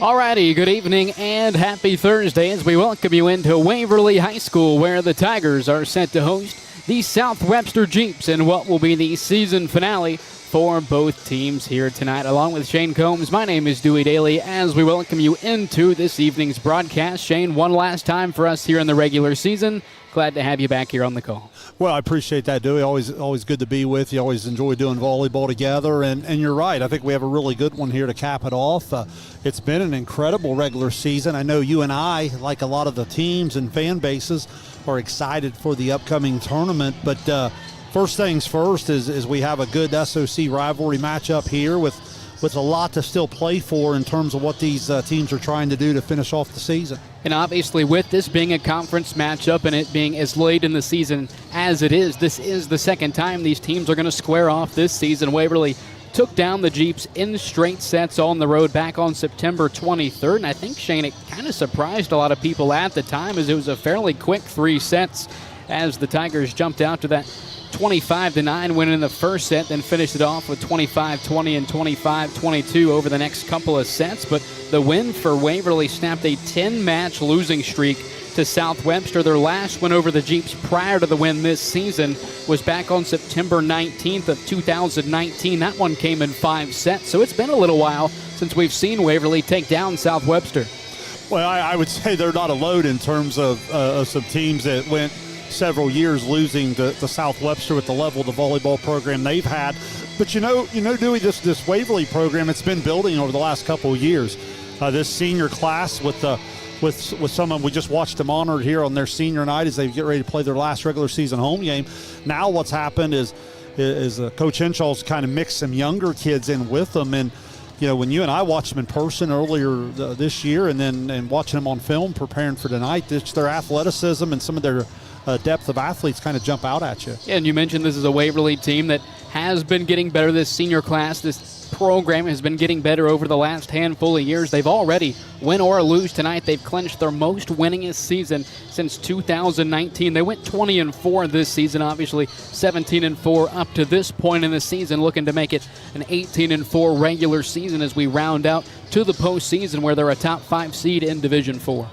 Alrighty, good evening and happy Thursday as we welcome you into Waverly High School, where the Tigers are set to host the South Webster Jeeps in what will be the season finale for both teams here tonight. Along with Shane Combs, my name is Dewey Daly as we welcome you into this evening's broadcast. Shane, one last time for us here in the regular season. Glad to have you back here on the call. Well, I appreciate that, Dewey. Always good to be with you. Always enjoy doing volleyball together. And you're right. I think we have a really good one here to cap it off. It's been an incredible regular season. I know you and I, like a lot of the teams and fan bases, are excited for the upcoming tournament. But first things first is we have a good SOC rivalry matchup here with a lot to still play for in terms of what these teams are trying to do to finish off the season. And obviously with this being a conference matchup and it being as late in the season as it is, this is the second time these teams are going to square off this season. Waverly took down the Jeeps in straight sets on the road back on September 23rd. And I think, Shane, it kind of surprised a lot of people at the time as it was a fairly quick 3 sets as the Tigers jumped out to that 25-9 win in the first set, then finished it off with 25-20 and 25-22 over the next couple of sets. But the win for Waverly snapped a 10-match losing streak to South Webster. Their last win over the Jeeps prior to the win this season was back on September 19th of 2019. That one came in 5 sets, so it's been a little while since we've seen Waverly take down South Webster. Well, I would say they're not alone in terms of some teams that went several years losing to South Webster with the level of the volleyball program they've had. But you know, Dewey, this Waverly program, it's been building over the last couple of years. This senior class with someone, we just watched them honored here on their senior night as they get ready to play their last regular season home game. Now what's happened is Coach Henshaw's kind of mixed some younger kids in with them. And you know, when you and I watched them in person earlier this year and watching them on film preparing for tonight, their athleticism and some of their depth of athletes kind of jump out at you. Yeah, and you mentioned this is a Waverly team that has been getting better this senior class. This program has been getting better over the last handful of years. They've already, win or lose tonight, they've clinched their most winningest season since 2019. They went 20-4 this season, obviously 17-4 up to this point in the season, looking to make it an 18-4 regular season as we round out to the postseason where they're a top 5 seed in Division 4.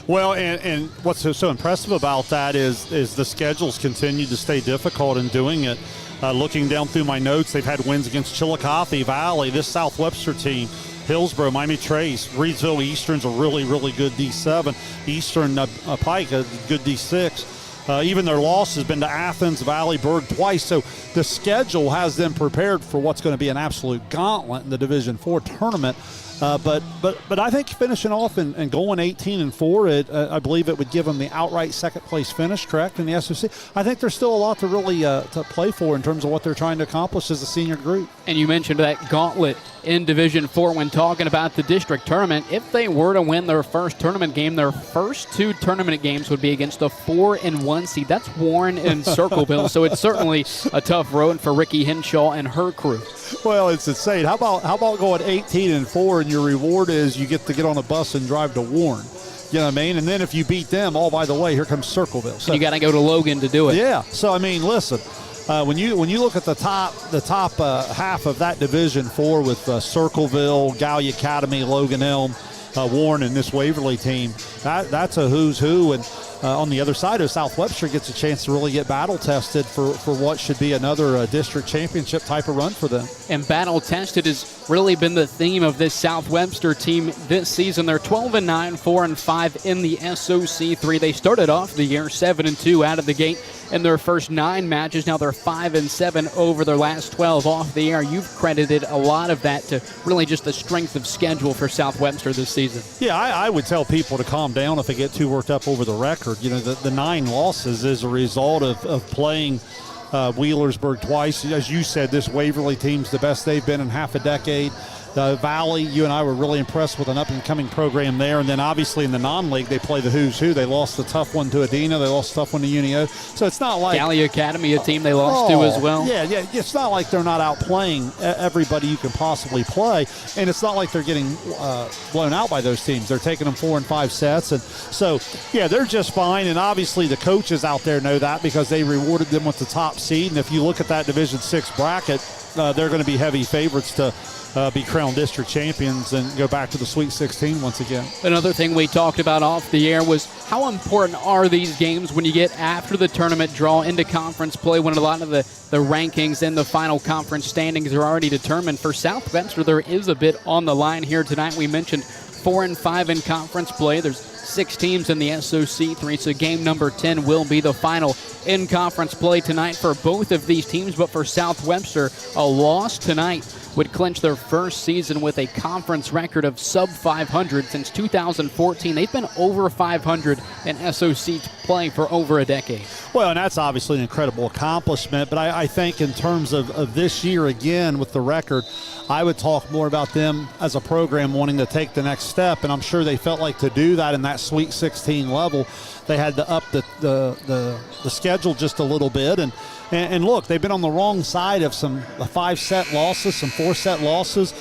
Well, and what's so impressive about that is the schedules continue to stay difficult in doing it. Looking down through my notes, they've had wins against Chillicothe, Valley, this South Webster team, Hillsborough, Miami Trace, Reedsville Eastern's a really, really good D7. Eastern Pike, a good D6. Even their loss has been to Athens, Valley, Berg twice. So the schedule has them prepared for what's going to be an absolute gauntlet in the Division 4 tournament. But I think finishing off and going 18-4, I believe it would give them the outright second place finish, correct, in the SOC. I think there's still a lot to really to play for in terms of what they're trying to accomplish as a senior group. And you mentioned that gauntlet in Division 4 when talking about the district tournament. If they were to win their first tournament game, their first 2 tournament games would be against a 4-1 seed. That's Warren and Circleville, so it's certainly a tough road for Ricky Henshaw and her crew. Well, it's insane. How about going 18-4 and your reward is you get to get on a bus and drive to Warren? You know what I mean? And then if you beat them, oh, by the way, here comes Circleville. So, and you got to go to Logan to do it. Yeah. So, I mean, listen, when you look at the top half of that Division 4 with Circleville, Gallia Academy, Logan Elm, Warren, and this Waverly team, that's a who's who. And on the other side of South Webster gets a chance to really get battle tested for what should be another district championship type of run for them. And battle tested has really been the theme of this South Webster team this season. They're 12-9, 4-5 in the SOC III. They started off the year 7-2 out of the gate in their first 9 matches. Now they're 5-7 over their last 12 off the air. You've credited a lot of that to really just the strength of schedule for South Webster this season. Yeah, I would tell people to calm down if they get too worked up over the record. You know, the 9 losses is a result of playing Wheelersburg twice. As you said, this Waverly team's the best they've been in half a decade. Valley, you and I were really impressed with an up-and-coming program there. And then obviously in the non-league, they play the who's who. They lost the tough one to Adena. They lost the tough one to Unio. So it's not like Gallia Academy, a team they lost to as well. Yeah. It's not like they're not outplaying everybody you can possibly play. And it's not like they're getting blown out by those teams. They're taking them 4 and 5 sets. And so, yeah, they're just fine. And obviously the coaches out there know that because they rewarded them with the top seed. And if you look at that Division 6 bracket, they're going to be heavy favorites to be crowned district champions and go back to the Sweet 16 once again. Another thing we talked about off the air was how important are these games when you get after the tournament draw into conference play, when a lot of the rankings and the final conference standings are already determined. For South Webster, there is a bit on the line here tonight. We mentioned 4 and 5 in conference play. There's 6 teams in the SOC III, so game number 10 will be the final in conference play tonight for both of these teams. But for South Webster, a loss tonight would clinch their first season with a conference record of sub 500 since 2014. They've been over 500 in SOC play for over a decade. Well, and that's obviously an incredible accomplishment, but I think in terms of this year, again, with the record, I would talk more about them as a program wanting to take the next step, and I'm sure they felt like to do that in that Sweet 16 level, they had to up the schedule just a little bit. And look, they've been on the wrong side of some 5-set losses, some 4-set losses.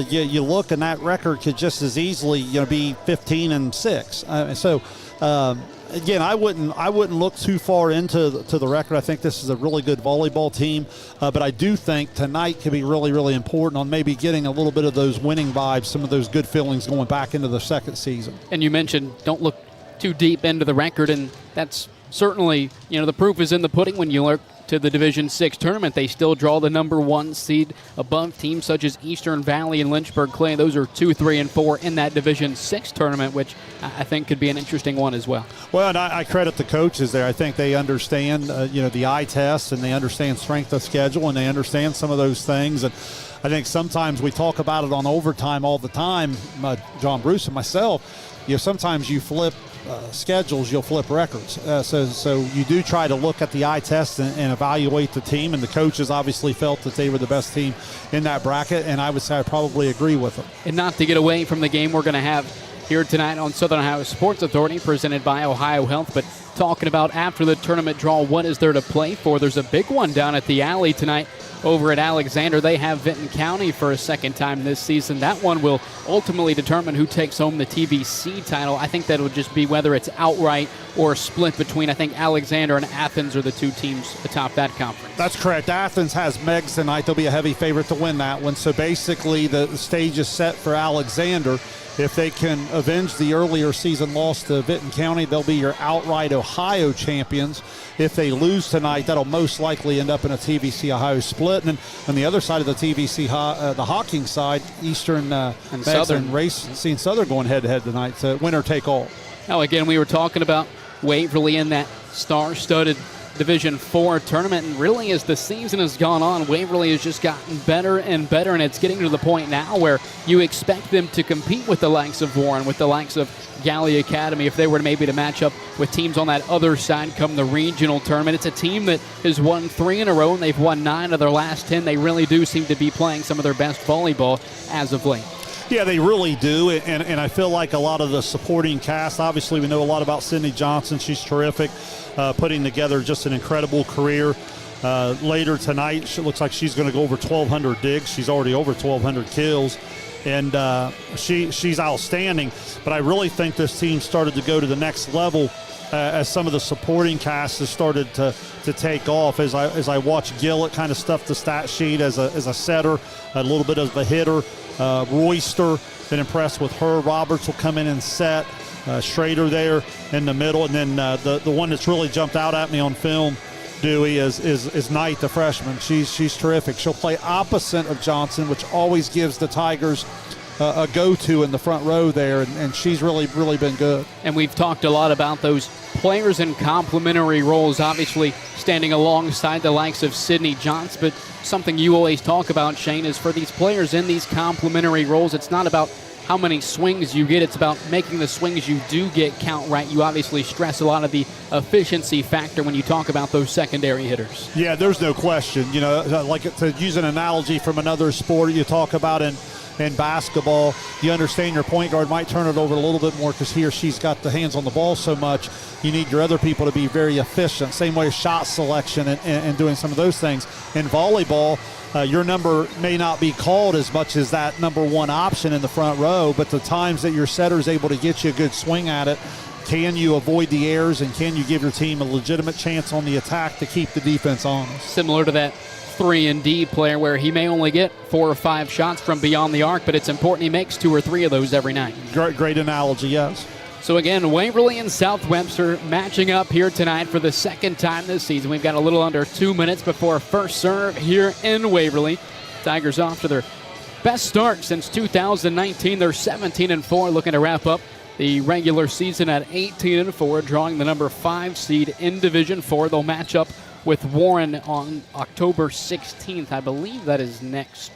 You look, and that record could just as easily be 15-6. Again, I wouldn't look too far into the record. I think this is a really good volleyball team, but I do think tonight could be really, really important on maybe getting a little bit of those winning vibes, some of those good feelings going back into the second season. And you mentioned don't look too deep into the record, and that's certainly, the proof is in the pudding when you look to the Division 6 tournament. They still draw the number 1 seed above teams such as Eastern Valley and Lynchburg Clay. Those are 2, 3, and 4 in that Division 6 tournament, which I think could be an interesting one as well. Well, and I credit the coaches there. I think they understand, the eye test, and they understand strength of schedule, and they understand some of those things. And I think sometimes we talk about it on overtime all the time, John Bruce and myself. Sometimes you flip schedules, you'll flip records. So you do try to look at the eye test and evaluate the team, and the coaches obviously felt that they were the best team in that bracket, and I would say I probably agree with them. And not to get away from the game we're going to have here tonight on Southern Ohio Sports Authority, presented by Ohio Health, but talking about after the tournament draw, what is there to play for? There's a big one down at the Alley tonight over at Alexander. They have Vinton County for a second time this season. That one will ultimately determine who takes home the TVC title. I think that would just be whether it's outright or split between, I think, Alexander and Athens are the 2 teams atop that conference. That's correct. Athens has Megs tonight. They'll be a heavy favorite to win that one. So basically the stage is set for Alexander. If they can avenge the earlier season loss to Vinton County, they'll be your outright Ohio champions. If they lose tonight, that'll most likely end up in a TVC Ohio split. And on the other side of the TVC, the Hawking side, Eastern and Southern seeing Southern going head-to-head tonight. So winner take all. Now, again, we were talking about Waverly in that star-studded Division 4 tournament, and really as the season has gone on, Waverly has just gotten better and better, and it's getting to the point now where you expect them to compete with the likes of Warren, with the likes of Galley Academy, if they were maybe to match up with teams on that other side come the regional tournament. It's a team that has won 3 in a row, and they've won 9 of their last 10. They really do seem to be playing some of their best volleyball as of late. Yeah, they really do, and I feel like a lot of the supporting cast, obviously we know a lot about Sydney Johnson. She's terrific, putting together just an incredible career. Later tonight, it looks like she's going to go over 1,200 digs. She's already over 1,200 kills, and she's outstanding. But I really think this team started to go to the next level as some of the supporting cast has started to take off. As I watch Gillett kind of stuff the stat sheet as a setter, a little bit of a hitter. Royster, been impressed with her. Roberts will come in and set. Schrader there in the middle. And then the one that's really jumped out at me on film, Dewey, is Knight, the freshman. She's terrific. She'll play opposite of Johnson, which always gives the Tigers a go-to in the front row there, and she's really been good. And we've talked a lot about those players in complementary roles, obviously standing alongside the likes of Sydney Johnson, but something you always talk about, Shane, is for these players in these complementary roles, it's not about how many swings you get, it's about making the swings you do get count right. You obviously stress a lot of the efficiency factor when you talk about those secondary hitters. Yeah, there's no question. Like to use an analogy from another sport you talk about in basketball, you understand your point guard might turn it over a little bit more because he or she's got the hands on the ball so much. You need your other people to be very efficient. Same way as shot selection and doing some of those things. In volleyball, your number may not be called as much as that number 1 option in the front row, but the times that your setter is able to get you a good swing at it, can you avoid the errors and can you give your team a legitimate chance on the attack to keep the defense honest? Similar to that 3-and-D player where he may only get 4 or 5 shots from beyond the arc, but it's important he makes 2 or 3 of those every night. Great analogy, yes. So again, Waverly and South Webster matching up here tonight for the second time this season. We've got a little under 2 minutes before first serve here in Waverly. Tigers off to their best start since 2019. They're 17-4, looking to wrap up the regular season at 18-4, drawing the number 5 seed in Division 4. They'll match up with Warren on October 16th. I believe that is next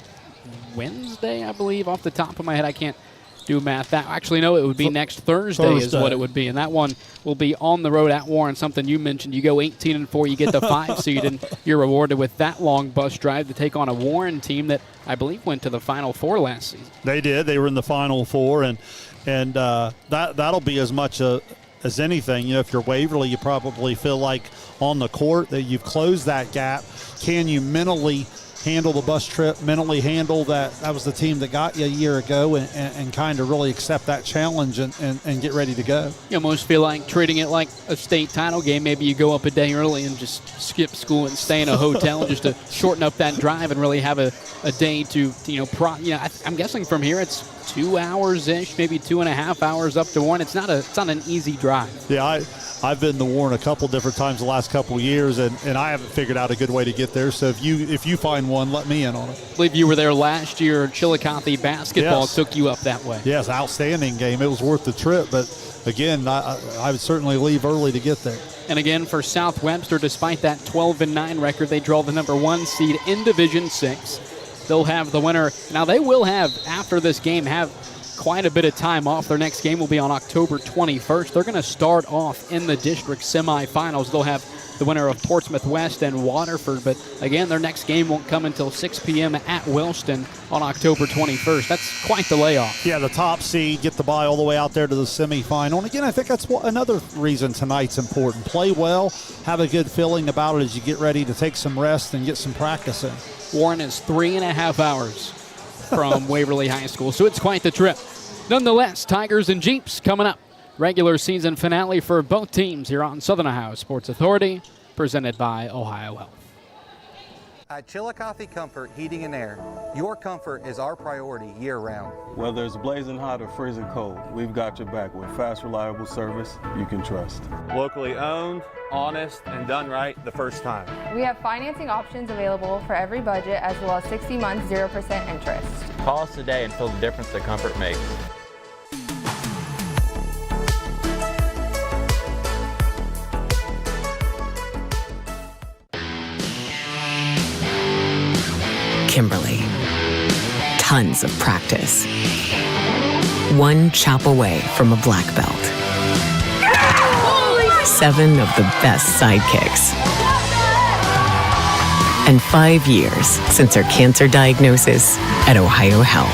Wednesday, I believe, off the top of my head. I can't do math. Actually, no, it would be next Thursday is what it would be. And that one will be on the road at Warren, something you mentioned. You go 18-4, you get the 5 seed, and you're rewarded with that long bus drive to take on a Warren team that I believe went to the Final Four last season. They did. They were in the Final Four, and that'll be as much as anything. If you're Waverly, you probably feel like on the court that you've closed that gap. Can you mentally handle the bus trip, mentally handle that was the team that got you a year ago, and kind of really accept that challenge and get ready to go? You almost feel like treating it like a state title game. Maybe you go up a day early and just skip school and stay in a hotel just to shorten up that drive and really have a day to I'm guessing from here it's 2 hours-ish, maybe 2.5 hours up to Warren. It's not an easy drive. Yeah, I've been to Warren a couple different times the last couple of years, and I haven't figured out a good way to get there. So if you find one, let me in on it. I believe you were there last year. Chillicothe basketball took you up that way. Yes, outstanding game. It was worth the trip, but again, I would certainly leave early to get there. And again, for South Webster, despite that 12-9 record, they draw the number 1 seed in Division 6. They'll have the winner. Now, they will have, after this game, have quite a bit of time off. Their next game will be on October 21st. They're going to start off in the district semifinals. They'll have the winner of Portsmouth West and Waterford. But, again, their next game won't come until 6 p.m. at Wellston on October 21st. That's quite the layoff. Yeah, the top seed, get the bye all the way out there to the semifinal. And, again, I think that's another reason tonight's important. Play well, have a good feeling about it as you get ready to take some rest and get some practice in. Warren is 3.5 hours from Waverly High School, so it's quite the trip. Nonetheless, Tigers and Jeeps coming up. Regular season finale for both teams here on Southern Ohio Sports Authority, presented by Ohio Health. At Chillicothe Comfort Heating and Air, your comfort is our priority year-round. Whether it's blazing hot or freezing cold, we've got your back with fast, reliable service you can trust. Locally owned, honest, and done right the first time. We have financing options available for every budget, as well as 60 months, 0% interest. Call us today and feel the difference that comfort makes. Kimberly. Tons of practice. One chop away from a black belt. 7 of the best sidekicks. And 5 years since her cancer diagnosis at Ohio Health.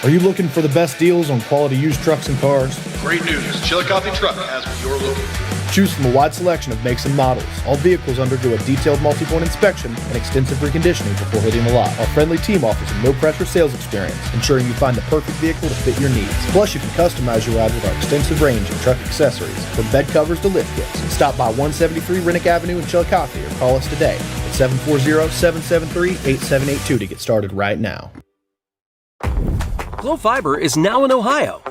Are you looking for the best deals on quality used trucks and cars? Great news. Chillicothe Truck has what you're looking for. Choose from a wide selection of makes and models. All vehicles undergo a detailed multi-point inspection and extensive reconditioning before hitting the lot. Our friendly team offers a no-pressure sales experience, ensuring you find the perfect vehicle to fit your needs. Plus, you can customize your ride with our extensive range of truck accessories, from bed covers to lift kits. Stop by 173 Rennick Avenue in Chillicothe or call us today at 740-773-8782 to get started right now. Glo Fiber is now in Ohio.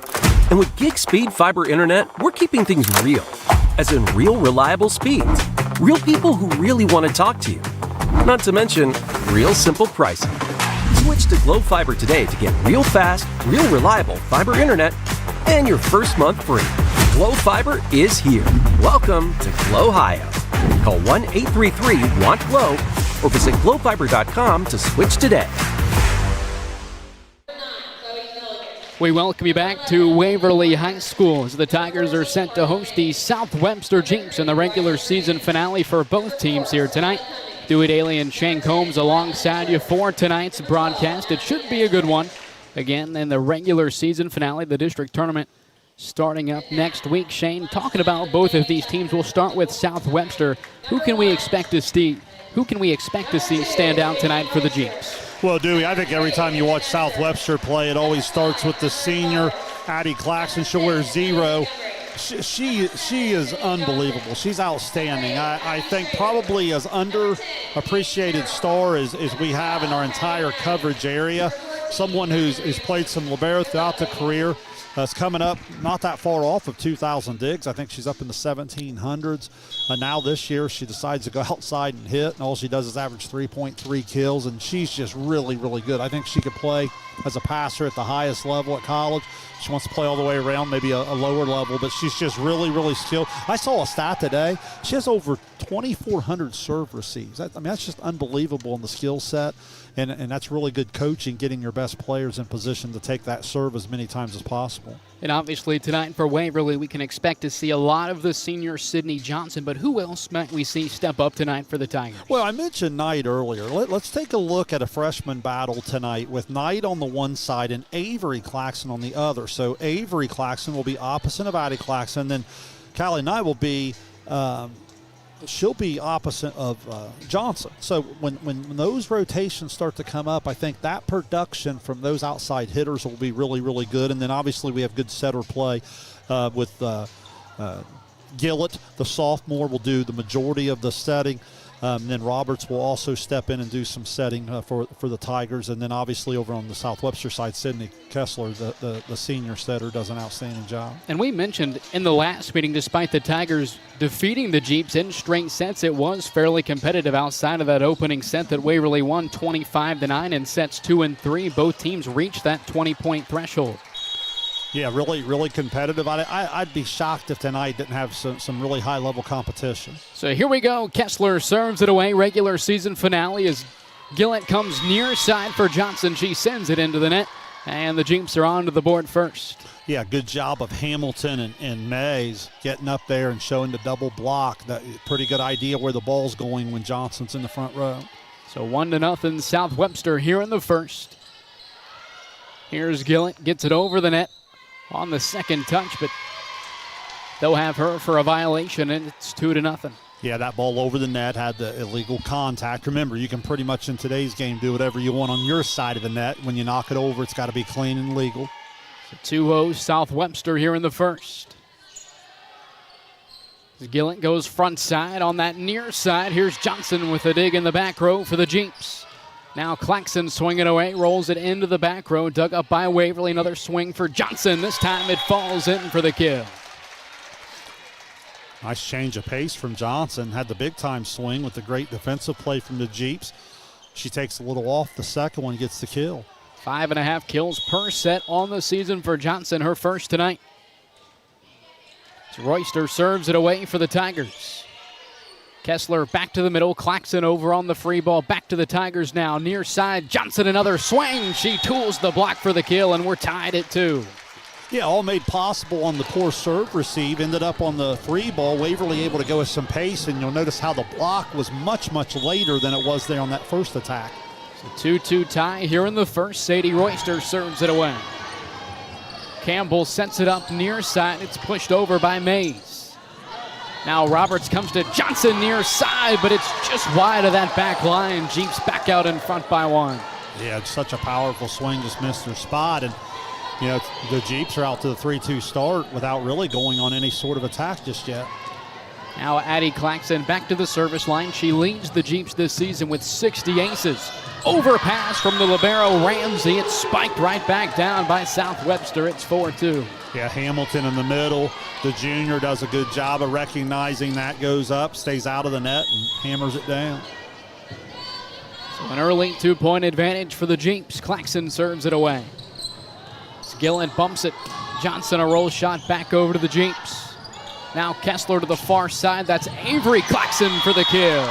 And with gig speed fiber internet, we're keeping things real. As in real, reliable speeds. Real people who really want to talk to you. Not to mention, real simple pricing. Switch to Glo Fiber today to get real fast, real reliable fiber internet and your first month free. Glo Fiber is here. Welcome to Glo-Ohio. Call 1-833-WANT-GLO or visit glofiber.com to switch today. We welcome you back to Waverly High School as the Tigers are set to host the South Webster Jeeps in the regular season finale for both teams here tonight. Dewey Daly and Shane Combs alongside you for tonight's broadcast. It should be a good one. Again, in the regular season finale, the district tournament starting up next week. Shane, talking about both of these teams, we'll start with South Webster. Who can we expect to see stand out tonight for the Jeeps? Well, Dewey, I think every time you watch South Webster play, it always starts with the senior, Addie Claxton. She'll wear 0 She is unbelievable. She's outstanding. I think probably as underappreciated star as we have in our entire coverage area. Someone who's played some libero throughout the career. Is coming up not that far off of 2,000 digs. I think she's up in the 1,700s. Now this year she decides to go outside and hit, and all she does is average 3.3 kills, and she's just really, really good. I think she could play as a passer at the highest level at college. She wants to play all the way around, maybe a lower level, but she's just really, really skilled. I saw a stat today. She has over 2,400 serve receives. That's just unbelievable in the skill set, and that's really good coaching, getting your best players in position to take that serve as many times as possible. And obviously tonight for Waverly, we can expect to see a lot of the senior Sydney Johnson, but who else might we see step up tonight for the Tigers? Well, I mentioned Knight earlier. Let's take a look at a freshman battle tonight with Knight on the one side and Avery Claxton on the other. So Avery Claxton will be opposite of Addie Claxton, then Callie Knight will be she'll be opposite of Johnson. So when those rotations start to come up, I think that production from those outside hitters will be really, really good. And then obviously we have good setter play with Gillett, the sophomore, will do the majority of the setting. Then Roberts will also step in and do some setting for the Tigers. And then obviously over on the South Webster side, Sydney Kessler, the senior setter, does an outstanding job. And we mentioned in the last meeting, despite the Tigers defeating the Jeeps in straight sets, it was fairly competitive outside of that opening set that Waverly won 25-9 in sets 2 and 3. Both teams reached that 20-point threshold. Yeah, really, really competitive. I'd be shocked if tonight didn't have some really high-level competition. So here we go. Kessler serves it away. Regular season finale as Gillett comes near side for Johnson. She sends it into the net, and the Jeeps are onto the board first. Yeah, good job of Hamilton and Mays getting up there and showing the double block. That pretty good idea where the ball's going when Johnson's in the front row. So 1-0 South Webster here in the first. Here's Gillett, gets it over the net on the second touch, but they'll have her for a violation, and it's 2-0. Yeah, that ball over the net had the illegal contact. Remember, you can pretty much in today's game do whatever you want on your side of the net. When you knock it over, it's got to be clean and legal. So 2-0 South Webster here in the first. As Gillett goes front side on that near side. Here's Johnson with a dig in the back row for the Jeeps. Now Claxton swinging away, rolls it into the back row, dug up by Waverly. Another swing for Johnson. This time it falls in for the kill. Nice change of pace from Johnson. Had the big-time swing with the great defensive play from the Jeeps. She takes a little off the second one, gets the kill. 5.5 kills per set on the season for Johnson, her first tonight. As Royster serves it away for the Tigers. Kessler back to the middle. Claxton over on the free ball. Back to the Tigers now. Near side. Johnson another swing. She tools the block for the kill, and we're tied at 2. Yeah, all made possible on the poor serve receive. Ended up on the free ball. Waverly able to go with some pace, and you'll notice how the block was much, much later than it was there on that first attack. So 2-2 tie here in the first. Sadie Royster serves it away. Campbell sets it up near side. It's pushed over by Mays. Now Roberts comes to Johnson near side, but it's just wide of that back line. Jeeps back out in front by 1. Yeah, it's such a powerful swing, just missed their spot. And, you know, the Jeeps are out to the 3-2 start without really going on any sort of attack just yet. Now Addie Claxton back to the service line. She leads the Jeeps this season with 60 aces. Overpass from the libero Ramsey. It's spiked right back down by South Webster. It's 4-2. Yeah, Hamilton in the middle. The junior does a good job of recognizing that, goes up, stays out of the net, and hammers it down. So an early 2-point advantage for the Jeeps. Claxton serves it away. Gillett bumps it. Johnson a roll shot back over to the Jeeps. Now Kessler to the far side. That's Avery Claxton for the kill.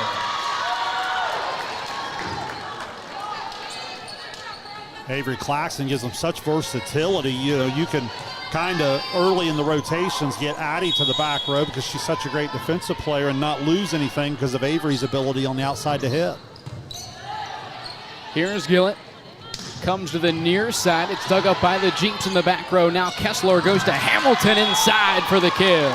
Avery Claxton gives them such versatility. You know, you can kind of early in the rotations get Addie to the back row because she's such a great defensive player and not lose anything because of Avery's ability on the outside to hit. Here's Gillett. Comes to the near side. It's dug up by the Jeeps in the back row. Now Kessler goes to Hamilton inside for the kill.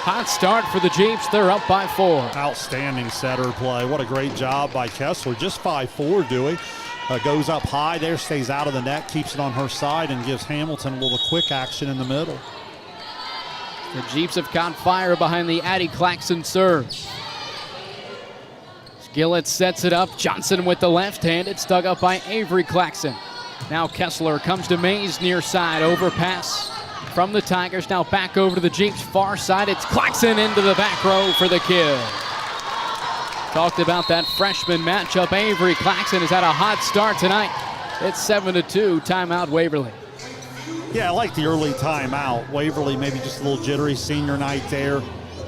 Hot start for the Jeeps. They're up by 4. Outstanding setter play. What a great job by Kessler. Just 5'4", Dewey. Goes up high there, stays out of the net, keeps it on her side, and gives Hamilton a little quick action in the middle. The Jeeps have caught fire behind the Addie Claxton serve. Gillett sets it up. Johnson with the left hand. It's dug up by Avery Claxton. Now Kessler comes to Mays near side. Overpass from the Tigers. Now back over to the Jeeps. Far side. It's Claxton into the back row for the kill. Talked about that freshman matchup. Avery Claxton has had a hot start tonight. It's 7-2. Timeout Waverly. Yeah, I like the early timeout. Waverly maybe just a little jittery senior night there.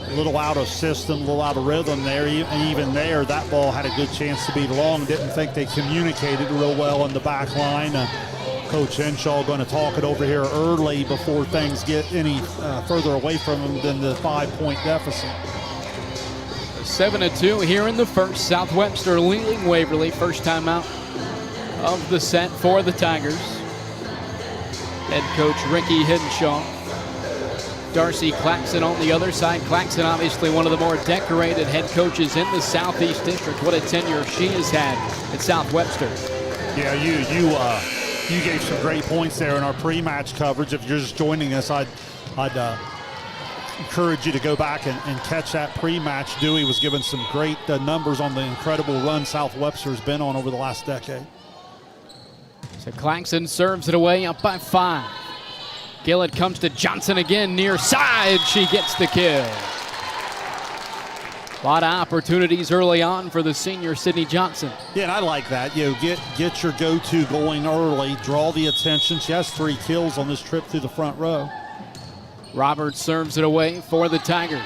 A little out of system, a little out of rhythm there. And even there, that ball had a good chance to be long. Didn't think they communicated real well in the back line. Coach Henshaw going to talk it over here early before things get any further away from them than the 5-point deficit. 7-2 here in the first. South Webster leading Waverly. First timeout of the set for the Tigers. Head coach Ricky Henshaw. Darcy Claxton on the other side. Claxton obviously one of the more decorated head coaches in the Southeast District. What a tenure she has had at South Webster. Yeah, you gave some great points there in our pre-match coverage. If you're just joining us, I'd encourage you to go back and catch that pre-match. Dewey was giving some great numbers on the incredible run South Webster's been on over the last decade. So Claxton serves it away, up by 5. Gillett comes to Johnson again near side. She gets the kill. A lot of opportunities early on for the senior Sydney Johnson. Yeah, and I like that. You know, get your go-to going early, draw the attention. She has 3 kills on this trip through the front row. Roberts serves it away for the Tigers.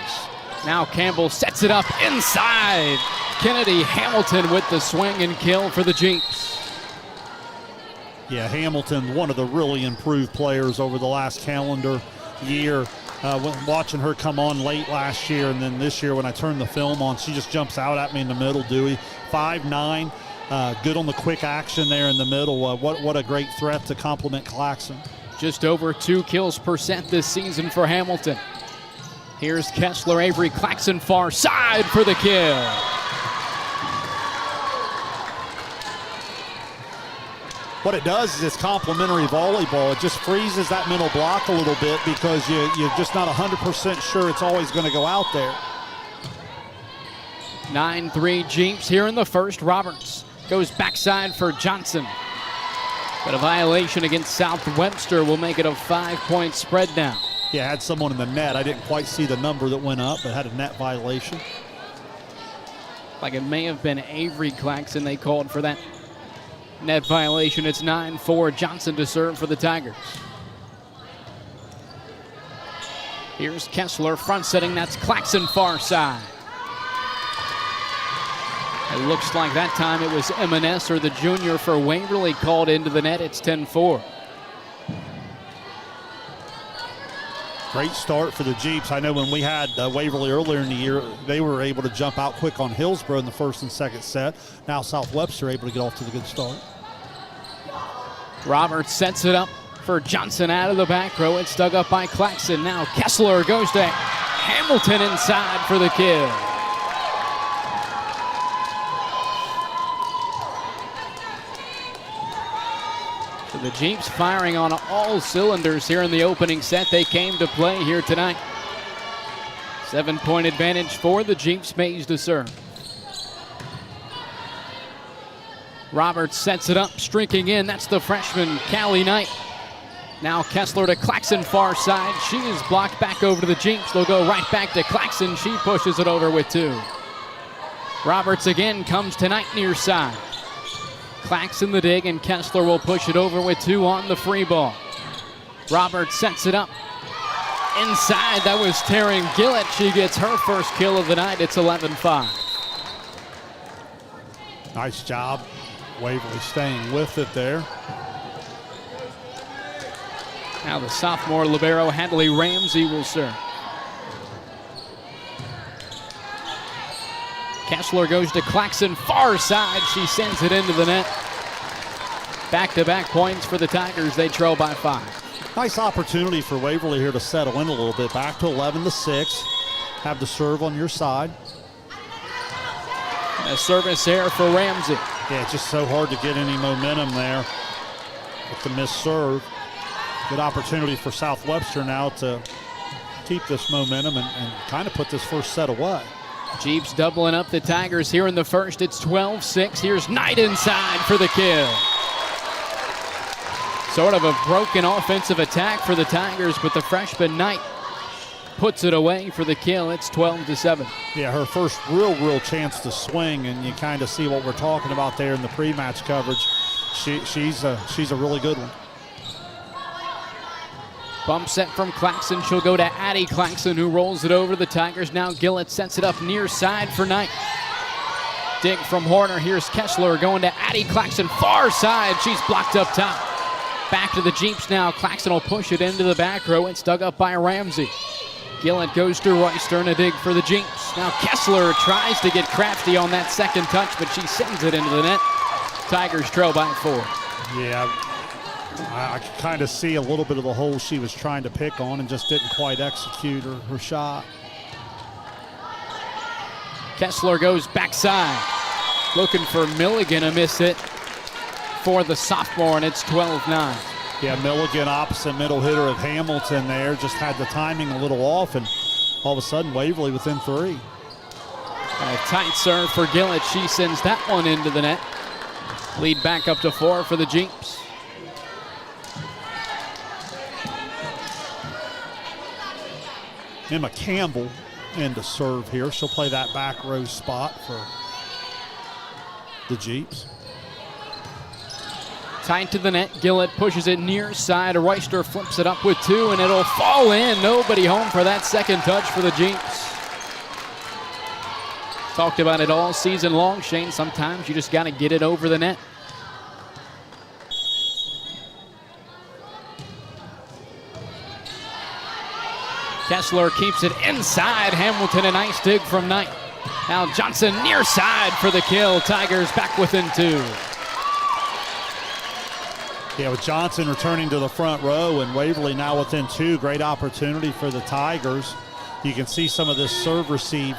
Now Campbell sets it up inside. Kennedy Hamilton with the swing and kill for the Jeeps. Yeah, Hamilton, one of the really improved players over the last calendar year. Watching her come on late last year, and then this year when I turn the film on, she just jumps out at me in the middle, Dewey. 5'9", good on the quick action there in the middle. What a great threat to complement Claxton. Just over 2 kills per set this season for Hamilton. Here's Kessler, Avery Claxton far side for the kill. What it does is it's complementary volleyball. It just freezes that mental block a little bit because you're just not 100% sure it's always going to go out there. 9-3 Jeeps here in the first. Roberts goes backside for Johnson. But a violation against South Webster will make it a 5-point spread now. Yeah, had someone in the net. I didn't quite see the number that went up, but had a net violation. Like it may have been Avery Claxton they called for that net violation. It's 9-4 Johnson to serve for the Tigers. Here's Kessler front setting. That's Claxton far side. It looks like that time it was M&S or the junior for Waverly called into the net. It's 10-4. Great start for the Jeeps. I know when we had Waverly earlier in the year, they were able to jump out quick on Hillsborough in the first and second set. Now South Webster able to get off to the good start. Roberts sets it up for Johnson out of the back row. It's dug up by Claxton. Now Kessler goes to Hamilton inside for the kill. So the Jeeps firing on all cylinders here in the opening set. They came to play here tonight. 7-point advantage for the Jeeps. Mays to serve. Roberts sets it up, streaking in. That's the freshman, Callie Knight. Now Kessler to Claxton far side. She is blocked back over to the Jeeps. They'll go right back to Claxton. She pushes it over with 2. Roberts again comes to Knight near side. Claxton the dig, and Kessler will push it over with 2 on the free ball. Roberts sets it up. Inside, that was Taryn Gillett. She gets her first kill of the night. It's 11-5. Nice job. Waverly staying with it there. Now the sophomore libero, Hadley Ramsey, will serve. Kessler goes to Claxton, far side. She sends it into the net. Back-to-back points for the Tigers. They trail by 5. Nice opportunity for Waverly here to settle in a little bit. Back to 11-6. Have the serve on your side. A service error for Ramsey. Yeah, it's just so hard to get any momentum there with the missed serve. Good opportunity for South Webster now to keep this momentum and kind of put this first set away. Jeeps doubling up the Tigers here in the first. It's 12-6. Here's Knight inside for the kill. Sort of a broken offensive attack for the Tigers, but the freshman Knight puts it away for the kill. It's 12-7. Yeah, her first real chance to swing, and you kind of see what we're talking about there in the pre-match coverage. She's a really good one. Bump set from Claxton. She'll go to Addie Claxton, who rolls it over the Tigers. Now Gillett sets it up near side for Knight. Dig from Horner. Here's Kessler going to Addie Claxton, far side. She's blocked up top. Back to the Jeeps now. Claxton will push it into the back row. It's dug up by Ramsey. Gillett goes to Royster and a dig for the Jeeps. Now Kessler tries to get crafty on that second touch, but she sends it into the net. Tigers trail by 4. Yeah, I could kind of see a little bit of the hole she was trying to pick on and just didn't quite execute her shot. Kessler goes backside. Looking for Milligan, a miss hit for the sophomore, and it's 12-9. Yeah, Milligan, opposite middle hitter of Hamilton there, just had the timing a little off, and all of a sudden Waverly within 3. A tight serve for Gillett. She sends that one into the net. Lead back up to 4 for the Jeeps. Emma Campbell in to serve here. She'll play that back row spot for the Jeeps. Tight to the net. Gillett pushes it near side. Royster flips it up with 2, and it'll fall in. Nobody home for that second touch for the Jeeps. Talked about it all season long, Shane. Sometimes you just got to get it over the net. Kessler keeps it inside. Hamilton, a nice dig from Knight. Now Johnson near side for the kill. Tigers back within 2. Yeah, with Johnson returning to the front row and Waverly now within 2, great opportunity for the Tigers. You can see some of this serve-receive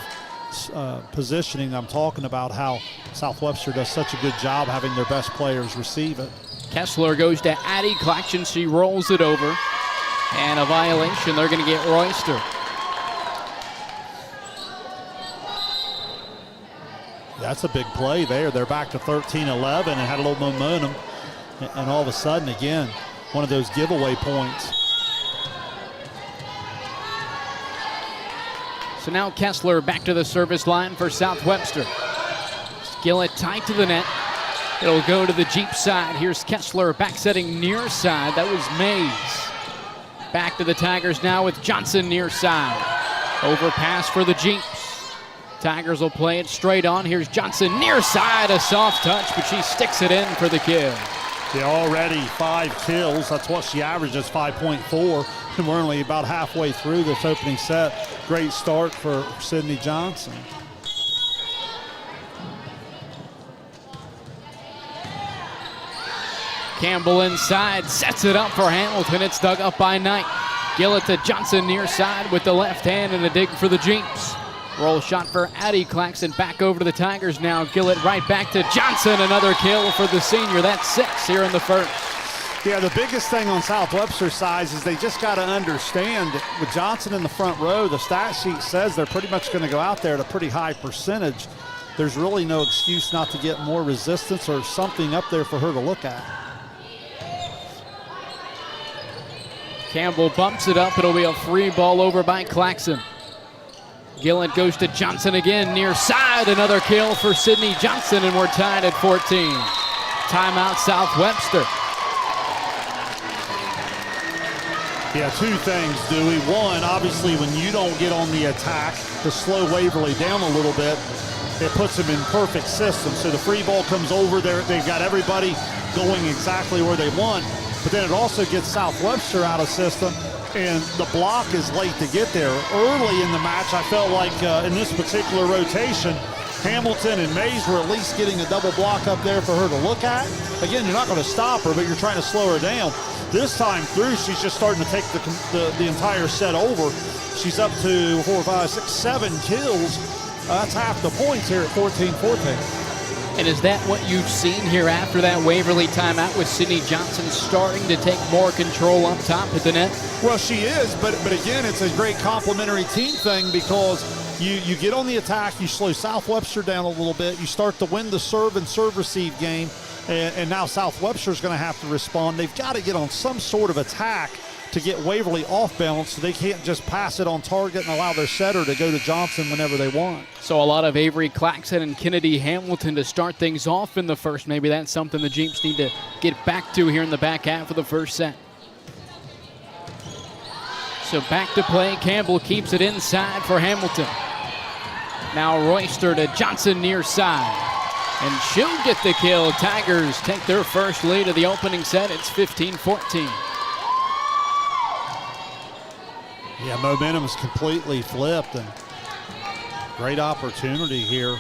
positioning. I'm talking about how South Webster does such a good job having their best players receive it. Kessler goes to Addie Claxton. She rolls it over. And a violation. They're going to get Royster. That's a big play there. They're back to 13-11 and had a little momentum. And all of a sudden, again, one of those giveaway points. So now Kessler back to the service line for South Webster. Gillett tight to the net. It'll go to the Jeep side. Here's Kessler back setting near side. That was Mays. Back to the Tigers now with Johnson near side. Overpass for the Jeeps. Tigers will play it straight on. Here's Johnson near side. A soft touch, but she sticks it in for the kill. Yeah, already 5 kills. That's what she averages, 5.4. And we're only about halfway through this opening set. Great start for Sydney Johnson. Campbell inside, sets it up for Hamilton. It's dug up by Knight. Gillett to Johnson near side with the left hand and a dig for the Jeeps. Roll shot for Addie Claxton. Back over to the Tigers now. Gillett right back to Johnson. Another kill for the senior. That's 6 here in the first. Yeah, the biggest thing on South Webster's side is they just got to understand that with Johnson in the front row, the stat sheet says they're pretty much going to go out there at a pretty high percentage. There's really no excuse not to get more resistance or something up there for her to look at. Campbell bumps it up. It'll be a free ball over by Claxton. Gillett goes to Johnson again near side. Another kill for Sydney Johnson, and we're tied at 14. Timeout South Webster. Yeah, 2 things, Dewey. One, obviously when you don't get on the attack to slow Waverly down a little bit, it puts them in perfect system. So the free ball comes over there. They've got everybody going exactly where they want. But then it also gets South Webster out of system, and the block is late to get there. Early in the match, I felt like in this particular rotation, Hamilton and Mays were at least getting a double block up there for her to look at. Again, you're not going to stop her, but you're trying to slow her down. This time through, she's just starting to take the entire set over. She's up to 4, 5, 6, 7 kills. That's half the points here at 14-14. And is that what you've seen here after that Waverly timeout with Sydney Johnson starting to take more control up top at the net? Well, she is, but again, it's a great complementary team thing because you get on the attack, you slow South Webster down a little bit, you start to win the serve and serve-receive game, and now South Webster's going to have to respond. They've got to get on some sort of attack to get Waverly off balance so they can't just pass it on target and allow their setter to go to Johnson whenever they want. So a lot of Avery Claxton and Kennedy Hamilton to start things off in the first. Maybe that's something the Jeeps need to get back to here in the back half of the first set. So back to play. Campbell keeps it inside for Hamilton. Now Royster to Johnson near side. And she'll get the kill. Tigers take their first lead of the opening set. It's 15-14. Yeah, momentum is completely flipped, and great opportunity here.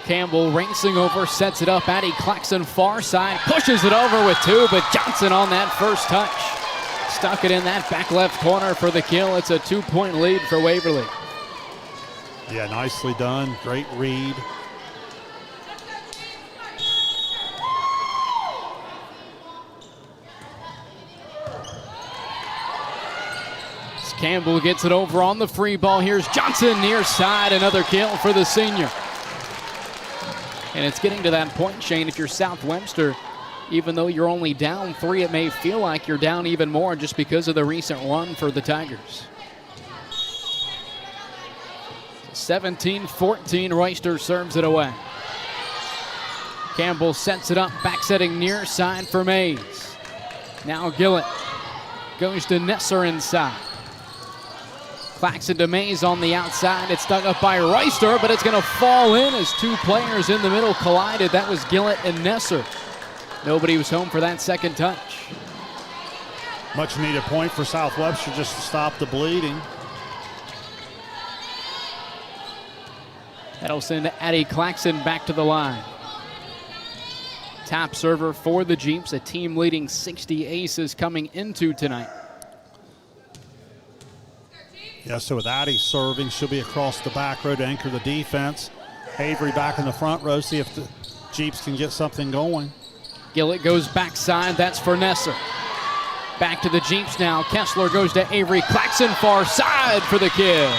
Campbell racing over, sets it up. Addie Claxton far side, pushes it over with two, but Johnson on that first touch. Stuck it in that back left corner for the kill. It's a 2-point lead for Waverly. Yeah, nicely done. Great read. Campbell gets it over on the free ball. Here's Johnson near side, another kill for the senior. And it's getting to that point, Shane, if you're South Webster, even though you're only down 3, it may feel like you're down even more just because of the recent run for the Tigers. 17-14, Royster serves it away. Campbell sets it up, back setting near side for Mays. Now Gillett goes to Nesser inside. Claxton to Mays on the outside. It's dug up by Royster, but it's going to fall in as two players in the middle collided. That was Gillett and Nesser. Nobody was home for that second touch. Much needed point for South Webster just to stop the bleeding. That'll send Addie Claxton back to the line. Top server for the Jeeps, a team leading 60 aces coming into tonight. Yeah, so with Addie serving, she'll be across the back row to anchor the defense. Avery back in the front row, see if the Jeeps can get something going. Gillett goes backside, that's for Nesser. Back to the Jeeps now. Kessler goes to Avery Claxton, far side for the kill.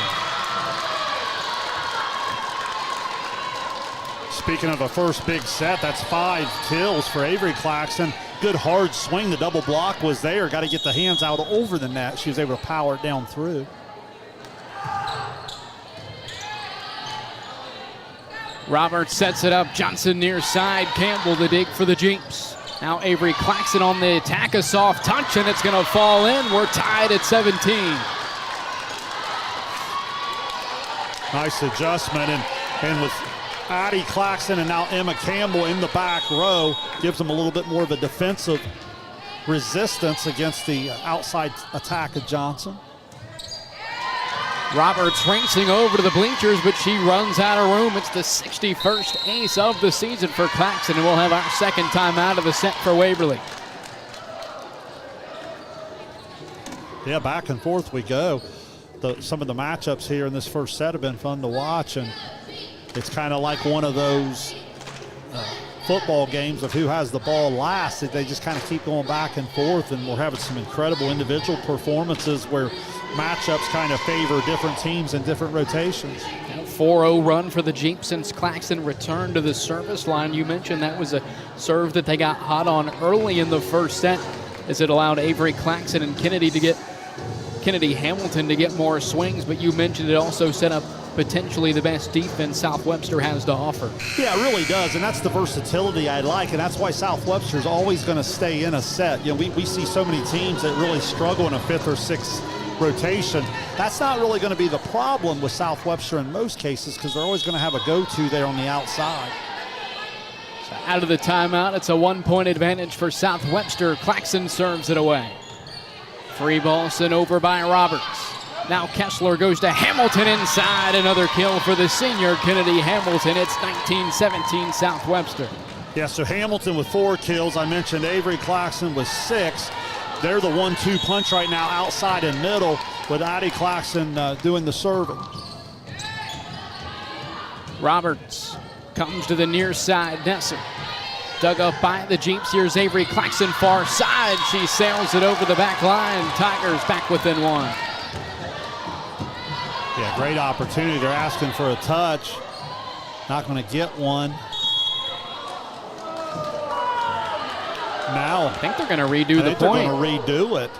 Speaking of a first big set, that's 5 kills for Avery Claxton. Good hard swing, the double block was there. Got to get the hands out over the net. She was able to power it down through. Roberts sets it up. Johnson near side. Campbell the dig for the Jeeps. Now Avery Claxton on the attack. A soft touch, and it's going to fall in. We're tied at 17. Nice adjustment, and with Addie Claxton and now Emma Campbell in the back row, gives them a little bit more of a defensive resistance against the outside attack of Johnson. Roberts racing over to the bleachers, but she runs out of room. It's the 61st ace of the season for Claxton, and we'll have our second time out of the set for Waverly. Yeah, back and forth we go. Some of the matchups here in this first set have been fun to watch, and it's kind of like one of those football games of who has the ball last. They just kind of keep going back and forth, and we're having some incredible individual performances where matchups kind of favor different teams and different rotations. 4-0 run for the Jeeps since Claxton returned to the service line. You mentioned that was a serve that they got hot on early in the first set, as it allowed Avery Claxton and Kennedy Hamilton to get more swings, but you mentioned it also set up potentially the best defense South Webster has to offer. Yeah, it really does, and that's the versatility I like, and that's why South Webster is always going to stay in a set. You know, we see so many teams that really struggle in a 5th or 6th rotation. That's not really going to be the problem with South Webster in most cases, because they're always going to have a go-to there on the outside. So out of the timeout, it's a 1-point advantage for South Webster. Claxton serves it away. Free ball sent over by Roberts. Now Kessler goes to Hamilton inside. Another kill for the senior, Kennedy Hamilton. It's 19-17 South Webster. Yeah, so Hamilton with 4 kills. I mentioned Avery Claxton with 6. they're the 1-2 punch right now, outside and middle, with Addie Claxton doing the serving. Roberts comes to the near side. Nesser dug up by the Jeeps. Here's Avery Claxton, far side. She sails it over the back line. Tigers back within one. Yeah, great opportunity. They're asking for a touch. Not going to get one. Now, I think they're going to redo the point. They're going to redo it.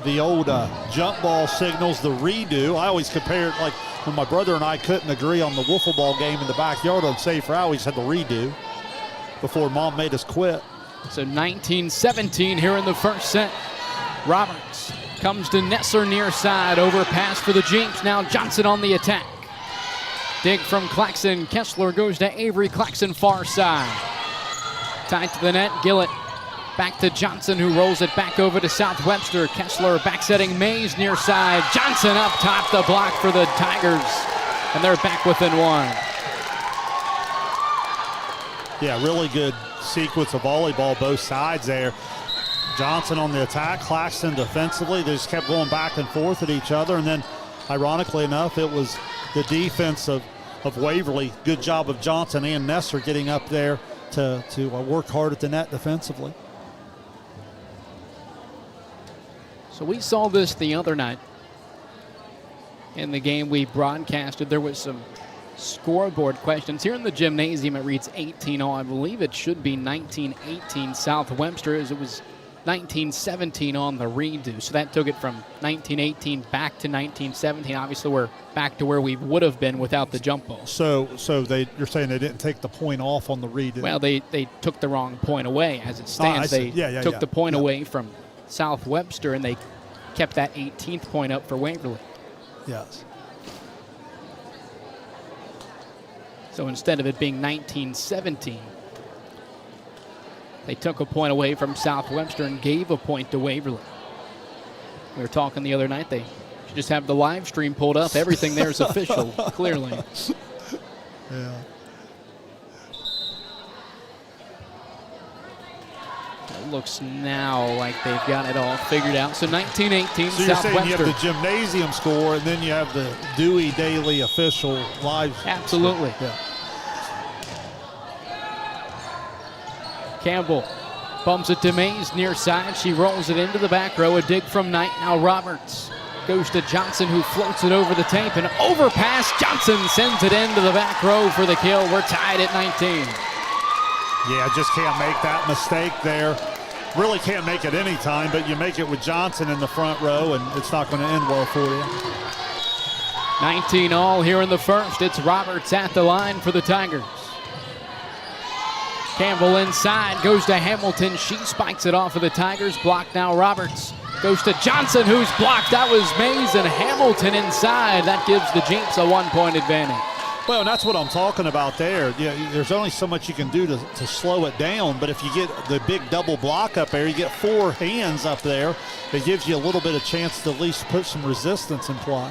The old jump ball signals the redo. I always compare it like when my brother and I couldn't agree on the wiffle ball game in the backyard on safe route. We just had the redo before Mom made us quit. So 19-17 here in the first set. Roberts comes to Nesser near side. Overpass for the Jeeps. Now Johnson on the attack. Dig from Claxton. Kessler goes to Avery Claxton, far side. Tied to the net. Gillett back to Johnson, who rolls it back over to South Webster. Kessler backsetting Mays near side. Johnson up top, the block for the Tigers. And they're back within one. Yeah, really good sequence of volleyball, both sides there. Johnson on the attack, Claxton defensively. They just kept going back and forth at each other. And then, ironically enough, it was the defense of Waverly. Good job of Johnson and Nesser getting up there to work hard at the net defensively. So we saw this the other night in the game we broadcasted. There was some scoreboard questions. Here in the gymnasium, it reads 18-all. I believe it should be 19-18 South Webster, as it was 19-17 on the redo. So that took it from 19-18 back to 19-17. Obviously, we're back to where we would have been without the jump ball. So you're saying they didn't take the point off on the redo? Well, they took the wrong point away. As it stands, they took the point away from South Webster, and they kept that 18th point up for Waverly. Yes. So instead of it being 19-17, they took a point away from South Webster and gave a point to Waverly. We were talking the other night, they should just have the live stream pulled up. Everything there is official, clearly. Yeah. It looks now like they've got it all figured out. So 19-18, So you're South saying Webster. you have the gymnasium score, and then you have the Dewey Daily official live. Absolutely. Yeah. Campbell bumps it to Mays near side. She rolls it into the back row. A dig from Knight. Now Roberts goes to Johnson, who floats it over the tape. And overpass. Johnson sends it into the back row for the kill. We're tied at 19. Yeah, just can't make that mistake there. Really can't make it any time, but you make it with Johnson in the front row, and it's not going to end well for you. 19-all here in the first. It's Roberts at the line for the Tigers. Campbell inside, goes to Hamilton. She spikes it off of the Tigers. Blocked now. Roberts goes to Johnson, who's blocked. That was Mays and Hamilton inside. That gives the Jeeps a 1-point advantage. Well, and that's what I'm talking about there. Yeah, there's only so much you can do to slow it down, but if you get the big double block up there, you get 4 hands up there, it gives you a little bit of chance to at least put some resistance in play.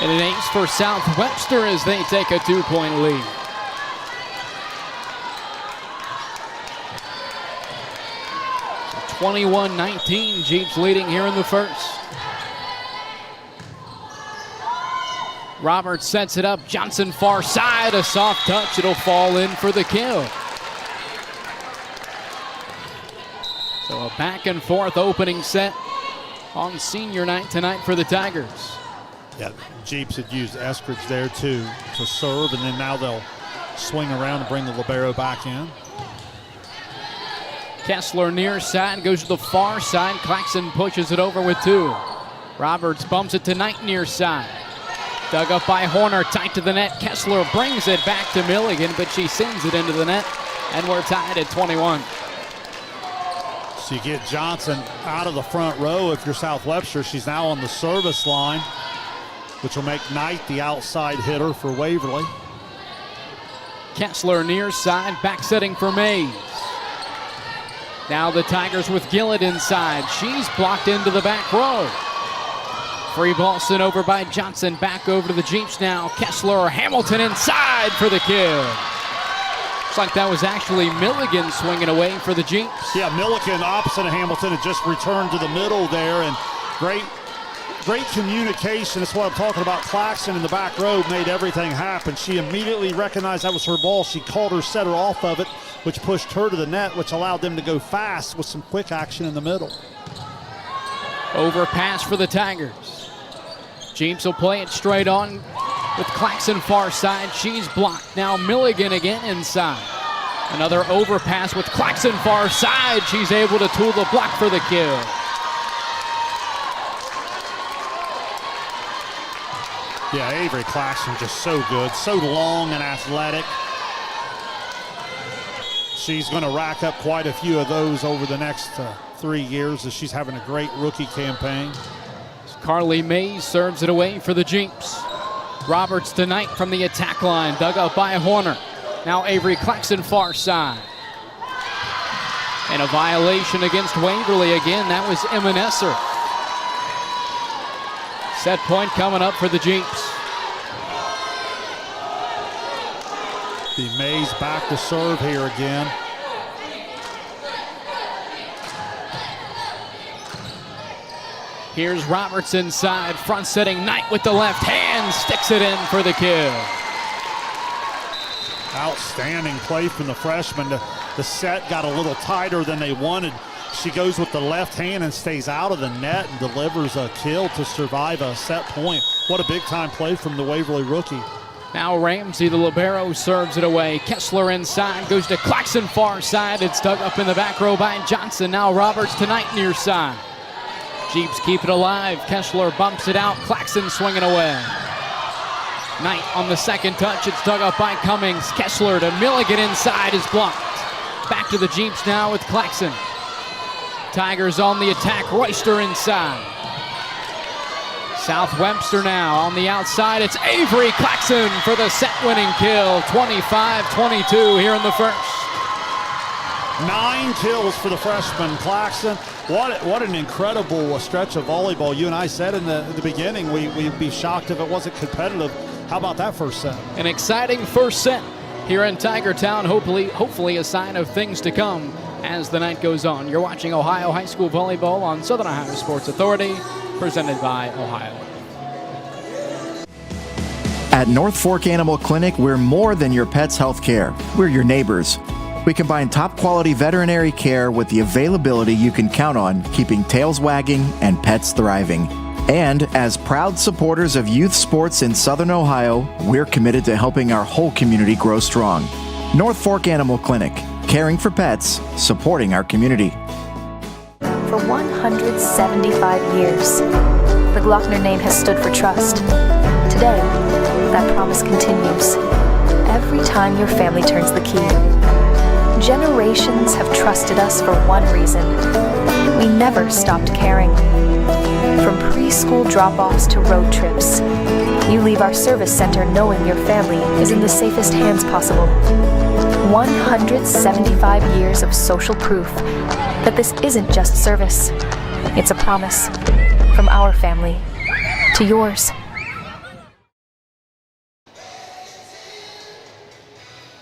And an ace for South Webster as they take a 2-point lead. So 21-19, Jeeps leading here in the first. Roberts sets it up. Johnson far side, a soft touch. It'll fall in for the kill. So a back and forth opening set on senior night tonight for the Tigers. Yeah, Jeeps had used Eskridge there too to serve, and then now they'll swing around and bring the libero back in. Kessler near side, goes to the far side. Claxton pushes it over with 2. Roberts bumps it to Knight near side. Dug up by Horner, tight to the net. Kessler brings it back to Milligan, but she sends it into the net, and we're tied at 21. So you get Johnson out of the front row if you're South Webster. She's now on the service line, which will make Knight the outside hitter for Waverly. Kessler near side, back setting for Mays. Now the Tigers with Gillett inside. She's blocked into the back row. Free ball sent over by Johnson. Back over to the Jeeps now. Kessler, Hamilton inside for the kill. Looks like that was actually Milligan swinging away for the Jeeps. Yeah, Milligan opposite of Hamilton had just returned to the middle there, and great communication. That's what I'm talking about. Claxton in the back row made everything happen. She immediately recognized that was her ball. She called her setter off of it, which pushed her to the net, which allowed them to go fast with some quick action in the middle. Overpass for the Tigers. Jeeps will play it straight on with Claxton far side. She's blocked. Now Milligan again inside. Another overpass with Claxton far side. She's able to tool the block for the kill. Yeah, Avery Claxton just so good, so long and athletic. She's going to rack up quite a few of those over the next 3 years as she's having a great rookie campaign. Carly Mays serves it away for the Jeeps. Roberts tonight from the attack line, dug up by Horner. Now Avery Claxton far side. And a violation against Waverly again. That was Emma Nesser. Set point coming up for the Jeeps. The Mays back to serve here again. Here's Roberts inside, front setting Knight with the left hand, sticks it in for the kill. Outstanding play from the freshman. The set got a little tighter than they wanted. She goes with the left hand and stays out of the net and delivers a kill to survive a set point. What a big time play from the Waverly rookie. Now Ramsey, the libero, serves it away. Kessler inside, goes to Claxton far side. It's dug up in the back row by Johnson. Now Roberts tonight near side. Jeeps keep it alive. Kessler bumps it out. Claxton swinging away. Knight on the second touch. It's dug up by Cummings. Kessler to Milligan inside is blocked. Back to the Jeeps now with Claxton. Tigers on the attack. Royster inside. South Webster now on the outside. It's Avery Claxton for the set-winning kill. 25-22 here in the first. 9 kills for the freshman Claxton. What an incredible stretch of volleyball. You and I said in the beginning we'd be shocked if it wasn't competitive. How about that first set? An exciting first set here in Tiger Town. Hopefully a sign of things to come as the night goes on. You're watching Ohio High School Volleyball on Southern Ohio Sports Authority, presented by Ohio. At North Fork Animal Clinic, we're more than your pet's health care. We're your neighbors. We combine top quality veterinary care with the availability you can count on, keeping tails wagging and pets thriving. And as proud supporters of youth sports in Southern Ohio, we're committed to helping our whole community grow strong. North Fork Animal Clinic, caring for pets, supporting our community. For 175 years, the Glockner name has stood for trust. Today, that promise continues. Every time your family turns the key. Generations have trusted us for one reason. We never stopped caring. From preschool drop-offs to road trips, you leave our service center knowing your family is in the safest hands possible. 175 years of social proof that this isn't just service. It's a promise from our family to yours.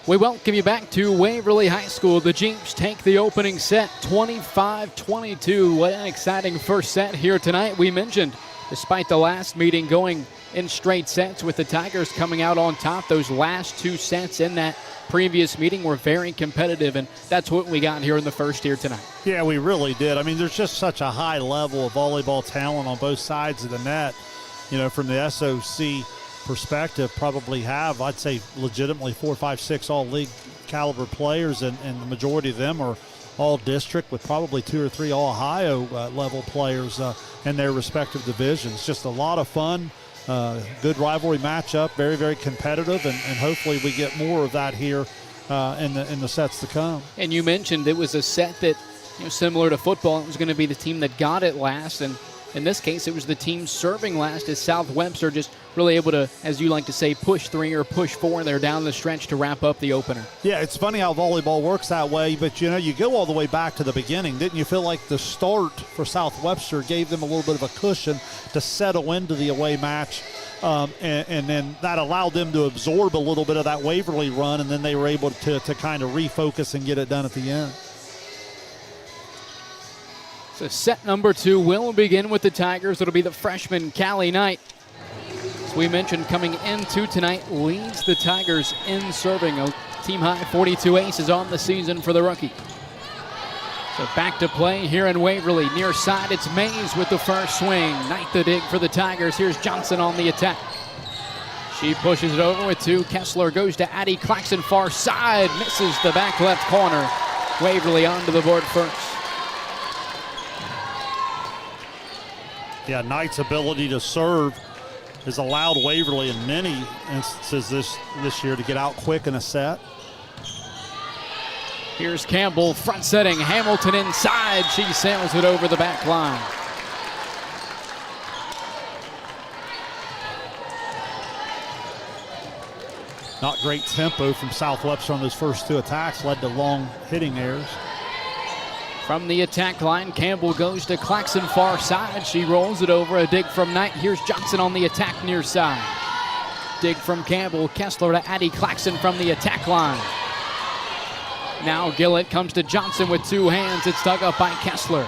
We welcome you back to Waverly High School. The Jeeps take the opening set 25-22. What an exciting first set here tonight. We mentioned, despite the last meeting going in straight sets with the Tigers coming out on top, those last 2 sets in that previous meeting were very competitive, and that's what we got here in the first here tonight. Yeah, we really did. I mean, there's just such a high level of volleyball talent on both sides of the net. You know, from the SOC perspective, probably have, I'd say, legitimately 4, 5, 6 all-league caliber players, and the majority of them are all district with probably 2 or 3 all-Ohio level players in their respective divisions. Just a lot of fun, good rivalry matchup, very, very competitive, and hopefully we get more of that here in the sets to come. And you mentioned it was a set that, you know, similar to football, it was going to be the team that got it last, and in this case, it was the team serving last as South Webster just really able to, as you like to say, push 3 or push 4 there down the stretch to wrap up the opener. Yeah, it's funny how volleyball works that way, but you go all the way back to the beginning. Didn't you feel like the start for South Webster gave them a little bit of a cushion to settle into the away match? And then that allowed them to absorb a little bit of that Waverly run, and then they were able to kind of refocus and get it done at the end. So set number 2 will begin with the Tigers. It'll be the freshman Callie Knight. As we mentioned, coming into tonight, leads the Tigers in serving. A team-high 42 aces on the season for the rookie. So back to play here in Waverly. Near side, it's Mays with the first swing. Knight the dig for the Tigers. Here's Johnson on the attack. She pushes it over with 2. Kessler goes to Addie Claxton, far side. Misses the back left corner. Waverly onto the board first. Yeah, Knight's ability to serve has allowed Waverly in many instances this year to get out quick in a set. Here's Campbell front setting. Hamilton inside. She sails it over the back line. Not great tempo from South Webster on those first 2 attacks, led to long hitting errors. From the attack line, Campbell goes to Claxton far side. She rolls it over, a dig from Knight. Here's Johnson on the attack near side. Dig from Campbell, Kessler to Addie Claxton from the attack line. Now Gillett comes to Johnson with 2 hands. It's dug up by Kessler.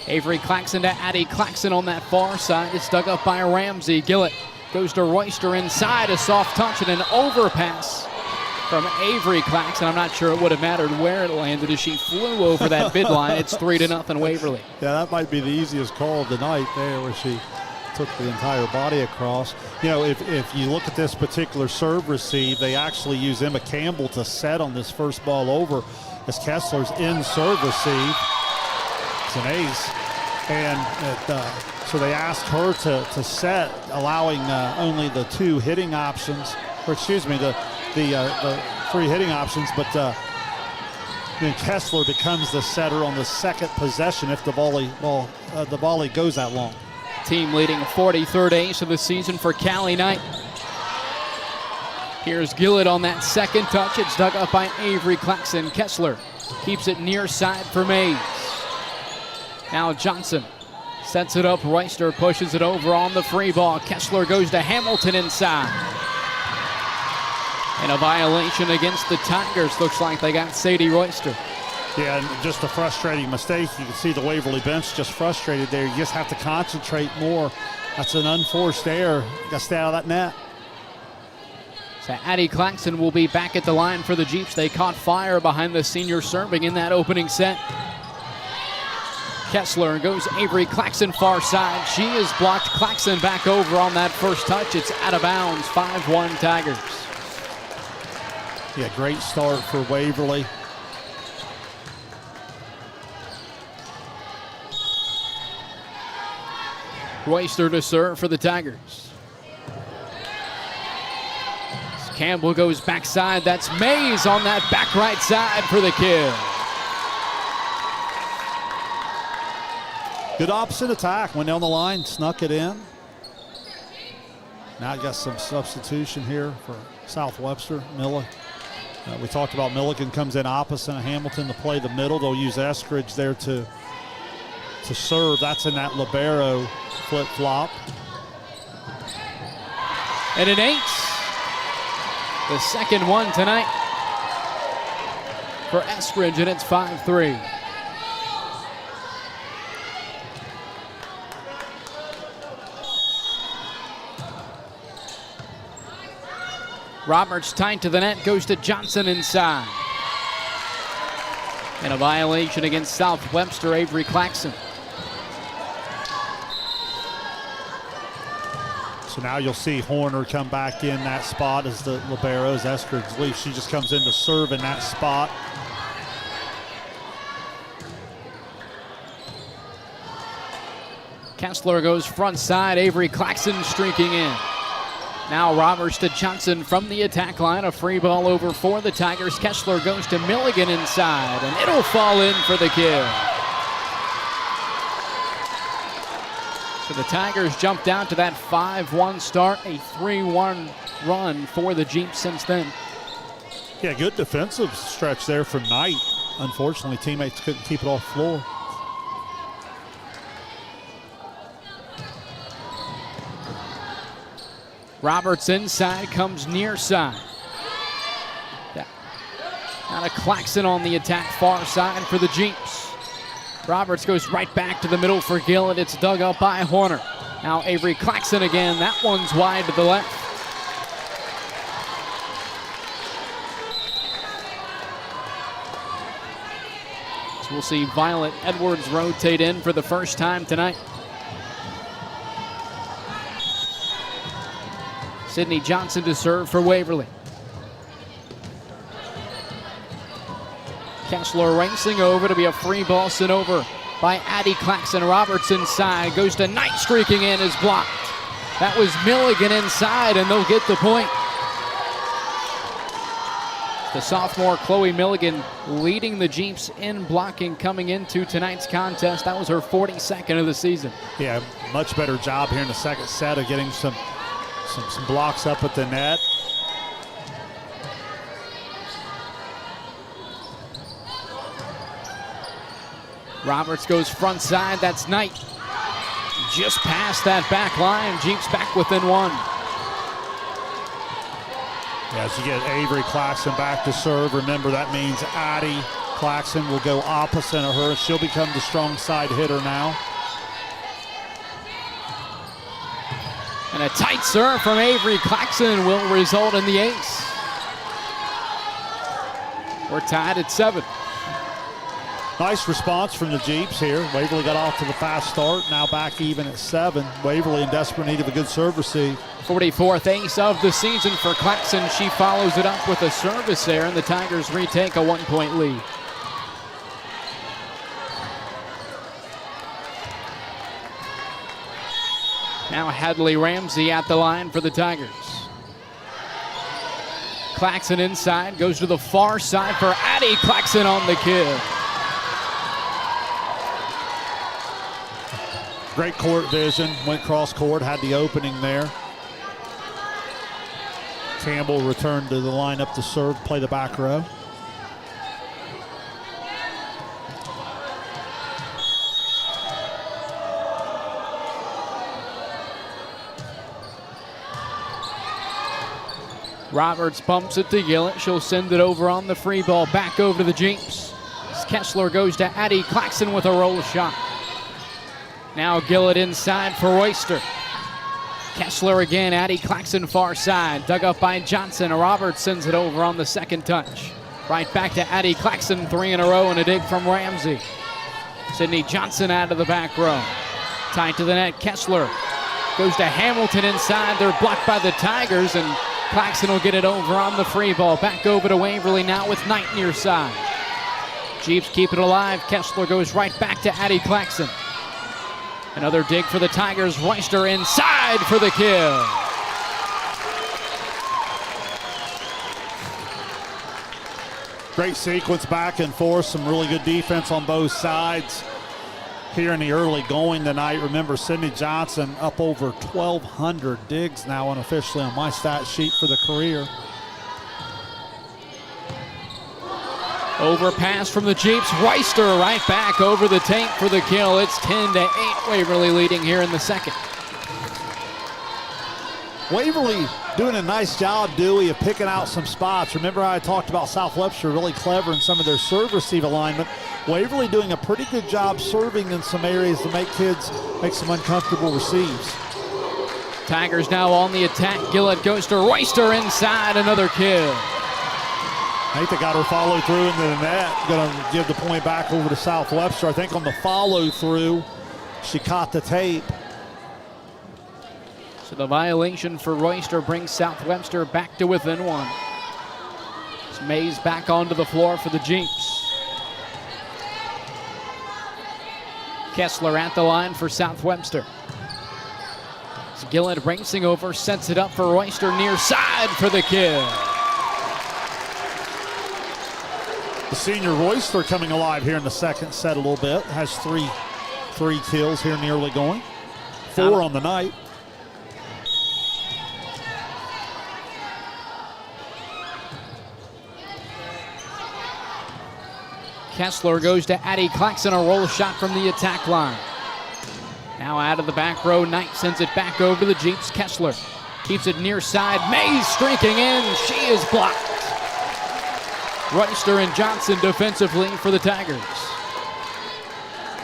Avery Claxton to Addie Claxton on that far side. It's dug up by Ramsey. Gillett goes to Royster inside, a soft touch and an overpass from Avery Claxton. I'm not sure it would have mattered where it landed as she flew over that midline. It's 3-0 Waverly. Yeah, that might be the easiest call of the night there, where she took the entire body across. You know, if you look at this particular serve receive, they actually use Emma Campbell to set on this first ball over as Kessler's in serve receive. It's an ace. And so they asked her to set, allowing only the 2 hitting options, or excuse me, the 3 hitting options, but then Kessler becomes the setter on the second possession if the volley goes that long. Team leading 43rd ace of the season for Callie Knight. Here's Gillett on that second touch. It's dug up by Avery Claxton. Kessler keeps it near side for Mays. Now Johnson sets it up. Royster pushes it over on the free ball. Kessler goes to Hamilton inside. And a violation against the Tigers. Looks like they got Sadie Royster. Yeah, and just a frustrating mistake. You can see the Waverly bench just frustrated there. You just have to concentrate more. That's an unforced error. You got to stay out of that net. So Addie Claxton will be back at the line for the Jeeps. They caught fire behind the senior serving in that opening set. Kessler goes Avery Claxton far side. She is blocked. Claxton back over on that first touch. It's out of bounds. 5-1 Tigers. Yeah, great start for Waverly. Royster to serve for the Tigers. Campbell goes backside. That's Mays on that back right side for the kill. Good opposite attack. Went down the line, snuck it in. Now you got some substitution here for South Webster. We talked about Milligan comes in opposite of Hamilton to play the middle. They'll use Eskridge there to serve. That's in that libero flip-flop. And an ace. The second one tonight for Eskridge, and it's 5-3. Roberts tight to the net, goes to Johnson inside. And a violation against South Webster, Avery Claxton. So now you'll see Horner come back in that spot as the libero, as Eskridge leaves. She just comes in to serve in that spot. Kessler goes front side, Avery Claxton streaking in. Now Roberts to Johnson from the attack line. A free ball over for the Tigers. Kessler goes to Milligan inside, and it'll fall in for the kill. So the Tigers jumped out to that 5-1 start, a 3-1 run for the Jeeps since then. Yeah, good defensive stretch there from Knight. Unfortunately, teammates couldn't keep it off the floor. Roberts inside, comes near side. Now to Claxton on the attack, far side for the Jeeps. Roberts goes right back to the middle for Gill, and it's dug up by Horner. Now Avery Claxton again. That one's wide to the left. So we'll see Violet Edwards rotate in for the first time tonight. Sydney Johnson to serve for Waverly. Kessler racing over to be a free ball sent over by Addie Claxton. Roberts inside, goes to Knight, streaking in, is blocked. That was Milligan inside, and they'll get the point. The sophomore Chloe Milligan leading the Jeeps in blocking coming into tonight's contest. That was her 42nd of the season. Yeah, much better job here in the second set of getting some blocks up at the net. Roberts goes front side, that's Knight. Just past that back line, Jeeps back within one. Yeah, as you get Avery Claxton back to serve, remember that means Addie Claxton will go opposite of her. She'll become the strong side hitter now. And a tight serve from Avery Claxton will result in the ace. We're tied at 7. Nice response from the Jeeps here. Waverly got off to the fast start, now back even at 7. Waverly in desperate need of a good serve receive. 44th ace of the season for Claxton. She follows it up with a service there, and the Tigers retake a 1-point lead. Now Hadley Ramsey at the line for the Tigers. Claxton inside, goes to the far side for Addie Claxton on the kill. Great court vision, went cross court, had the opening there. Campbell returned to the lineup to serve, play the back row. Roberts bumps it to Gillett. She'll send it over on the free ball, back over to the Jeeps. Kessler goes to Addie Claxton with a roll shot. Now Gillett inside for Royster. Kessler again, Addie Claxton far side, dug up by Johnson. Roberts sends it over on the second touch. Right back to Addie Claxton, 3 in a row, and a dig from Ramsey. Sydney Johnson out of the back row. Tied to the net, Kessler goes to Hamilton inside. They're blocked by the Tigers, and Claxton will get it over on the free ball. Back over to Waverly now with Knight near side. Jeeps keep it alive. Kessler goes right back to Addie Claxton. Another dig for the Tigers. Royster inside for the kill. Great sequence back and forth. Some really good defense on both sides here in the early going tonight. Remember, Sydney Johnson up over 1,200 digs now unofficially on my stat sheet for the career. Overpass from the Jeeps. Royster right back over the tape for the kill. It's 10-8. Waverly leading here in the second. Waverly doing a nice job, Dewey, of picking out some spots. Remember I talked about South Webster really clever in some of their serve receive alignment. Waverly doing a pretty good job serving in some areas to make kids make some uncomfortable receives. Tigers now on the attack. Gillett goes to Royster inside. Another kill. Nathan got her follow through into the net. Going to give the point back over to South Webster. I think on the follow through, she caught the tape. So the violation for Royster brings South Webster back to within one. It's Mays back onto the floor for the Jeeps. Kessler at the line for South Webster. It's Gillett racing over, sets it up for Royster near side for the kill. The senior Royster coming alive here in the second set a little bit. Has three kills here in the early going. 4 on the night. Kessler goes to Addie Claxton, a roll shot from the attack line. Now out of the back row, Knight sends it back over to the Jeeps. Kessler keeps it near side. Mays streaking in. She is blocked. Reister and Johnson defensively for the Tigers.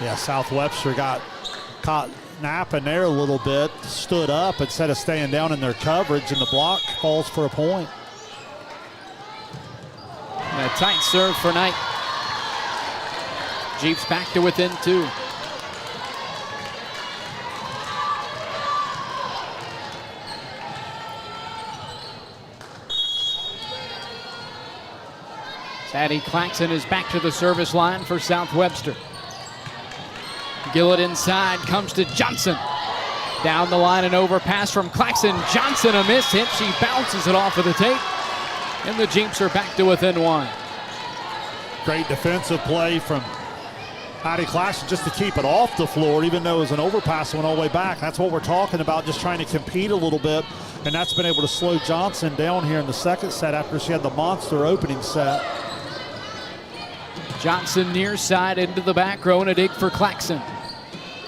Yeah, South Webster got caught napping there a little bit, stood up instead of staying down in their coverage, and the block falls for a point. And a tight serve for Knight. Jeeps back to within 2. Addie Claxton is back to the service line for South Webster. Gillett inside, comes to Johnson. Down the line, an overpass from Claxton. Johnson, a miss hit. She bounces it off of the tape. And the Jeeps are back to within 1. Great defensive play from Addie Claxton just to keep it off the floor, even though it was an overpass that went all the way back. That's what we're talking about, just trying to compete a little bit. And that's been able to slow Johnson down here in the second set after she had the monster opening set. Johnson near side into the back row and a dig for Claxton.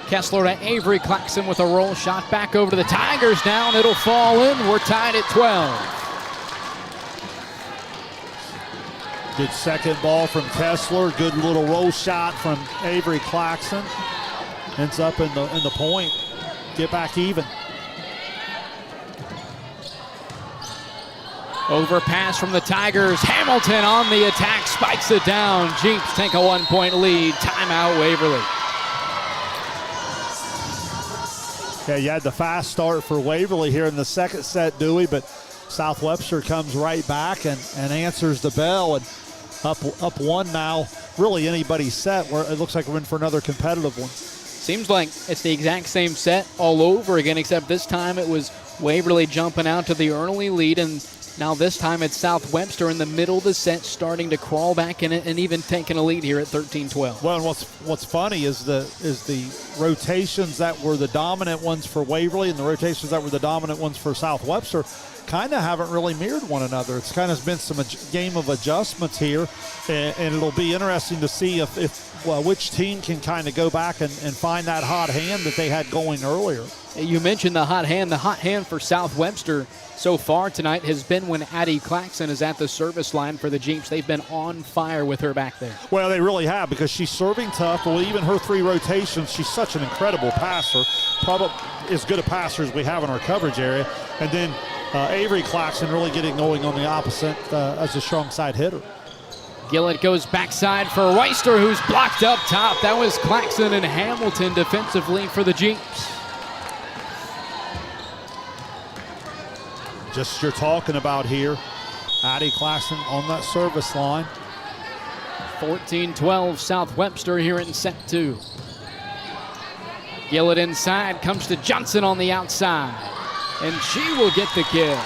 Kessler to Avery. Claxton with a roll shot back over to the Tigers. Down, it'll fall in. We're tied at 12. Good second ball from Kessler. Good little roll shot from Avery Claxton. Ends up in the point. Get back even. Overpass from the Tigers. Hamilton on the attack, spikes it down. Jeeps take a 1-point lead. Timeout, Waverly. Yeah, you had the fast start for Waverly here in the second set, Dewey, but South Webster comes right back and answers the bell, and up 1 now. Really anybody's set. Where it looks like we're in for another competitive one. Seems like it's the exact same set all over again, except this time it was Waverly jumping out to the early lead, and now this time it's South Webster in the middle of the set starting to crawl back in it and even taking a lead here at 13-12. Well, and what's funny is the rotations that were the dominant ones for Waverly and the rotations that were the dominant ones for South Webster kind of haven't really mirrored one another. It's kind of been some game of adjustments here, and it'll be interesting to see if which team can kind of go back and find that hot hand that they had going earlier. You mentioned the hot hand. The hot hand for South Webster so far tonight has been when Addie Claxton is at the service line for the Jeeps. They've been on fire with her back there. Well, they really have, because she's serving tough. Well, even her 3 rotations, she's such an incredible passer. Probably as good a passer as we have in our coverage area. And then Avery Claxton really getting going on the opposite as a strong side hitter. Gillett goes backside for Reister, who's blocked up top. That was Claxton and Hamilton defensively for the Jeeps. Just you're talking about here, Addie Claxton on that service line. 14-12 South Webster here in set 2. Gillett inside, comes to Johnson on the outside, and she will get the kill.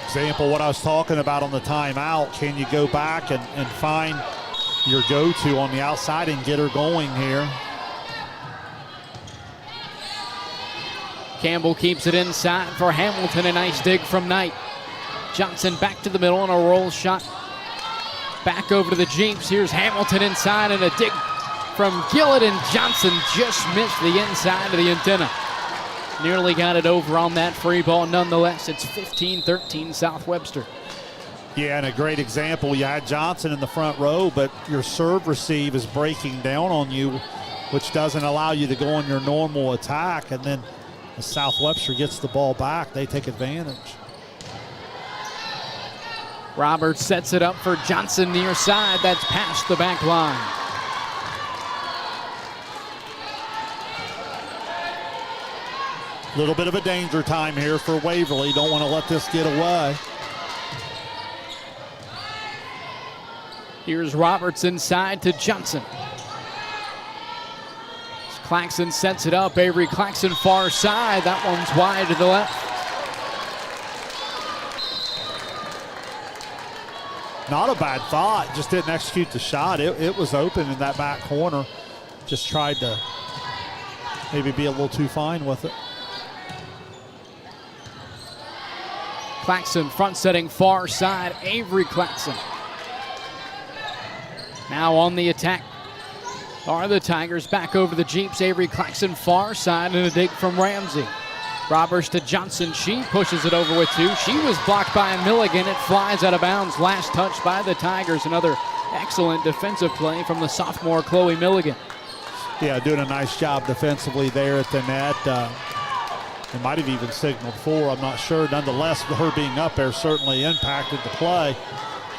Example, what I was talking about on the timeout. Can you go back and find your go-to on the outside and get her going here? Campbell keeps it inside for Hamilton. A nice dig from Knight. Johnson back to the middle on a roll shot. Back over to the Jeeps. Here's Hamilton inside and a dig from Gillett, and Johnson just missed the inside of the antenna. Nearly got it over on that free ball. Nonetheless, it's 15-13 South Webster. Yeah, and a great example. You had Johnson in the front row, but your serve receive is breaking down on you, which doesn't allow you to go on your normal attack. And then as South Webster gets the ball back, they take advantage. Roberts sets it up for Johnson near side. That's past the back line. Little bit of a danger time here for Waverly. Don't want to let this get away. Here's Roberts inside to Johnson. Claxton sets it up. Avery Claxton far side. That one's wide to the left. not a bad thought, just didn't execute the shot. It was open in that back corner. Just tried to maybe be a little too fine with it. Claxon front setting far side, Avery Claxon. Now on the attack are the Tigers, back over the Jeeps. Avery Claxon far side and a dig from Ramsey. Roberts to Johnson, she pushes it over with two. She was blocked by Milligan, it flies out of bounds. Last touch by the Tigers, another excellent defensive play from the sophomore Chloe Milligan. Yeah, doing a nice job defensively there at the net. They might have even signaled four, I'm not sure. Nonetheless, her being up there certainly impacted the play.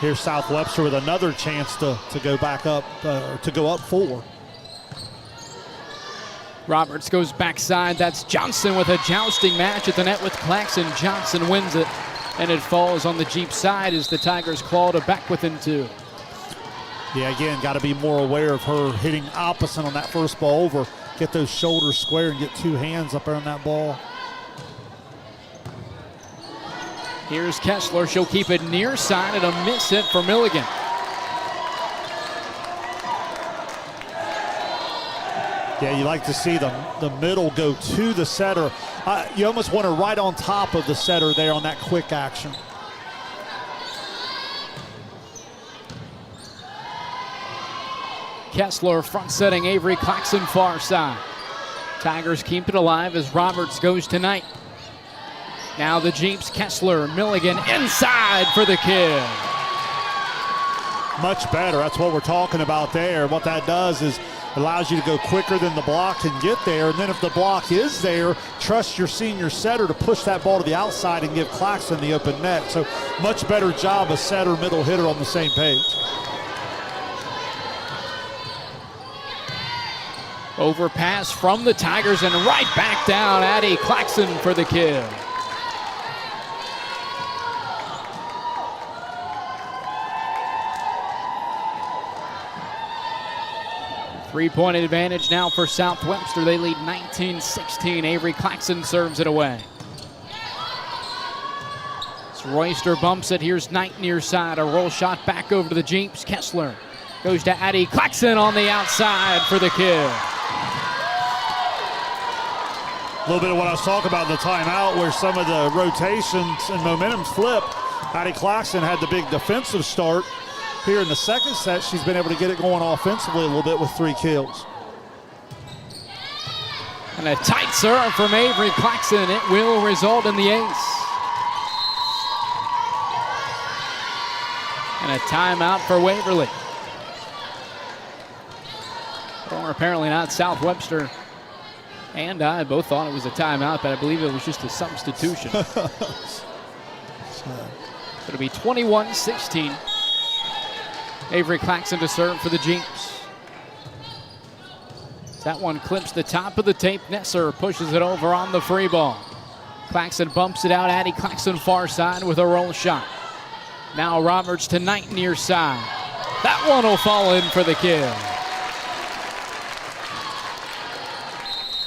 Here's South Webster with another chance to go back up, to go up four. Roberts goes backside. That's Johnson with a jousting match at the net with Claxon. Johnson wins it, and it falls on the Jeep side as the Tigers claw to back within two. Yeah, again, got to be more aware of her hitting opposite on that first ball over. Get those shoulders square and get two hands up there on that ball. Here's Kessler. She'll keep it near side and a miss hit for Milligan. Yeah, you like to see the middle go to the setter. You almost want her right on top of the setter there on that quick action. Kessler front setting Avery Claxon far side. Tigers keep it alive as Roberts goes to Knight. Now the Jeeps, Kessler, Milligan inside for the kill. Much better. That's what we're talking about there. What that does is allows you to go quicker than the block can get there. And then if the block is there, trust your senior setter to push that ball to the outside and give Claxon the open net. So much better job of setter, middle hitter on the same page. Overpass from the Tigers and right back down. Addie Claxon for the kill. Three-point advantage now for South Webster. They lead 19-16. Avery Claxon serves it away. As Royster bumps it. Here's Knight near side. A roll shot back over to the Jeeps. Kessler goes to Addie Claxon on the outside for the kill. A little bit of what I was talking about in the timeout where some of the rotations and momentum flipped. Addie Claxon had the big defensive start. Here in the second set, she's been able to get it going offensively a little bit with 3 kills. And a tight serve from Avery Claxon. It will result in the ace. And a timeout for Waverly. Or apparently not. South Webster and I both thought it was a timeout, but I believe it was just a substitution. It'll be 21-16. Avery Claxon to serve for the Jeeps. That one clips the top of the tape. Nesser pushes it over on the free ball. Claxon bumps it out. Addie Claxon far side with a roll shot. Now Roberts to Knight near side. That one will fall in for the kill.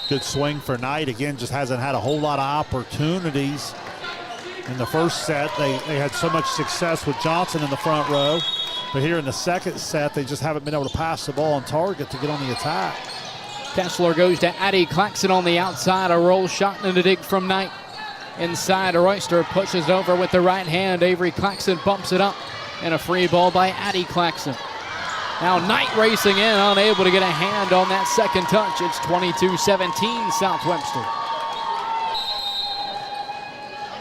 Good swing for Knight. Again, just hasn't had a whole lot of opportunities. In the first set, they had so much success with Johnson in the front row. But here in the second set, they just haven't been able to pass the ball on target to get on the attack. Kessler goes to Addie Claxon on the outside. A roll shot and a dig from Knight. Inside, Royster pushes it over with the right hand. Avery Claxon bumps it up. And a free ball by Addie Claxon. Now Knight racing in, unable to get a hand on that second touch. It's 22-17 South Webster.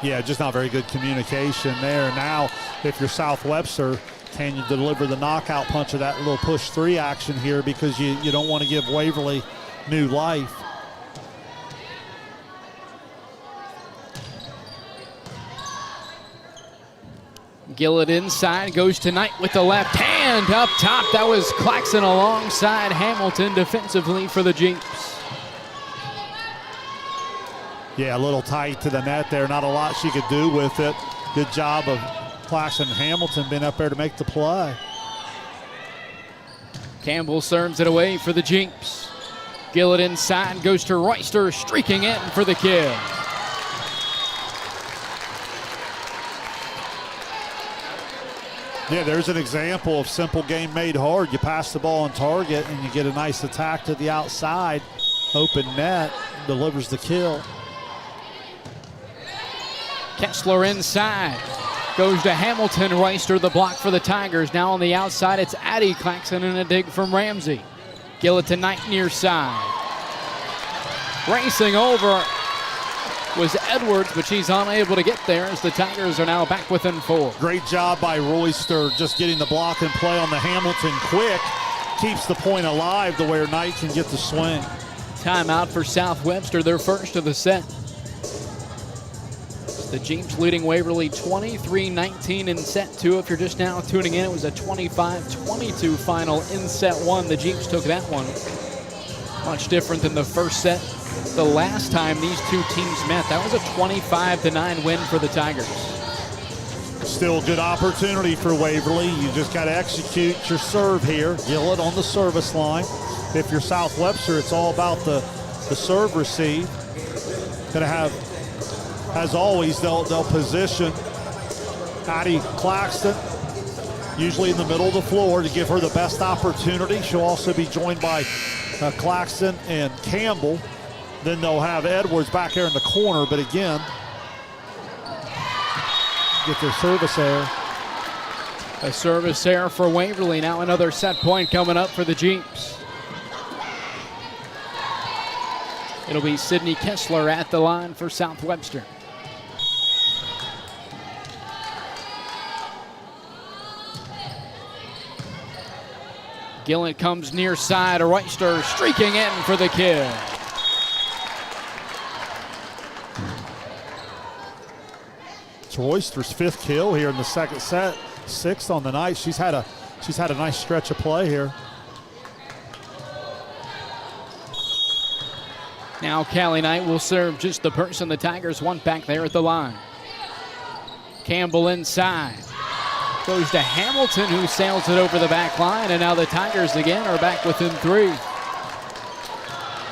Yeah, just not very good communication there. Now, if you're South Webster, can you deliver the knockout punch of that little push 3 action here because you don't want to give Waverly new life. Gillett inside, goes to Knight with the left hand up top. That was Claxon alongside Hamilton defensively for the Jeeps. Yeah, a little tight to the net there. Not a lot she could do with it. Good job of Claxon and Hamilton being up there to make the play. Campbell serves it away for the Jeeps. Gillett inside, goes to Royster, streaking in for the kill. Yeah, there's an example of simple game made hard. You pass the ball on target and you get a nice attack to the outside. Open net, delivers the kill. Kessler inside. Goes to Hamilton. Royster the block for the Tigers. Now on the outside, it's Addie Claxton and a dig from Ramsey. Gillett to Knight near side. Racing over was Edwards, but she's unable to get there as the Tigers are now back within 4. Great job by Royster just getting the block and play on the Hamilton quick. Keeps the point alive to where Knight can get the swing. Timeout for South Webster, their first of the set. The Jeeps leading Waverly 23-19 in set 2. If you're just now tuning in, it was a 25-22 final in set 1. The Jeeps took that one. Much different than the first set. The last time these two teams met, that was a 25-9 win for the Tigers. Still a good opportunity for Waverly. You just got to execute your serve here. Gillett on the service line. If you're South Webster, it's all about the serve receive. Going to have, as always, they'll position Addie Claxton usually in the middle of the floor to give her the best opportunity. She'll also be joined by Claxton and Campbell. Then they'll have Edwards back there in the corner, but again, get their service error. A service error for Waverly. Now another set point coming up for the Jeeps. It'll be Sydney Kessler at the line for South Webster. Gillett comes near side. Royster streaking in for the kill. It's Royster's 5th kill here in the second set, 6th on the night. She's had a nice stretch of play here. Now Callie Knight will serve just the person the Tigers want back there at the line. Campbell inside. Goes to Hamilton, who sails it over the back line, and now the Tigers again are back within 3.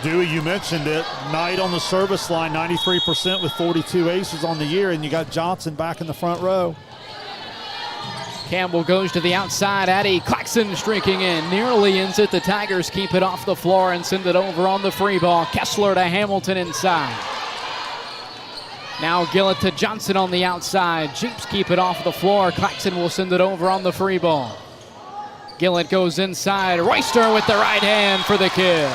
Dewey, you mentioned it. Knight on the service line, 93% with 42 aces on the year, and you got Johnson back in the front row. Campbell goes to the outside. Addie Claxton streaking in. Nearly ends it. The Tigers keep it off the floor and send it over on the free ball. Kessler to Hamilton inside. Now Gillett to Johnson on the outside. Jeeps keep it off the floor. Claxton will send it over on the free ball. Gillett goes inside. Royster with the right hand for the kill.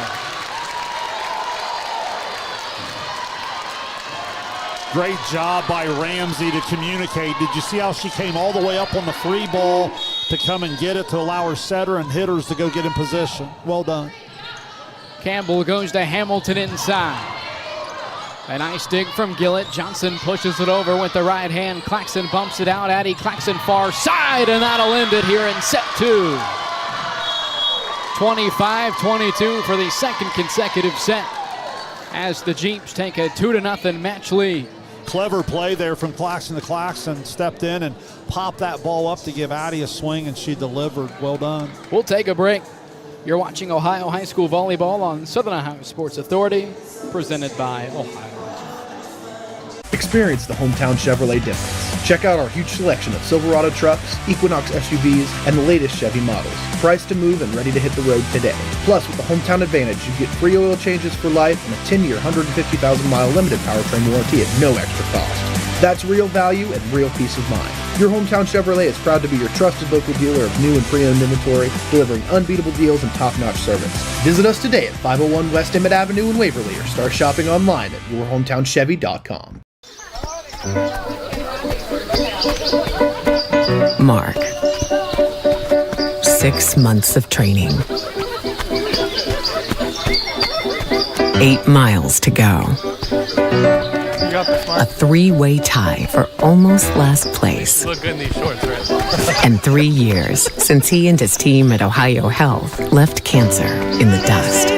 Great job by Ramsey to communicate. Did you see how she came all the way up on the free ball to come and get it to allow her setter and hitters to go get in position? Well done. Campbell goes to Hamilton inside. A nice dig from Gillett. Johnson pushes it over with the right hand. Claxton bumps it out. Addie Claxton far side, and that'll end it here in set 2. 25-22 for the second consecutive set as the Jeeps take a 2-0 match lead. Clever play there from Claxton to Claxton. Stepped in and popped that ball up to give Addie a swing, and she delivered. Well done. We'll take a break. You're watching Ohio High School Volleyball on Southern Ohio Sports Authority, presented by Ohio. Experience the hometown Chevrolet difference. Check out our huge selection of Silverado trucks, Equinox SUVs, and the latest Chevy models. Priced to move and ready to hit the road today. Plus, with the Hometown Advantage, you get free oil changes for life and a 10-year, 150,000-mile limited powertrain warranty at no extra cost. That's real value and real peace of mind. Your hometown Chevrolet is proud to be your trusted local dealer of new and pre-owned inventory, delivering unbeatable deals and top-notch service. Visit us today at 501 West Emmett Avenue in Waverly or start shopping online at yourhometownchevy.com. Mark. 6 months of training. 8 miles to go. A 3-way tie for almost last place. Look good in these shorts, right? And 3 years since he and his team at Ohio Health left cancer in the dust.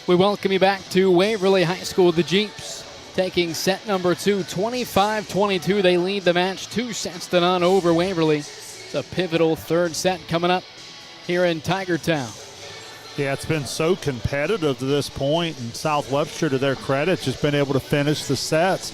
We welcome you back to Waverly High School. The Jeeps taking set number 2, 25-22. They lead the match 2-0 over Waverly. It's a pivotal third set coming up here in Tigertown. Yeah, it's been so competitive to this point, and South Webster, to their credit, just been able to finish the sets.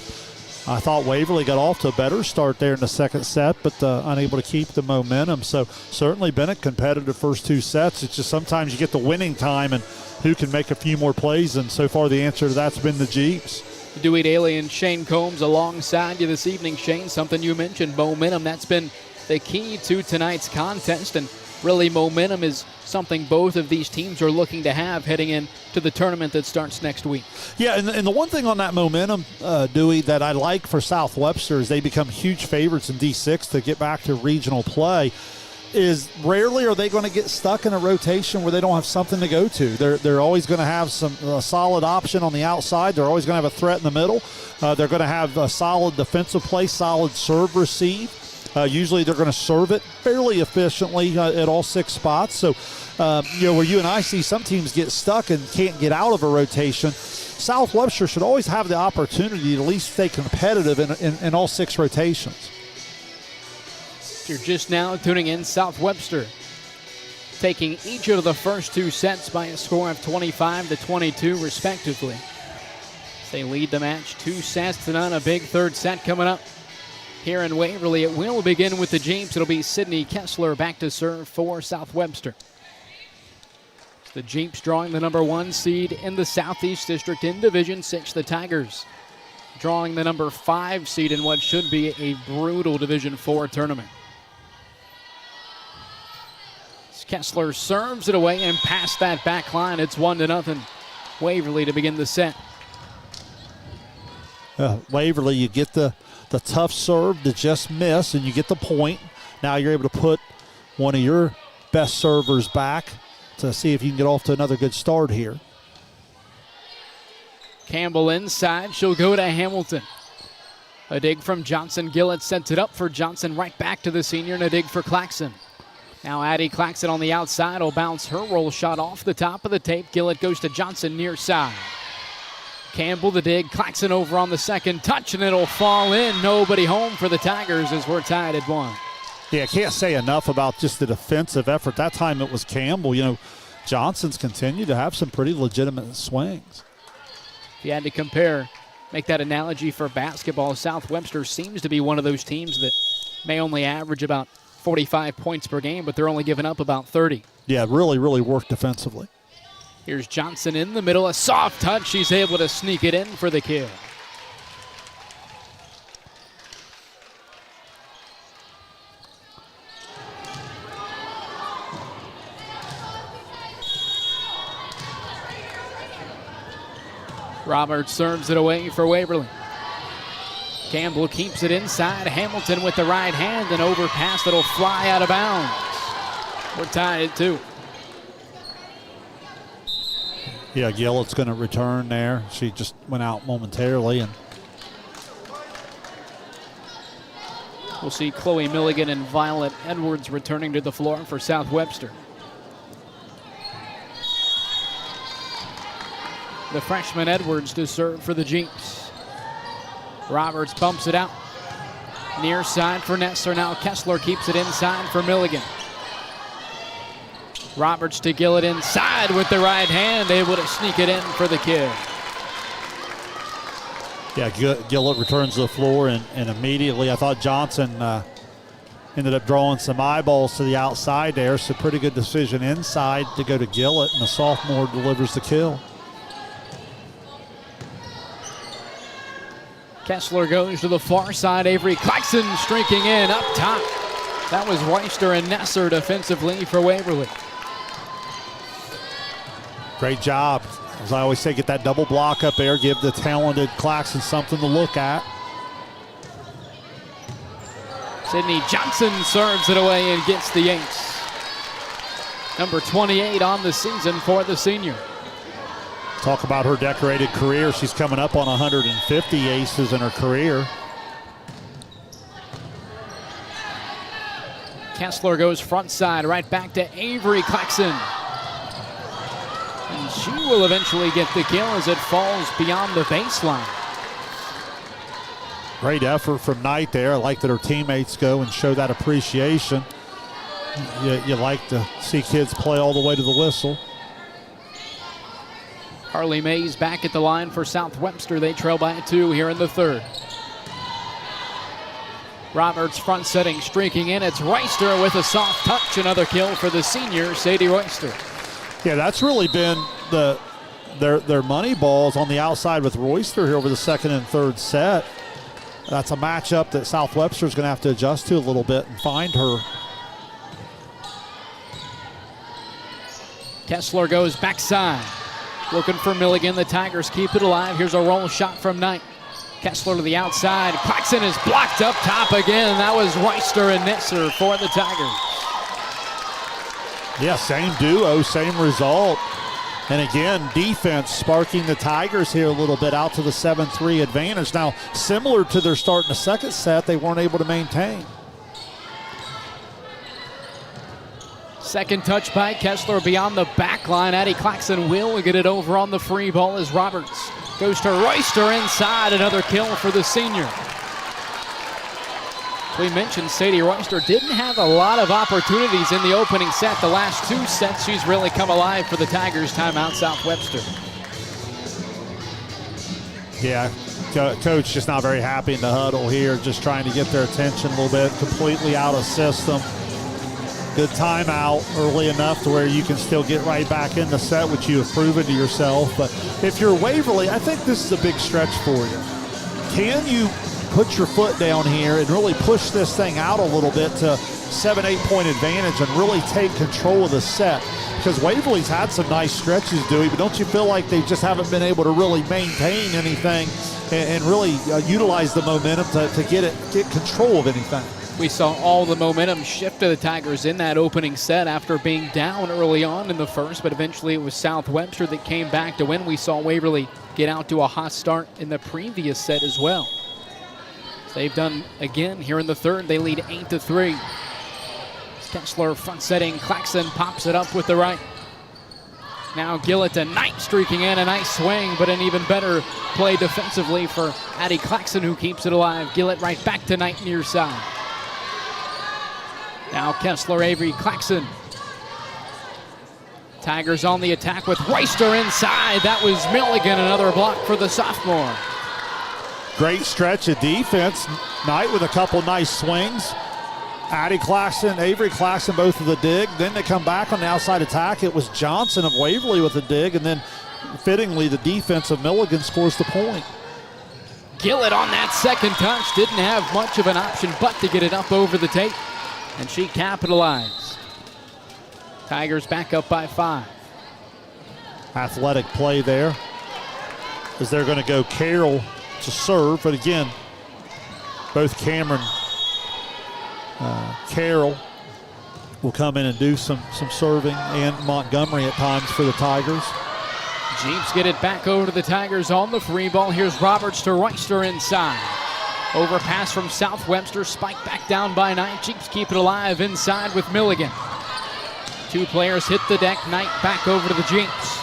I thought Waverly got off to a better start there in the second set, but unable to keep the momentum. So certainly been a competitive first two sets. It's just sometimes you get the winning time and who can make a few more plays, and so far the answer to that's been the Jeeps. Dewey Daly and Shane Combs alongside you this evening. Shane, something you mentioned, momentum. That's been the key to tonight's contest, and really momentum is something both of these teams are looking to have heading into the tournament that starts next week. Yeah, and the one thing on that momentum, Dewey, that I like for South Webster is they become huge favorites in D6 to get back to regional play. Is rarely are they going to get stuck in a rotation where they don't have something to go to. They're always going to have a solid option on the outside. They're always going to have a threat in the middle. They're going to have a solid defensive play, solid serve receive. Usually they're going to serve it fairly efficiently at all 6 spots. So, where you and I see some teams get stuck and can't get out of a rotation, South Webster should always have the opportunity to at least stay competitive in all 6 rotations. If you're just now tuning in, South Webster taking each of the first 2 sets by a score of 25-22 respectively. They lead the match 2 sets to none. A big third set coming up here in Waverly. It will begin with the Jeeps. It'll be Sydney Kessler back to serve for South Webster. The Jeeps drawing the number 1 seed in the Southeast District in Division 6. The Tigers drawing the number 5 seed in what should be a brutal Division 4 tournament. Kessler serves it away and past that back line. It's 1-0 Waverly to begin the set. Waverly, you get the tough serve to just miss, and you get the point. Now you're able to put one of your best servers back to see if you can get off to another good start here. Campbell inside. She'll go to Hamilton. A dig from Johnson. Gillett sets it up for Johnson, right back to the senior, and a dig for Claxon. Now Addie Claxon on the outside will bounce her roll shot off the top of the tape. Gillett goes to Johnson near side. Campbell the dig, Claxon over on the second touch, and it'll fall in. Nobody home for the Tigers as we're tied at 1. Yeah, I can't say enough about just the defensive effort. That time it was Campbell. Johnson's continued to have some pretty legitimate swings. If you had to compare, make that analogy for basketball, South Webster seems to be one of those teams that may only average about 45 points per game, but they're only giving up about 30. Yeah, really, really work defensively. Here's Johnson in the middle, a soft touch. She's able to sneak it in for the kill. Roberts serves it away for Waverly. Campbell keeps it inside. Hamilton with the right hand, and overpass that'll fly out of bounds. We're tied at 2. Yeah, Gillett's going to return there. She just went out momentarily. And we'll see Chloe Milligan and Violet Edwards returning to the floor for South Webster. The freshman Edwards to serve for the Jeeps. Roberts bumps it out. Near side for Nessler. Now Kessler keeps it inside for Milligan. Roberts to Gillett inside with the right hand, able to sneak it in for the kill. Yeah, Gillett returns to the floor, and immediately I thought Johnson ended up drawing some eyeballs to the outside there, so pretty good decision inside to go to Gillett, and the sophomore delivers the kill. Kessler goes to the far side. Avery Claxon streaking in up top. That was Weister and Nesser defensively for Waverly. Great job. As I always say, get that double block up there. Give the talented Claxon something to look at. Sydney Johnson serves it away and gets the ace. Number 28 on the season for the senior. Talk about her decorated career. She's coming up on 150 aces in her career. Kessler goes front side, right back to Avery Claxon. And she will eventually get the kill as it falls beyond the baseline. Great effort from Knight there. I like that her teammates go and show that appreciation. You like to see kids play all the way to the whistle. Carly Mays back at the line for South Webster. They trail by 2 here in the third. Roberts front setting, streaking in. It's Royster with a soft touch. Another kill for the senior, Sadie Royster. Yeah, that's really been their money balls on the outside with Royster here over the second and third set. That's a matchup that South Webster is going to have to adjust to a little bit and find her. Kessler goes backside. Looking for Milligan. The Tigers keep it alive. Here's a roll shot from Knight. Kessler to the outside. Claxon is blocked up top again. That was Royster and Nitzer for the Tigers. Yeah, same duo, same result. And again, defense sparking the Tigers here a little bit out to the 7-3 advantage. Now, similar to their start in the second set, they weren't able to maintain. Second touch by Kessler beyond the back line. Addie Claxon will get it over on the free ball as Roberts goes to Royster inside. Another kill for the senior. We mentioned Sadie Royster didn't have a lot of opportunities in the opening set. The last 2 sets, she's really come alive for the Tigers. Timeout, South Webster. Yeah, coach just not very happy in the huddle here, just trying to get their attention a little bit, completely out of system. Good timeout early enough to where you can still get right back in the set, which you have proven to yourself. But if you're Waverly, I think this is a big stretch for you. Can you put your foot down here and really push this thing out a little bit to 7-8 point advantage and really take control of the set? Because Waverly's had some nice stretches, Dewey, but don't you feel like they just haven't been able to really maintain anything and really utilize the momentum to get control of anything? We saw all the momentum shift to the Tigers in that opening set after being down early on in the first, but eventually it was South Webster that came back to win. We saw Waverly get out to a hot start in the previous set as well. They've done again here in the third. They lead 8-3. Kessler front setting. Claxon pops it up with the right. Now Gillett to Knight streaking in. A nice swing, but an even better play defensively for Addie Claxon, who keeps it alive. Gillett right back to Knight near side. Now Kessler, Avery, Claxon. Tigers on the attack with Royster inside. That was Milligan, another block for the sophomore. Great stretch of defense. Knight with a couple nice swings. Addie Claxon, Avery Claxon, both with a dig. Then they come back on the outside attack. It was Johnson of Waverly with a dig, and then fittingly the defense of Milligan scores the point. Gillett on that second touch didn't have much of an option but to get it up over the tape, and she capitalized. Tigers back up by 5. Athletic play there as they're going to go Carroll to serve, but again, both Cameron, Carroll will come in and do some serving, and Montgomery at times for the Tigers. Jeeps get it back over to the Tigers on the free ball. Here's Roberts to Royster inside. Overpass from South Webster, spike back down by Knight. Jeeps keep it alive inside with Milligan. 2 players hit the deck. Knight back over to the Jeeps.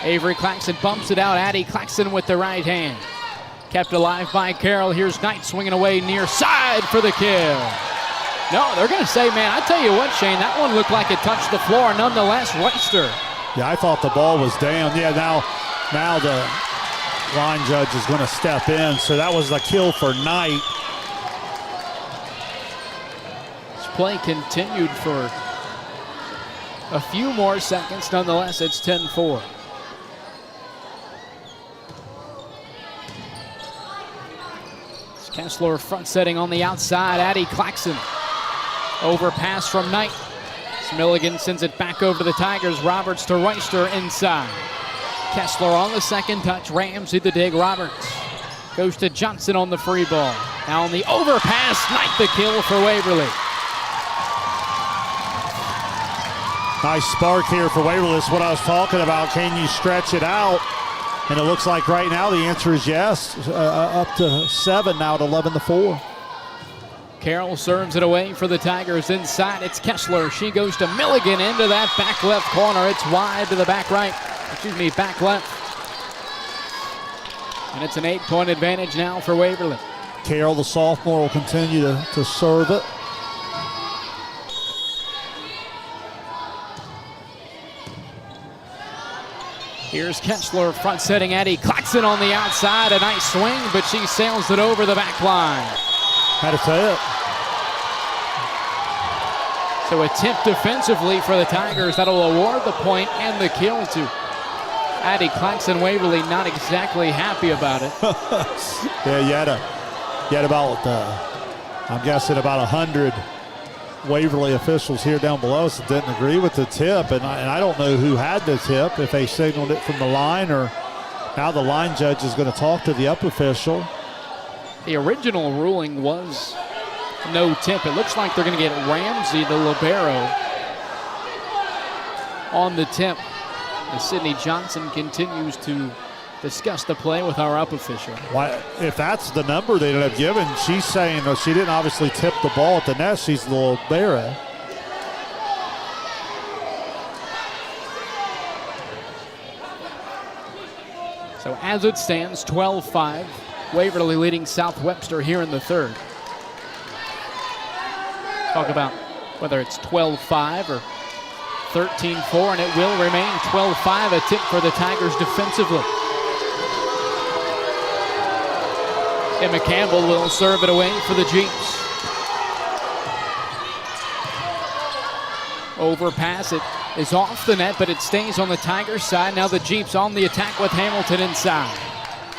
Avery Claxon bumps it out. Addie Claxon with the right hand. Kept alive by Carroll. Here's Knight swinging away near side for the kill. No, they're going to say, man, I tell you what, Shane, that one looked like it touched the floor. Nonetheless, Royster. Yeah, I thought the ball was down. Yeah, now the line judge is going to step in. So that was the kill for Knight. This play continued for a few more seconds. Nonetheless, it's 10-4. Kessler front setting on the outside. Addie Claxon. Overpass from Knight. Milligan sends it back over to the Tigers. Roberts to Royster inside. Kessler on the second touch. Ramsey the dig. Roberts goes to Johnson on the free ball. Now on the overpass. Knight the kill for Waverly. Nice spark here for Waverly. That's what I was talking about. Can you stretch it out? And it looks like right now the answer is yes. Up to 7 now at 11-4. Carroll serves it away for the Tigers inside. It's Kessler. She goes to Milligan into that back left corner. It's wide to the back right. Back left. And it's an 8-point advantage now for Waverly. Carroll, the sophomore, will continue to serve it. Here's Kessler front setting Addie Claxton on the outside. A nice swing, but she sails it over the back line. Had a tip. So a tip defensively for the Tigers. That'll award the point and the kill to Addie Claxton. Waverly not exactly happy about it. Yeah, you had about, I'm guessing about 100 Waverly officials here down below us that didn't agree with the tip, and I don't know who had the tip, if they signaled it from the line or now the line judge is going to talk to the up official. The original ruling was no tip. It looks like they're going to get Ramsey, the libero, on the tip as Sydney Johnson continues to discuss the play with our up official. Why, if that's the number they ended up giving, she's saying she didn't obviously tip the ball at the net. She's the libero. So as it stands, 12-5. Waverly leading South Webster here in the third. Talk about whether it's 12-5 or 13-4, and it will remain 12-5, a tip for the Tigers defensively. Emma Campbell will serve it away for the Jeeps. Overpass, it is off the net, but it stays on the Tigers side. Now the Jeeps on the attack with Hamilton inside.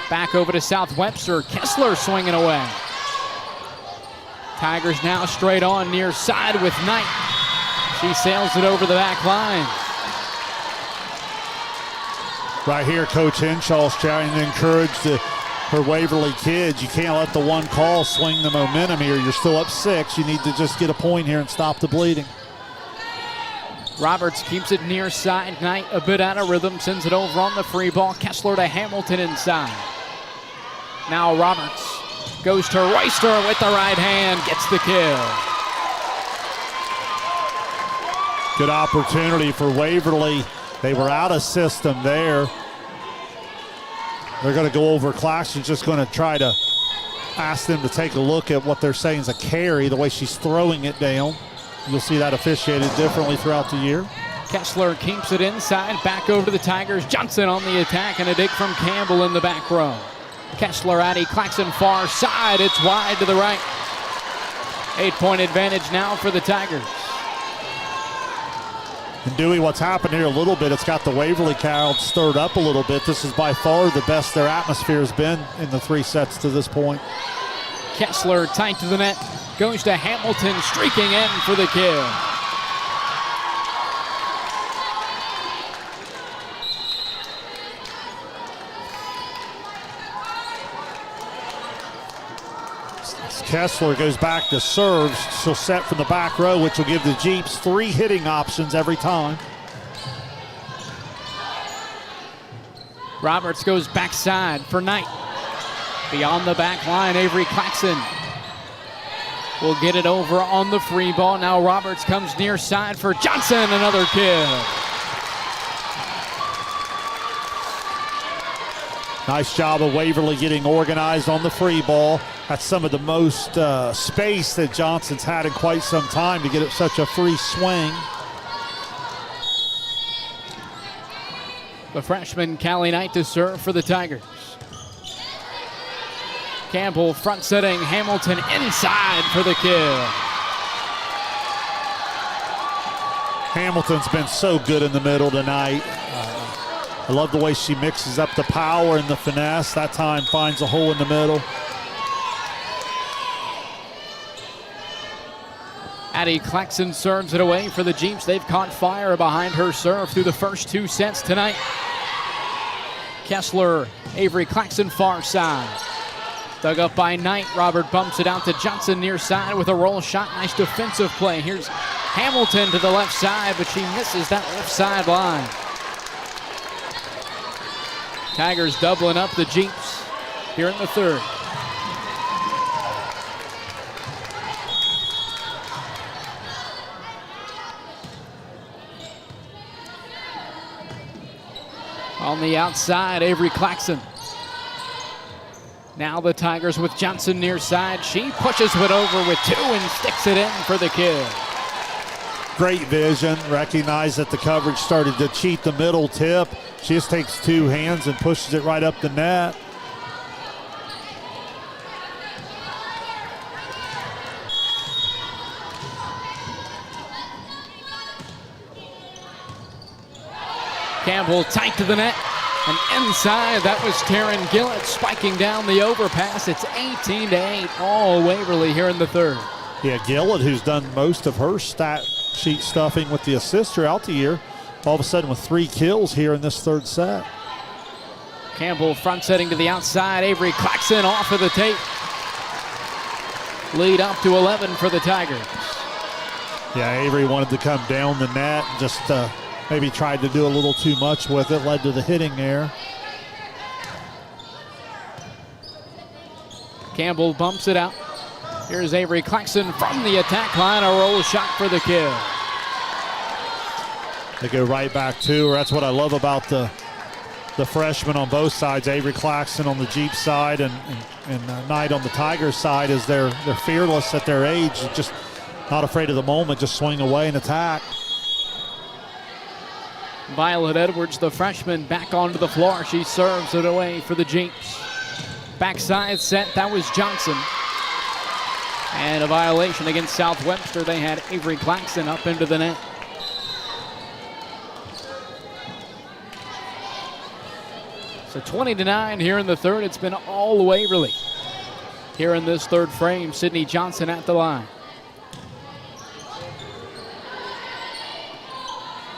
Back over to South Webster. Kessler swinging away. Tigers now straight on near side with Knight. She sails it over the back line. Right here, Coach Henshaw's trying to encourage her Waverly kids. You can't let the one call swing the momentum here. You're still up 6. You need to just get a point here and stop the bleeding. Roberts keeps it near side. Knight a bit out of rhythm, sends it over on the free ball. Kessler to Hamilton inside. Now Roberts goes to Royster with the right hand, gets the kill. Good opportunity for Waverly. They were out of system there. They're going to go over Claxton, just going to try to ask them to take a look at what they're saying is a carry, the way she's throwing it down. You'll see that officiated differently throughout the year. Kessler keeps it inside, back over to the Tigers. Johnson on the attack, and a dig from Campbell in the back row. Kessler, Addie Claxton far side, it's wide to the right. 8-point advantage now for the Tigers. And Dewey, what's happened here a little bit, it's got the Waverly crowd stirred up a little bit. This is by far the best their atmosphere has been in the 3 sets to this point. Kessler tight to the net, goes to Hamilton, streaking in for the kill. Kessler goes back to serve. She'll set from the back row, which will give the Jeeps 3 hitting options every time. Roberts goes backside for Knight. Beyond the back line, Avery Claxton will get it over on the free ball. Now Roberts comes near side for Johnson, another kill. Nice job of Waverly getting organized on the free ball. That's some of the most space that Johnson's had in quite some time to get it such a free swing. The freshman Callie Knight to serve for the Tigers. Campbell front setting Hamilton inside for the kill. Hamilton's been so good in the middle tonight. I love the way she mixes up the power and the finesse. That time finds a hole in the middle. Addie Claxton serves it away for the Jeeps. They've caught fire behind her serve through the first 2 sets tonight. Kessler, Avery Claxton far side. Dug up by Knight. Robert bumps it out to Johnson near side with a roll shot. Nice defensive play. Here's Hamilton to the left side, but she misses that left sideline. Tigers doubling up the Jeeps here in the third. On the outside, Avery Claxton. Now the Tigers with Johnson near side. She pushes it over with 2 and sticks it in for the kill. Great vision, recognized that the coverage started to cheat the middle tip. She just takes two hands and pushes it right up the net. Campbell tight to the net. And inside, that was Taryn Gillett spiking down the overpass. It's 18-8, all Waverly here in the third. Yeah, Gillett, who's done most of her stat sheet stuffing with the assist throughout the year, all of a sudden with 3 kills here in this third set. Campbell front setting to the outside. Avery Claxon off of the tape. Lead up to 11 for the Tigers. Yeah, Avery wanted to come down the net and just maybe tried to do a little too much with it, led to the hitting error. Campbell bumps it out. Here's Avery Claxon from the attack line, a roll shot for the kill. They go right back to her. That's what I love about the freshmen on both sides. Avery Claxon on the Jeep side and Knight on the Tigers side is they're fearless at their age, just not afraid of the moment, just swing away and attack. Violet Edwards, the freshman, back onto the floor. She serves it away for the Jeeps. Backside set, that was Johnson. And a violation against South Webster. They had Avery Claxon up into the net. So 20-9 here in the third. It's been all Waverly. Here in this third frame, Sydney Johnson at the line.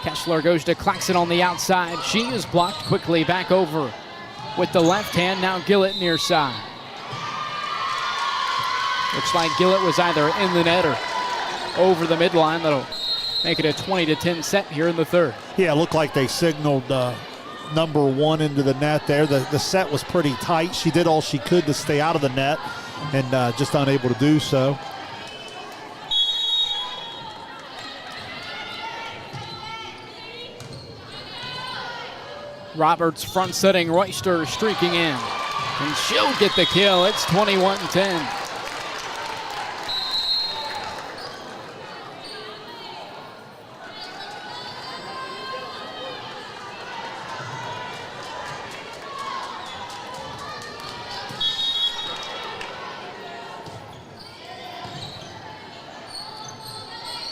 Kessler goes to Claxon on the outside. She is blocked quickly back over with the left hand. Now Gillett near side. Looks like Gillett was either in the net or over the midline. That'll make it a 20-10 set here in the third. Yeah, it looked like they signaled number 1 into the net there. The set was pretty tight. She did all she could to stay out of the net and just unable to do so. Roberts front setting, Royster streaking in. And she'll get the kill. It's 21-10.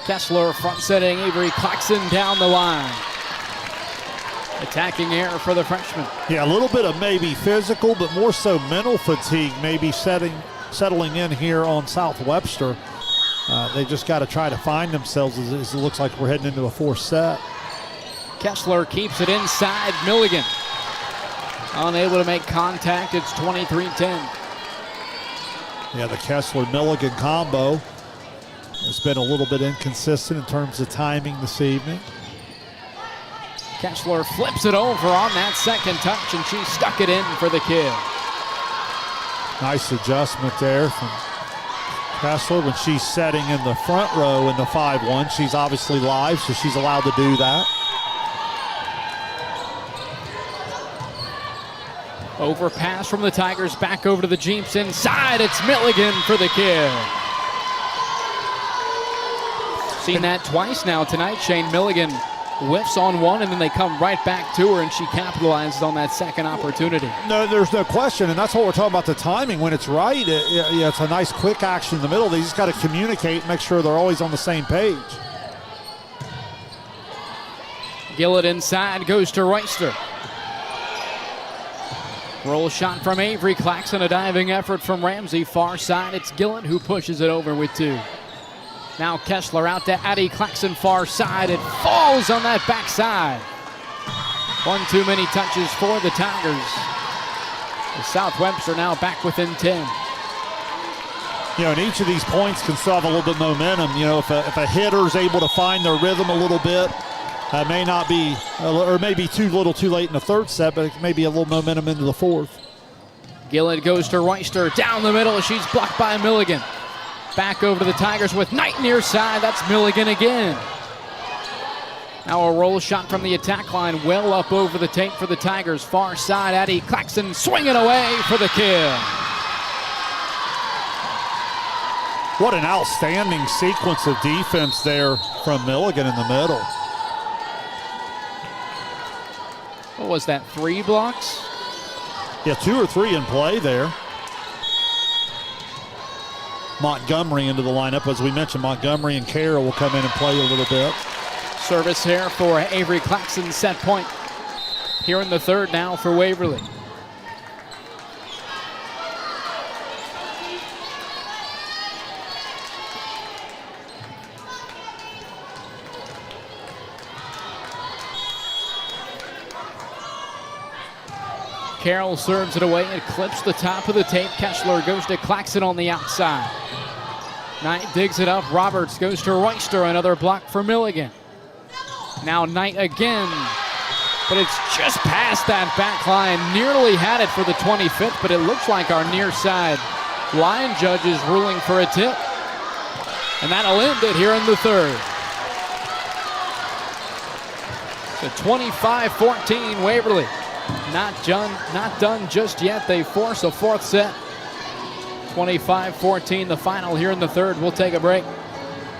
Kessler front setting, Avery Claxon down the line. Attacking error for the freshman. Yeah, a little bit of maybe physical, but more so mental fatigue maybe settling in here on South Webster. They just got to try to find themselves as it looks like we're heading into a fourth set. Kessler keeps it inside. Milligan unable to make contact. It's 23-10. Yeah, the Kessler-Milligan combo has been a little bit inconsistent in terms of timing this evening. Kessler flips it over on that second touch, and she stuck it in for the kill. Nice adjustment there from Kessler when she's setting in the front row in the 5-1. She's obviously live, so she's allowed to do that. Overpass from the Tigers back over to the Jeeps inside. It's Milligan for the kill. Seen that twice now tonight. Shane Milligan whiffs on one, and then they come right back to her, and she capitalizes on that second opportunity. No, there's no question, and that's what we're talking about, the timing. When it's right, it's a nice quick action in the middle. They just got to communicate and make sure they're always on the same page. Gillett inside, goes to Royster. Roll shot from Avery Claxon, a diving effort from Ramsey. Far side, it's Gillett who pushes it over with 2. Now Kessler out to Addie Claxon, far side. It falls on that backside. One too many touches for the Tigers. The South Webster now back within 10. You know, and each of these points can still have a little bit of momentum. You know, if a hitter's able to find their rhythm a little bit, may not be, or maybe too little too late in the third set, but it may be a little momentum into the fourth. Gillett goes to Royster, down the middle. She's blocked by Milligan. Back over to the Tigers with Knight near side. That's Milligan again. Now a roll shot from the attack line, well up over the tape for the Tigers. Far side, Addie Claxon swinging away for the kill. What an outstanding sequence of defense there from Milligan in the middle. What was that, 3 blocks? Yeah, 2 or 3 in play there. Montgomery into the lineup. As we mentioned, Montgomery and Carroll will come in and play a little bit. Service here for Avery Claxton, set point. Here in the third now for Waverly. Carroll serves it away. It clips the top of the tape. Kessler goes to Claxton on the outside. Knight digs it up. Roberts goes to Royster. Another block for Milligan. Now Knight again. But it's just past that back line. Nearly had it for the 25th, but it looks like our near side line judge is ruling for a tip. And that'll end it here in the third. So 25-14 Waverly. Not done just yet. They force a 4th set. 25-14 the final here in the third. We'll take a break.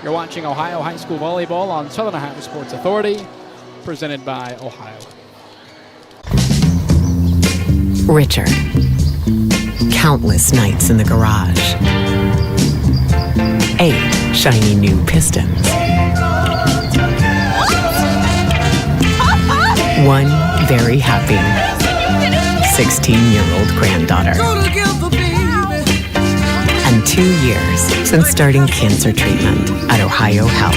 You're watching Ohio High School Volleyball on Southern Ohio Sports Authority, presented by Ohio. Richard. Countless nights in the garage. 8 shiny new pistons. 1 very happy 16-year-old granddaughter. And 2 years since starting cancer treatment at Ohio Health.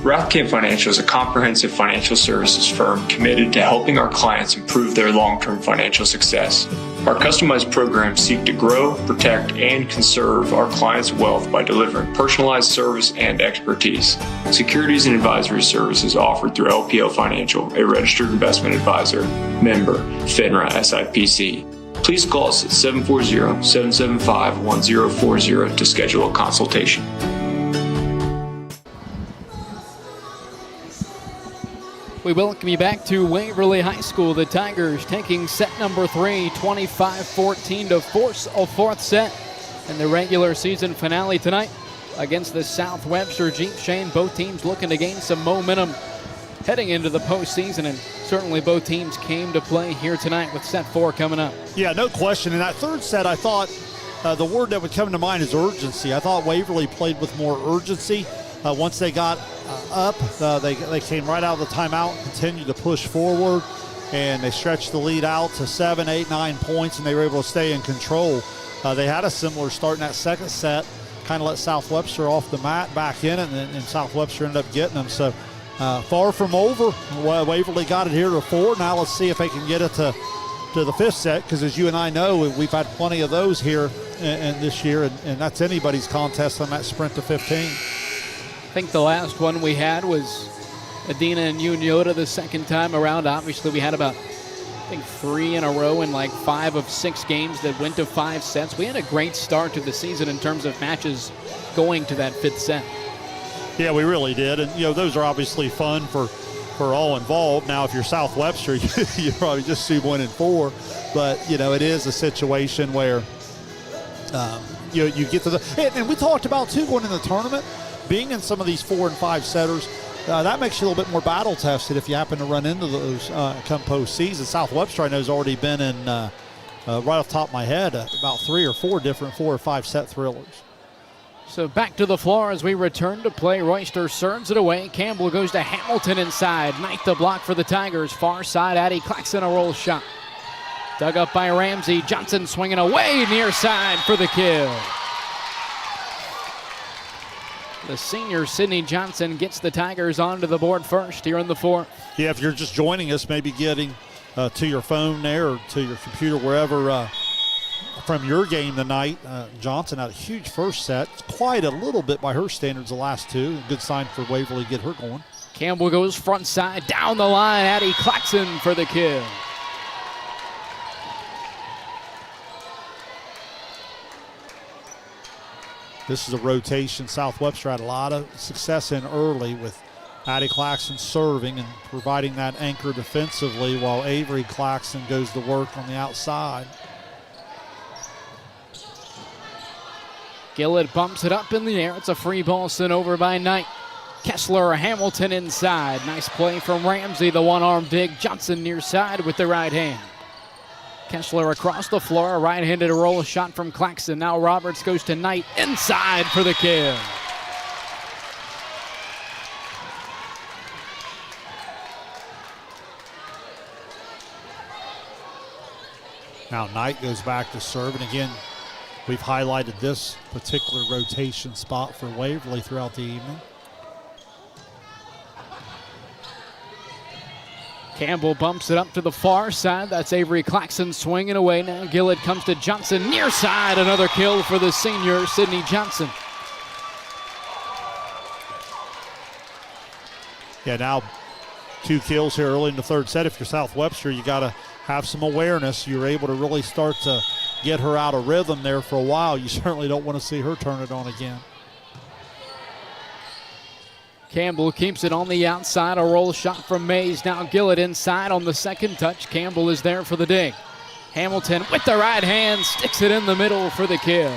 Rathkamp Financial is a comprehensive financial services firm committed to helping our clients improve their long-term financial success. Our customized programs seek to grow, protect, and conserve our clients' wealth by delivering personalized service and expertise. Securities and advisory services offered through LPL Financial, a registered investment advisor, member, FINRA SIPC. Please call us at 740-775-1040 to schedule a consultation. We welcome you back to Waverly High School. The Tigers taking set number 3, 25-14 to force a 4th set in the regular season finale tonight against the South Webster Jeep. Shane, both teams looking to gain some momentum heading into the postseason, and certainly both teams came to play here tonight with set 4 coming up. Yeah, no question. In that third set, I thought the word that would come to mind is urgency. I thought Waverly played with more urgency. Once they got up, they came right out of the timeout, continued to push forward, and they stretched the lead out to 7, 8, 9 points, and they were able to stay in control. They had a similar start in that second set, kind of let South Webster off the mat, back in it, and South Webster ended up getting them. So far from over. Waverly got it here to 4. Now let's see if they can get it to the 5th set, because as you and I know, we've had plenty of those here in this year, and that's anybody's contest on that sprint to 15. I think the last one we had was Adina and Uniota the second time around. Obviously, we had about, 3 in a row in like 5 of 6 games that went to 5 sets. We had a great start to the season in terms of matches going to that 5th set. Yeah, we really did. And, those are obviously fun for all involved. Now, if you're South Webster, you probably just see 1 and 4. But, it is a situation where, you get to the – and we talked about, too, going in the tournament, being in some of these 4 and 5 setters, that makes you a little bit more battle tested if you happen to run into those come postseason. South Webster, I know, has already been in, right off the top of my head, about 3 or 4 different 4 or 5 set thrillers. So back to the floor as we return to play. Royster serves it away. Campbell goes to Hamilton inside. Knight the block for the Tigers. Far side, Addie Claxton a roll shot. Dug up by Ramsey. Johnson swinging away near side for the kill. The senior Sydney Johnson gets the Tigers onto the board first here in the 4th. Yeah, if you're just joining us, maybe getting to your phone there or to your computer, wherever from your game tonight, Johnson had a huge first set. Quite a little bit by her standards the last 2. Good sign for Waverly to get her going. Campbell goes front side, down the line. Addie Claxton for the kill. This is a rotation South Webster had a lot of success in early with Addie Claxton serving and providing that anchor defensively while Avery Claxton goes to work on the outside. Gillett bumps it up in the air. It's a free ball sent over by Knight. Kessler, Hamilton inside. Nice play from Ramsey, the one-arm dig. Johnson near side with the right hand. Kessler across the floor, a right-handed roll shot from Claxton. Now Roberts goes to Knight inside for the kill. Now Knight goes back to serve, and again, we've highlighted this particular rotation spot for Waverly throughout the evening. Campbell bumps it up to the far side. That's Avery Claxton swinging away. Now Gillett comes to Johnson near side. Another kill for the senior, Sydney Johnson. Yeah, now 2 kills here early in the third set. If you're South Webster, you got to have some awareness. You're able to really start to get her out of rhythm there for a while. You certainly don't want to see her turn it on again. Campbell keeps it on the outside. A roll shot from Mays. Now Gillett inside on the second touch. Campbell is there for the dig. Hamilton with the right hand sticks it in the middle for the kill.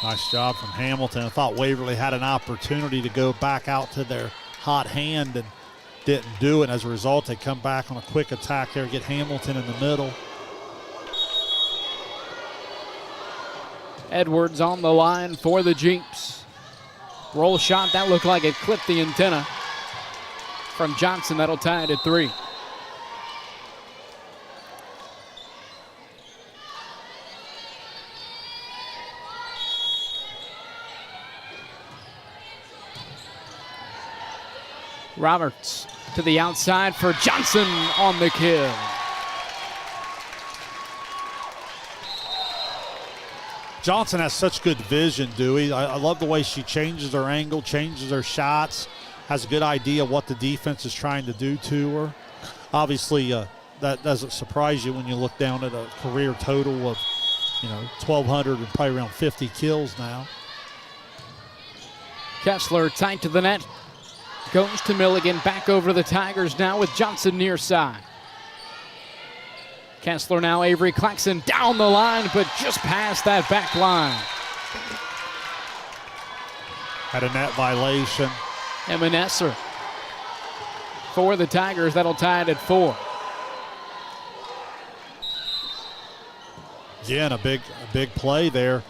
Nice job from Hamilton. I thought Waverly had an opportunity to go back out to their hot hand and didn't do it. As a result, they come back on a quick attack there, get Hamilton in the middle. Edwards on the line for the Jeeps. Roll shot, that looked like it clipped the antenna from Johnson. That'll tie it at 3. Roberts to the outside for Johnson on the kill. Johnson has such good vision, Dewey. I love the way she changes her angle, changes her shots, has a good idea what the defense is trying to do to her. Obviously, that doesn't surprise you when you look down at a career total of, 1,200 and probably around 50 kills now. Kessler tight to the net. Goes to Milligan, back over to the Tigers now with Johnson near side. Kessler now, Avery Claxton down the line, but just past that back line. Had a net violation. Emma Nesser for the Tigers. That'll tie it at 4. Again, a big play there.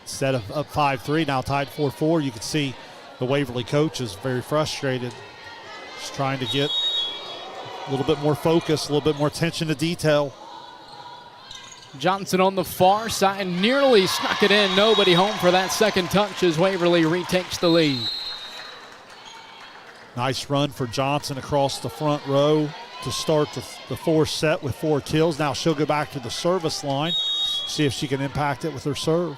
Instead of up 5-3, now tied 4-4. You can see the Waverly coach is very frustrated. Just trying to get a little bit more focus, a little bit more attention to detail. Johnson on the far side nearly snuck it in. Nobody home for that second touch as Waverly retakes the lead. Nice run for Johnson across the front row to start the fourth set with 4 kills. Now she'll go back to the service line, see if she can impact it with her serve.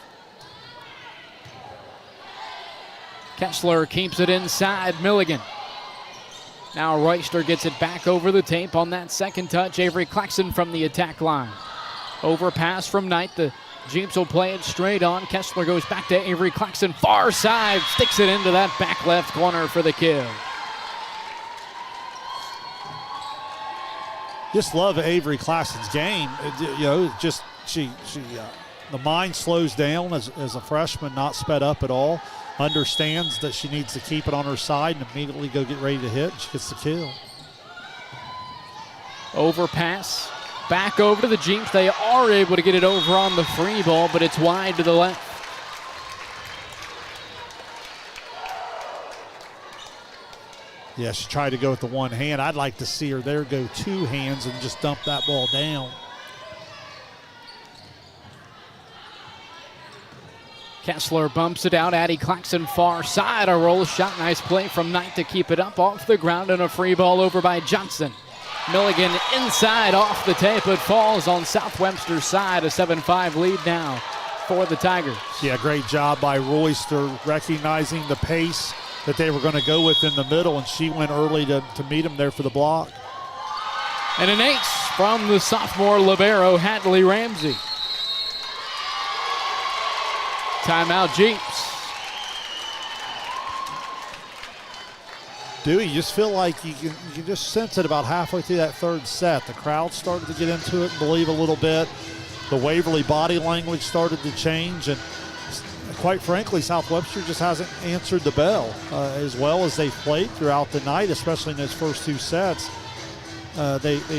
Kessler keeps it inside. Milligan. Now Royster gets it back over the tape on that second touch. Avery Claxton from the attack line. Overpass from Knight. The Jeeps will play it straight on. Kessler goes back to Avery Claxton. Far side. Sticks it into that back left corner for the kill. Just love Avery Claxton's game. The mind slows down as a freshman, not sped up at all. Understands that she needs to keep it on her side and immediately go get ready to hit. She gets the kill. Overpass. Back over to the Jeeps. They are able to get it over on the free ball, but it's wide to the left. Yeah, she tried to go with the one hand. I'd like to see her there go 2 hands and just dump that ball down. Kessler bumps it out. Addie Claxton far side. A roll shot. Nice play from Knight to keep it up off the ground, and a free ball over by Johnson. Milligan inside off the tape. It falls on South Webster's side. A 7-5 lead now for the Tigers. Yeah, great job by Royster recognizing the pace that they were going to go with in the middle, and she went early to meet him there for the block. And an ace from the sophomore libero, Hadley Ramsey. Timeout, Jeeps. Dewey, you just feel like you can just sense it about halfway through that third set. The crowd started to get into it and believe a little bit. The Waverly body language started to change, and quite frankly, South Webster just hasn't answered the bell as well as they've played throughout the night, especially in those first two sets. They've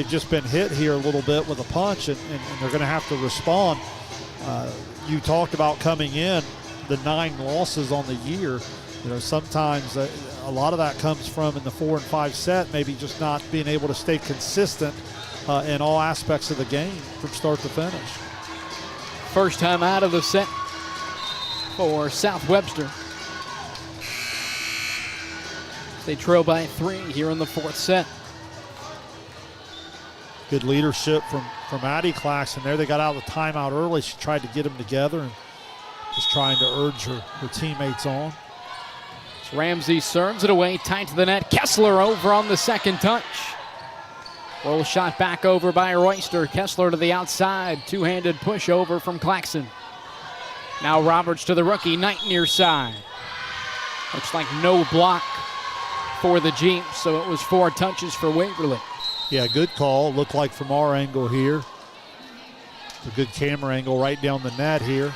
just been hit here a little bit with a punch, and they're going to have to respond. You talked about coming in, the 9 losses on the year. You know, sometimes a lot of that comes from in the 4 and 5 set, maybe just not being able to stay consistent in all aspects of the game from start to finish. First time out of the set for South Webster. They trail by 3 here in the 4th set. Good leadership from Addie Claxton there. They got out of the timeout early. She tried to get them together and just trying to urge her teammates on. Ramsey serves it away tight to the net. Kessler over on the second touch. Roll shot back over by Royster. Kessler to the outside. Two-handed push over from Claxton. Now Roberts to the rookie. Knight near side. Looks like no block for the Jeeps, so it was 4 touches for Waverly. Yeah, good call. Looked like from our angle here. It's a good camera angle right down the net here.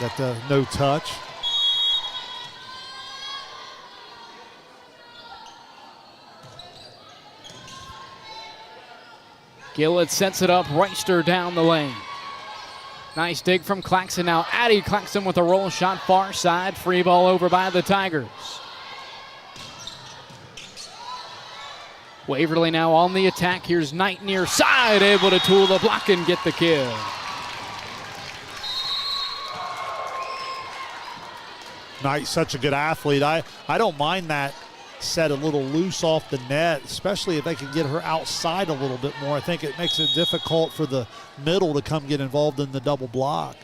That no touch. Gillett sets it up. Royster down the lane. Nice dig from Claxton. Now Addie Claxton with a roll shot far side. Free ball over by the Tigers. Waverly now on the attack. Here's Knight near side, able to tool the block and get the kill. Knight, such a good athlete. I don't mind that set a little loose off the net, especially if they can get her outside a little bit more. I think it makes it difficult for the middle to come get involved in the double block.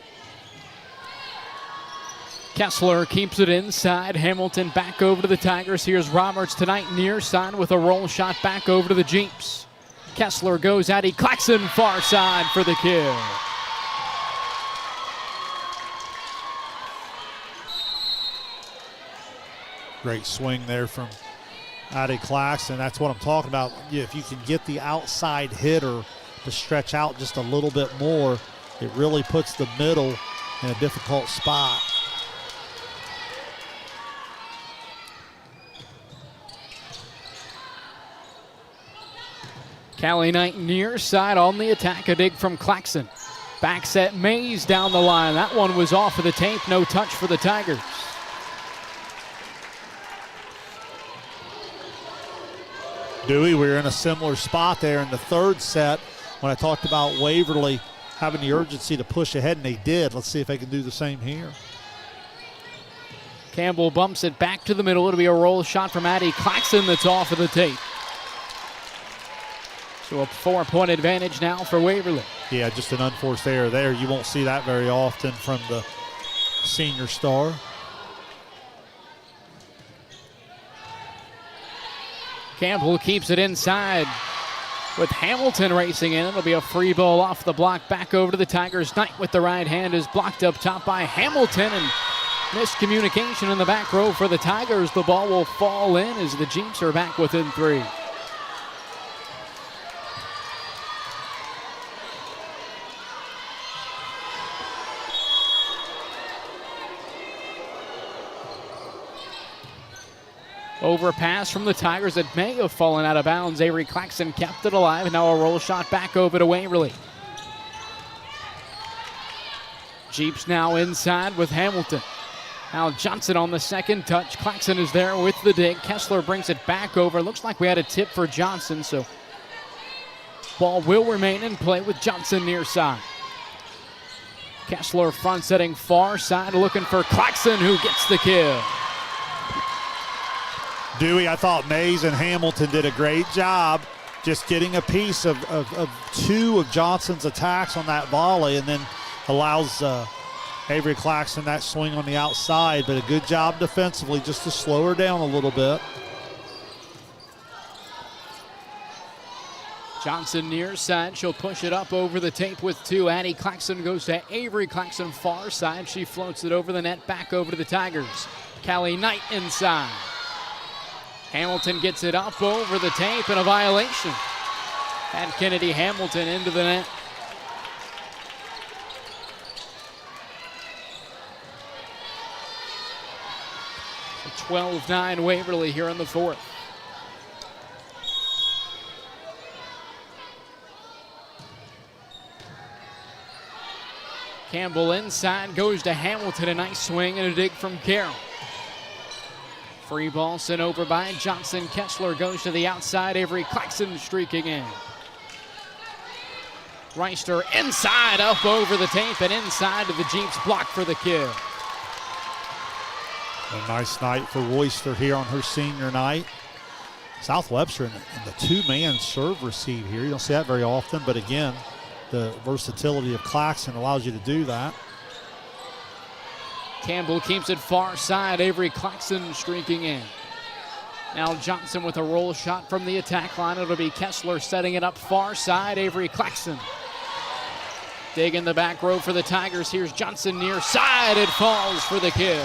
Kessler keeps it inside. Hamilton back over to the Tigers. Here's Roberts tonight near side with a roll shot back over to the Jeeps. Kessler goes at Claxton far side for the kill. Great swing there from Addie Claxton. That's what I'm talking about. Yeah, if you can get the outside hitter to stretch out just a little bit more, it really puts the middle in a difficult spot. Callie Knight near side on the attack. A dig from Claxton. Back set Mays down the line. That one was off of the tape. No touch for the Tigers. Dewey, we were in a similar spot there in the third set when I talked about Waverly having the urgency to push ahead, and they did. Let's see if they can do the same here. Campbell bumps it back to the middle. It'll be a roll shot from Addie Claxton that's off of the tape. So a 4-point advantage now for Waverly. Yeah, just an unforced error there. You won't see that very often from the senior star. Campbell keeps it inside with Hamilton racing in. It'll be a free ball off the block back over to the Tigers. Knight with the right hand is blocked up top by Hamilton, and miscommunication in the back row for the Tigers. The ball will fall in as the Jeeps are back within 3. Overpass from the Tigers that may have fallen out of bounds. Avery Claxton kept it alive, and now a roll shot back over to Waverly. Jeeps now inside with Hamilton. Now Johnson on the second touch. Claxton is there with the dig. Kessler brings it back over. Looks like we had a tip for Johnson, so ball will remain in play with Johnson near side. Kessler front setting far side, looking for Claxton, who gets the kill. Dewey, I thought Mays and Hamilton did a great job just getting a piece of 2 of Johnson's attacks on that volley, and then allows Avery Claxton that swing on the outside, but a good job defensively just to slow her down a little bit. Johnson near side. She'll push it up over the tape with 2. Addie Claxton goes to Avery Claxton far side. She floats it over the net back over to the Tigers. Callie Knight inside. Hamilton gets it up over the tape and a violation. And Kennedy Hamilton into the net. So 12-9 Waverly here in the fourth. Campbell inside, goes to Hamilton, a nice swing and a dig from Carroll. Free ball sent over by Johnson. Kessler goes to the outside, Avery Claxton streaking in. Reister inside, up over the tape and inside to the Jeeps, block for the kill. A nice night for Royster here on her senior night. South Webster in the two-man serve receive here. You don't see that very often, but again, the versatility of Claxton allows you to do that. Campbell keeps it far side. Avery Claxton streaking in. Now Johnson with a roll shot from the attack line. It'll be Kessler setting it up far side. Avery Claxton. Dig in the back row for the Tigers. Here's Johnson near side. It falls for the kill.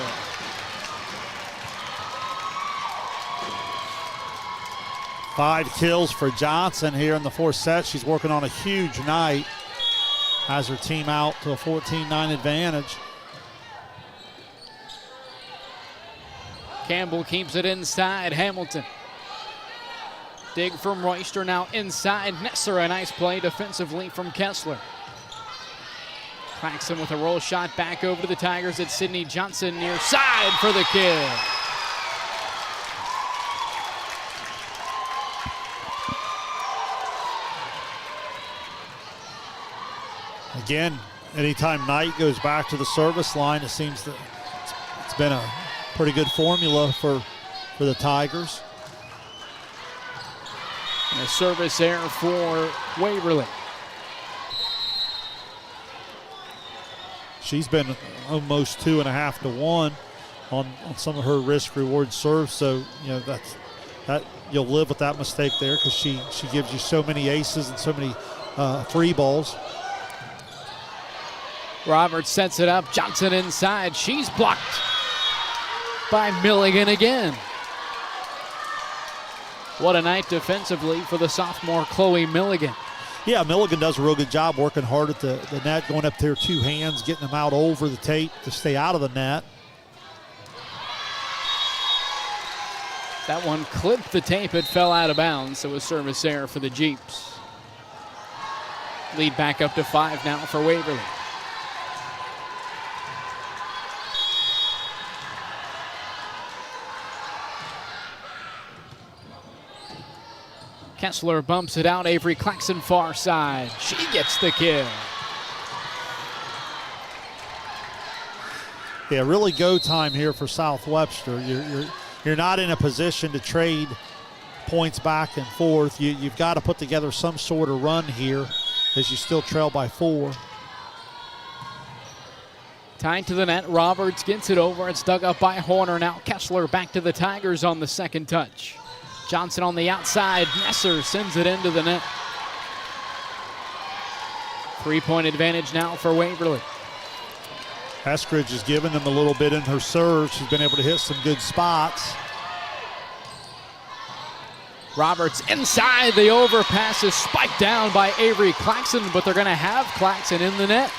Five kills for Johnson here in the fourth set. She's working on a huge night. Has her team out to a 14-9 advantage. Campbell keeps it inside. Hamilton. Dig from Royster, now inside. Nesser, a nice play defensively from Kessler. Claxton with a roll shot back over to the Tigers. It's Sydney Johnson near side for the kill. Again, anytime Knight goes back to the service line, it seems that it's been a pretty good formula for the Tigers. And a service error for Waverly. She's been almost 2.5 to 1 on some of her risk-reward serves, so you know that you'll live with that mistake there because she gives you so many aces and so many free balls. Roberts sets it up. Johnson inside. She's blocked by Milligan again. What a night defensively for the sophomore Chloe Milligan. Yeah, Milligan does a real good job working hard at the net, going up there two hands, getting them out over the tape to stay out of the net. That one clipped the tape. It fell out of bounds. So it was service error for the Jeeps. Lead back up to 5 now for Waverly. Kessler bumps it out. Avery Claxton far side. She gets the kill. Yeah, really go time here for South Webster. You're not in a position to trade points back and forth. You've got to put together some sort of run here as you still trail by 4. Tied to the net. Roberts gets it over. It's dug up by Horner. Now Kessler back to the Tigers on the second touch. Johnson on the outside. Nesser sends it into the net. 3-point advantage now for Waverly. Eskridge has given them a little bit in her serve. She's been able to hit some good spots. Roberts inside. The overpass is spiked down by Avery Claxton, but they're going to have Claxton in the net.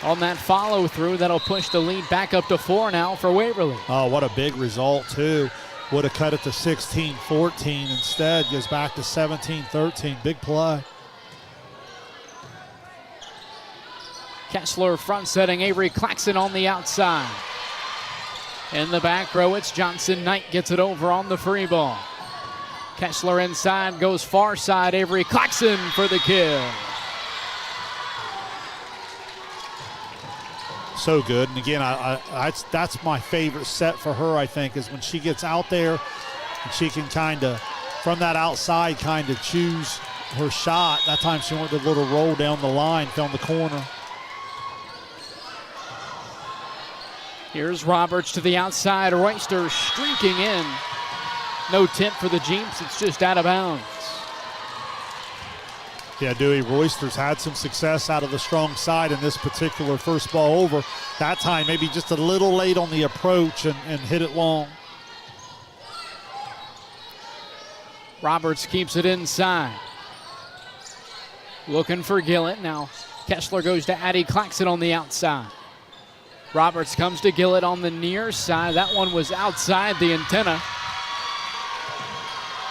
On that follow through, that'll push the lead back up to 4 now for Waverly. Oh, what a big result too. Would have cut it to 16-14. Instead, goes back to 17-13. Big play. Kessler front setting. Avery Claxton on the outside. In the back row, it's Johnson. Knight gets it over on the free ball. Kessler inside, goes far side. Avery Claxton for the kill. So good. And again, that's my favorite set for her, I think, is when she gets out there and she can kind of, from that outside, kind of choose her shot. That time she went the little roll down the line, found the corner. Here's Roberts to the outside. Royster streaking in. No tip for the Jeeps. It's just out of bounds. Yeah, Dewey Royster's had some success out of the strong side in this particular first ball over. That time maybe just a little late on the approach and hit it long. Roberts keeps it inside. Looking for Gillett. Now Kessler goes to Addie Claxton on the outside. Roberts comes to Gillett on the near side. That one was outside the antenna.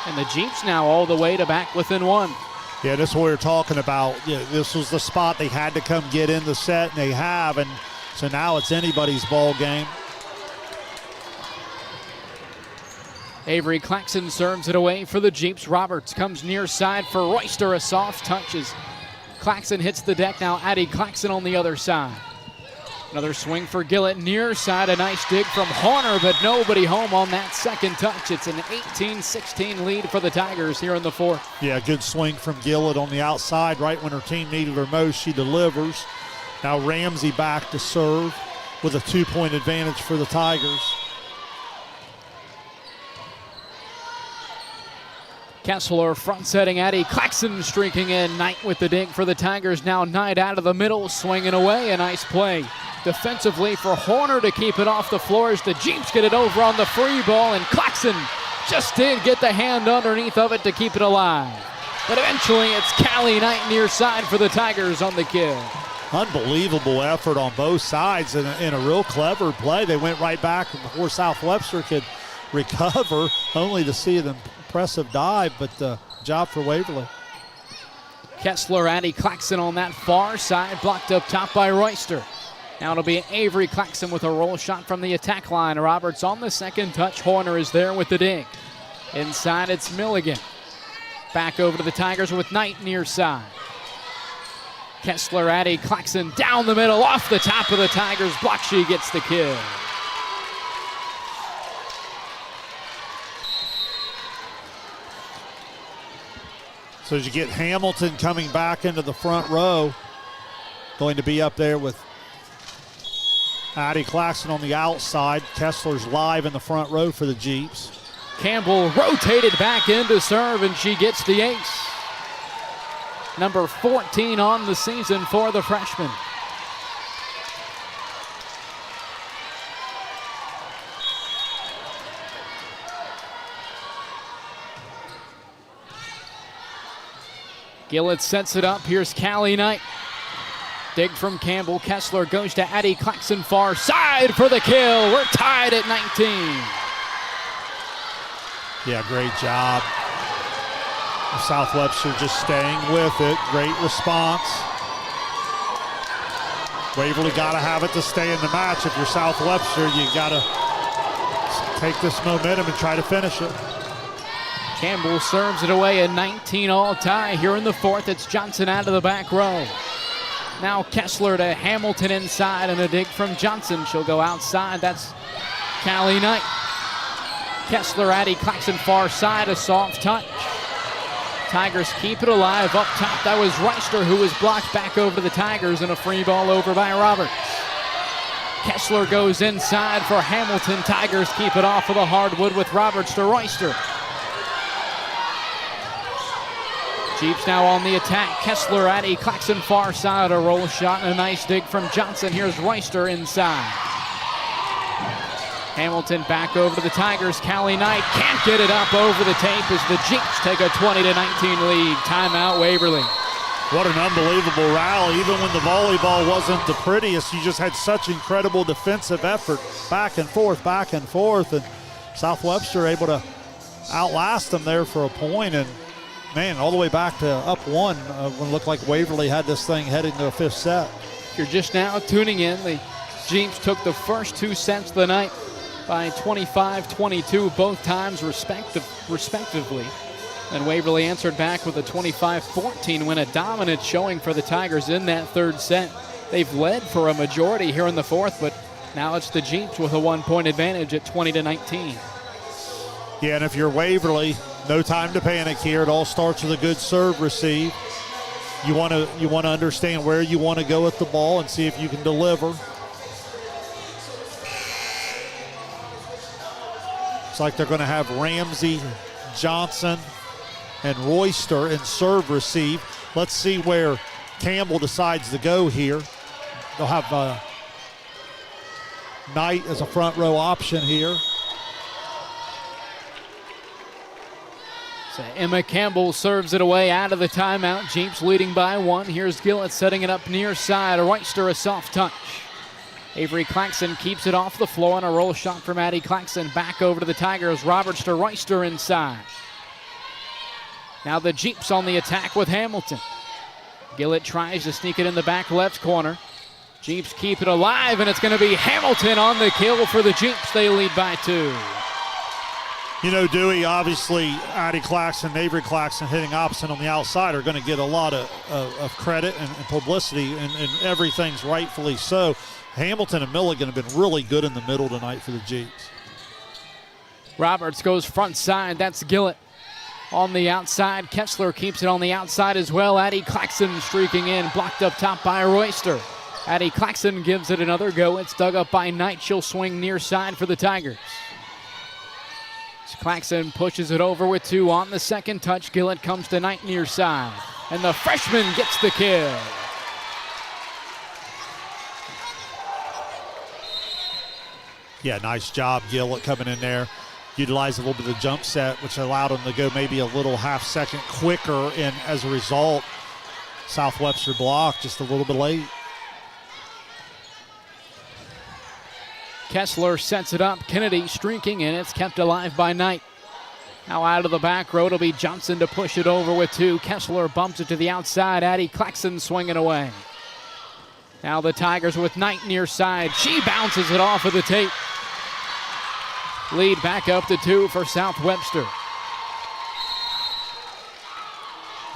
And the Jeeps now all the way to back within one. Yeah, this is what we were talking about. Yeah, this was the spot they had to come get in the set, and they have. And so now it's anybody's ball game. Avery Claxton serves it away for the Jeeps. Roberts comes near side for Royster. A soft touch as Claxton hits the deck. Now Addie Claxton on the other side. Another swing for Gillett near side. A nice dig from Horner, but nobody home on that second touch. It's an 18-16 lead for the Tigers here in the fourth. Yeah, good swing from Gillett on the outside. Right when her team needed her most, she delivers. Now Ramsey back to serve with a 2-point advantage for the Tigers. Kessler front setting Addie Claxton streaking in. Knight with the dig for the Tigers. Now Knight out of the middle, swinging away. A nice play defensively for Horner to keep it off the floor as the Jeeps get it over on the free ball, and Claxton just did get the hand underneath of it to keep it alive. But eventually it's Callie Knight near side for the Tigers on the kill. Unbelievable effort on both sides and a real clever play. They went right back before South Webster could recover, only to see an impressive dive, but job for Waverly. Kessler, Addie Claxton on that far side, blocked up top by Royster. Now it'll be Avery Claxton with a roll shot from the attack line. Roberts on the second touch. Horner is there with the dig. Inside it's Milligan. Back over to the Tigers with Knight near side. Kessler, Addie Claxton down the middle, off the top of the Tigers block. She gets the kill. So as you get Hamilton coming back into the front row, going to be up there with Addie Claxton on the outside. Kessler's live in the front row for the Jeeps. Campbell rotated back into serve, and she gets the ace. Number 14 on the season for the freshman. Gillett sets it up. Here's Callie Knight. Dig from Campbell. Kessler goes to Addie Claxton far side for the kill. We're tied at 19. Yeah, great job. South Webster just staying with it. Great response. Waverly got to have it to stay in the match. If you're South Webster, you got to take this momentum and try to finish it. Campbell serves it away, a 19-all tie here in the fourth. It's Johnson out of the back row. Now Kessler to Hamilton inside, and a dig from Johnson. She'll go outside. That's Callie Knight. Kessler, Addie Claxton far side, a soft touch. Tigers keep it alive up top. That was Royster who was blocked back over to the Tigers, and a free ball over by Roberts. Kessler goes inside for Hamilton. Tigers keep it off of the hardwood with Roberts to Royster. Jeeps now on the attack. Kessler, Addie Claxton far side, a roll shot and a nice dig from Johnson. Here's Royster inside. Hamilton back over to the Tigers. Callie Knight can't get it up over the tape as the Jeeps take a 20-19 lead. Timeout Waverly. What an unbelievable rally. Even when the volleyball wasn't the prettiest, you just had such incredible defensive effort. Back and forth, and South Webster able to outlast them there for a point. And man, all the way back to up one when it looked like Waverly had this thing heading to a fifth set. If you're just now tuning in, the Jeeps took the first two sets of the night by 25-22, both times respectively. And Waverly answered back with a 25-14 win, a dominant showing for the Tigers in that third set. They've led for a majority here in the fourth, but now it's the Jeeps with a 1-point advantage at 20-19. Yeah, and if you're Waverly, no time to panic here. It all starts with a good serve receive. You want to understand where you want to go with the ball and see if you can deliver. It's like they're going to have Ramsey, Johnson, and Royster in serve receive. Let's see where Campbell decides to go here. They'll have Knight as a front row option here. So Emma Campbell serves it away out of the timeout. Jeeps leading by 1. Here's Gillett setting it up near side. Royster a soft touch. Avery Claxton keeps it off the floor on a roll shot from Addie Claxton. Back over to the Tigers. Roberts to Royster inside. Now the Jeeps on the attack with Hamilton. Gillett tries to sneak it in the back left corner. Jeeps keep it alive, and it's going to be Hamilton on the kill for the Jeeps. They lead by 2. You know, Dewey, obviously, Addie Claxton, Avery Claxton hitting opposite on the outside are going to get a lot of credit and publicity, and everything's rightfully so. Hamilton and Milligan have been really good in the middle tonight for the Jeeps. Roberts goes front side. That's Gillett. On the outside, Kessler keeps it on the outside as well. Addie Claxton streaking in, blocked up top by Royster. Addie Claxton gives it another go. It's dug up by Knight. She'll swing near side for the Tigers. Claxton pushes it over with 2 on the second touch. Gillett comes to Knight near side. And the freshman gets the kill. Yeah, nice job, Gillett coming in there. Utilized a little bit of the jump set, which allowed him to go maybe a little half second quicker. And as a result, South Webster blocked just a little bit late. Kessler sets it up. Kennedy streaking in. It's kept alive by Knight. Now out of the back row, it'll be Johnson to push it over with 2. Kessler bumps it to the outside. Addie Claxton swinging away. Now the Tigers with Knight near side. She bounces it off of the tape. Lead back up to 2 for South Webster.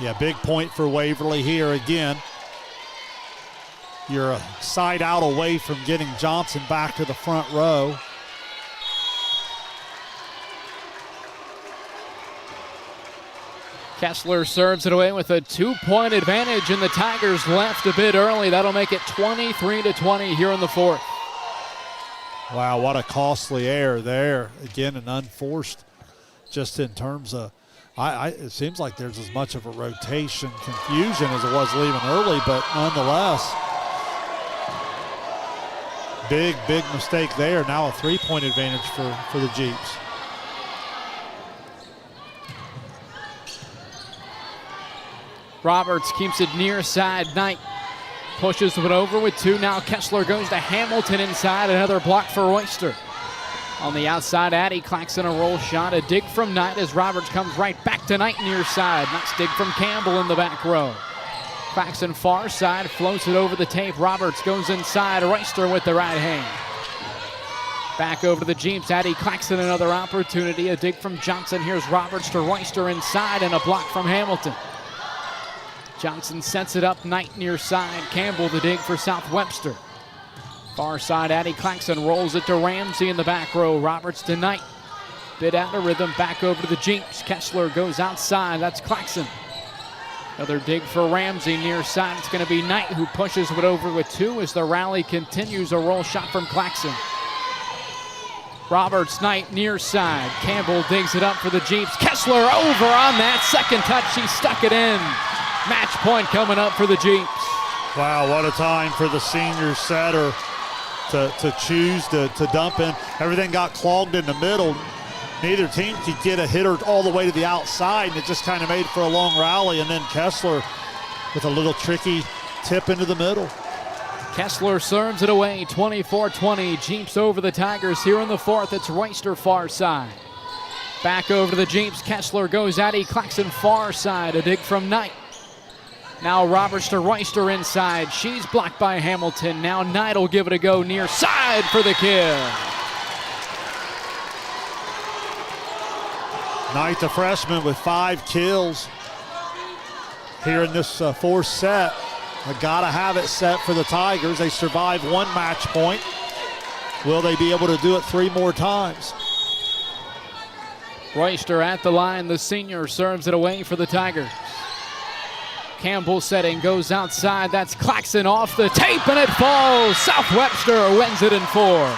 Yeah, big point for Waverly here again. You're a side out away from getting Johnson back to the front row. Kessler serves it away with a 2-point advantage, and the Tigers left a bit early. That'll make it 23-20 here in the 4th. Wow, what a costly error there. Again, an unforced, just in terms of, it seems like there's as much of a rotation confusion as it was leaving early, but nonetheless, big mistake there. Now a 3-point advantage for the Jeeps. Roberts keeps it near side. Knight pushes it over with 2. Now Kessler goes to Hamilton inside. Another block for Royster. On the outside, Addie Claxton a roll shot. A dig from Knight as Roberts comes right back to Knight near side. Nice dig from Campbell in the back row. Claxton far side, floats it over the tape. Roberts goes inside. Royster with the right hand. Back over to the Jeeps. Addie Claxton another opportunity. A dig from Johnson. Here's Roberts to Royster inside, and a block from Hamilton. Johnson sets it up. Knight near side. Campbell the dig for South Webster. Far side, Addie Claxton rolls it to Ramsey in the back row. Roberts to Knight. Bit out of rhythm. Back over to the Jeeps. Kessler goes outside. That's Claxton. Another dig for Ramsey near side. It's going to be Knight who pushes it over with 2 as the rally continues. A roll shot from Claxton. Roberts, Knight near side. Campbell digs it up for the Jeeps. Kessler over on that second touch. She stuck it in. Match point coming up for the Jeeps. Wow, what a time for the senior setter to choose to dump in. Everything got clogged in the middle. Neither team could get a hitter all the way to the outside, and it just kind of made for a long rally. And then Kessler with a little tricky tip into the middle. Kessler serves it away, 24-20. Jeeps over the Tigers here in the 4th. It's Royster far side. Back over to the Jeeps. Kessler goes Addie Claxton far side. A dig from Knight. Now Roberts to Royster inside. She's blocked by Hamilton. Now Knight will give it a go near side for the kill. Knight, the freshman, with 5 kills here in this 4th set. They gotta have it set for the Tigers. They survived 1 match point. Will they be able to do it 3 more times? Royster at the line. The senior serves it away for the Tigers. Campbell setting, goes outside. That's Claxton off the tape, and it falls. South Webster wins it in 4.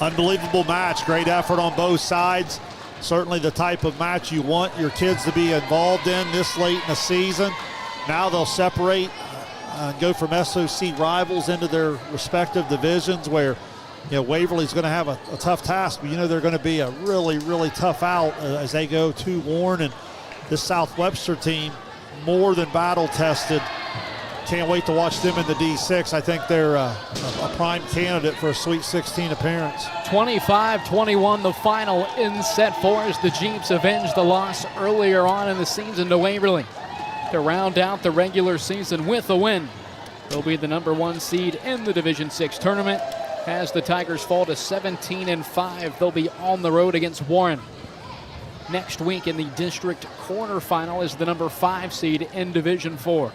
Unbelievable match. Great effort on both sides. Certainly the type of match you want your kids to be involved in this late in the season. Now they'll separate and go from SOC rivals into their respective divisions, where Waverly's going to have a tough task, but they're going to be a really, really tough out as they go to Warren. And this South Webster team, more than battle tested. Can't wait to watch them in the D6. I think they're a prime candidate for a Sweet 16 appearance. 25-21 the final in set 4 as the Jeeps avenged the loss earlier on in the season to Waverly to round out the regular season with a win. They'll be the number 1 seed in the Division 6 tournament. As the Tigers fall to 17-5, they'll be on the road against Warren. Next week in the district quarterfinal is the number 5 seed in Division 4.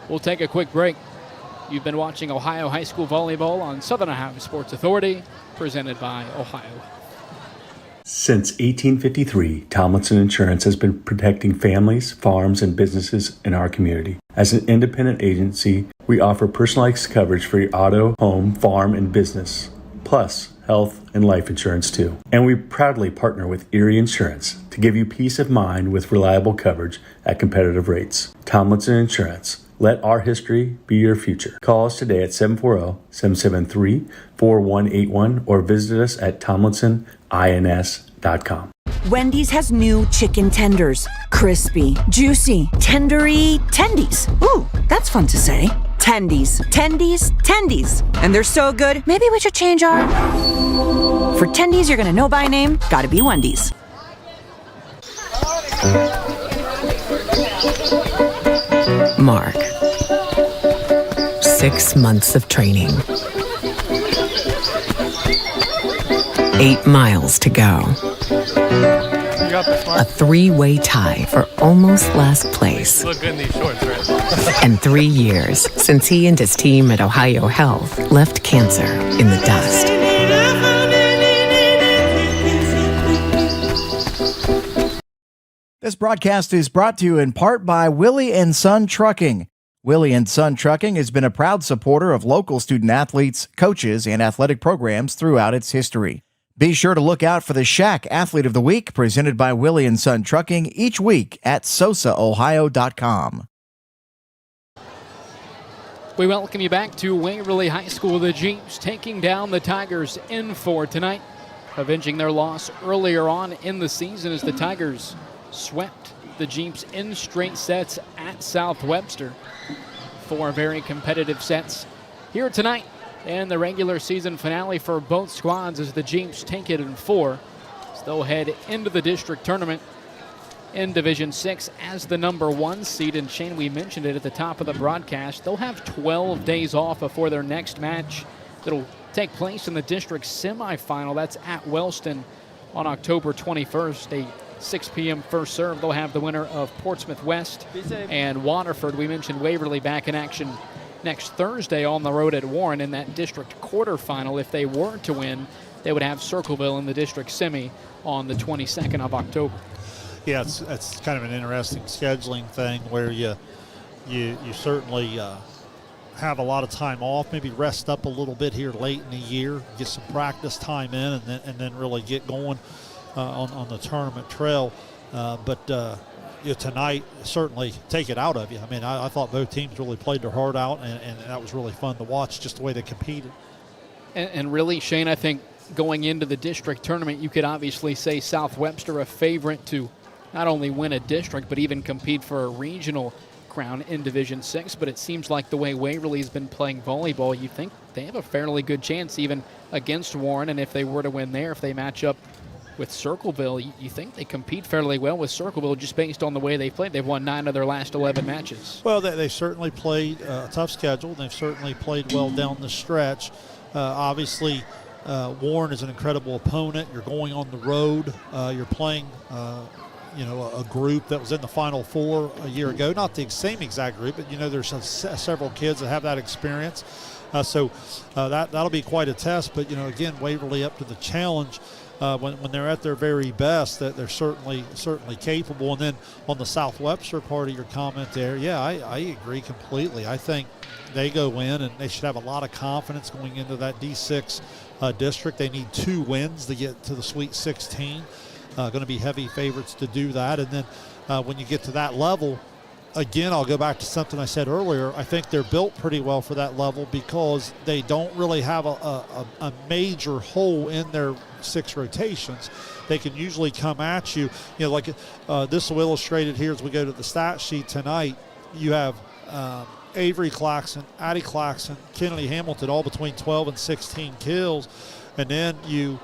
We'll take a quick break. You've been watching Ohio High School Volleyball on Southern Ohio Sports Authority, presented by Ohio. Since 1853, Tomlinson Insurance has been protecting families, farms, and businesses in our community. As an independent agency, we offer personalized coverage for your auto, home, farm, and business, plus health and life insurance too. And we proudly partner with Erie Insurance to give you peace of mind with reliable coverage at competitive rates. Tomlinson Insurance. Let our history be your future. Call us today at 740-773-4181 or visit us at tomlinsonins.com. Wendy's has new chicken tenders. Crispy, juicy, tendery tendies. Ooh, that's fun to say. Tendies, tendies, tendies. And they're so good, maybe we should change our... For tendies you're gonna know by name, gotta be Wendy's. Mark. 6 months of training. 8 miles to go. A 3-way tie for almost last place. Look good in these shorts, right? And 3 years since he and his team at Ohio Health left cancer in the dust. This broadcast is brought to you in part by Willie & Son Trucking. Willie & Son Trucking has been a proud supporter of local student-athletes, coaches, and athletic programs throughout its history. Be sure to look out for the Shack Athlete of the Week presented by Willie & Son Trucking each week at sosaohio.com. We welcome you back to Waverly High School. The Jeeps taking down the Tigers in 4 tonight, avenging their loss earlier on in the season as the Tigers swept the Jeeps in straight sets at South Webster. 4 very competitive sets here tonight, and the regular season finale for both squads as the Jeeps take it in 4. So they'll head into the district tournament in Division 6 as the number 1 seed. And Shane, we mentioned it at the top of the broadcast, they'll have 12 days off before their next match that'll take place in the district semifinal. That's at Wellston on October 21st, a 6 p.m. first serve. They'll have the winner of Portsmouth West and Waterford. We mentioned Waverly back in action next Thursday on the road at Warren in that district quarterfinal. If they were to win, they would have Circleville in the district semi on the 22nd of October. Yeah, it's kind of an interesting scheduling thing where you certainly have a lot of time off, maybe rest up a little bit here late in the year, get some practice time in, and then really get going on the tournament trail. But tonight, certainly take it out of you. I mean, I thought both teams really played their heart out, and that was really fun to watch, just the way they competed. And really, Shane, I think going into the district tournament, you could obviously say South Webster a favorite to not only win a district, but even compete for a regional crown in Division 6. But it seems like the way Waverly's been playing volleyball, you think they have a fairly good chance even against Warren. And if they were to win there, if they match up with Circleville, you think they compete fairly well with Circleville just based on the way they've played. They've won 9 of their last 11 matches. Well, they certainly played a tough schedule. They've certainly played well down the stretch. Obviously, Warren is an incredible opponent. You're going on the road. You're playing, a group that was in the Final Four a year ago. Not the same exact group, but, there's several kids that have that experience. So that'll be quite a test. But, again, Waverly up to the challenge. When they're at their very best, that they're certainly capable. And then on the South Webster part of your comment there, yeah, I agree completely. I think they go in and they should have a lot of confidence going into that D6 district. They need 2 wins to get to the Sweet 16. Going to be heavy favorites to do that. And then when you get to that level, again, I'll go back to something I said earlier. I think they're built pretty well for that level because they don't really have a major hole in their 6 rotations. They can usually come at you. You know, like this will illustrate it here as we go to the stat sheet tonight. You have Avery Claxton, Addie Claxton, Kennedy Hamilton, all between 12 and 16 kills. And then you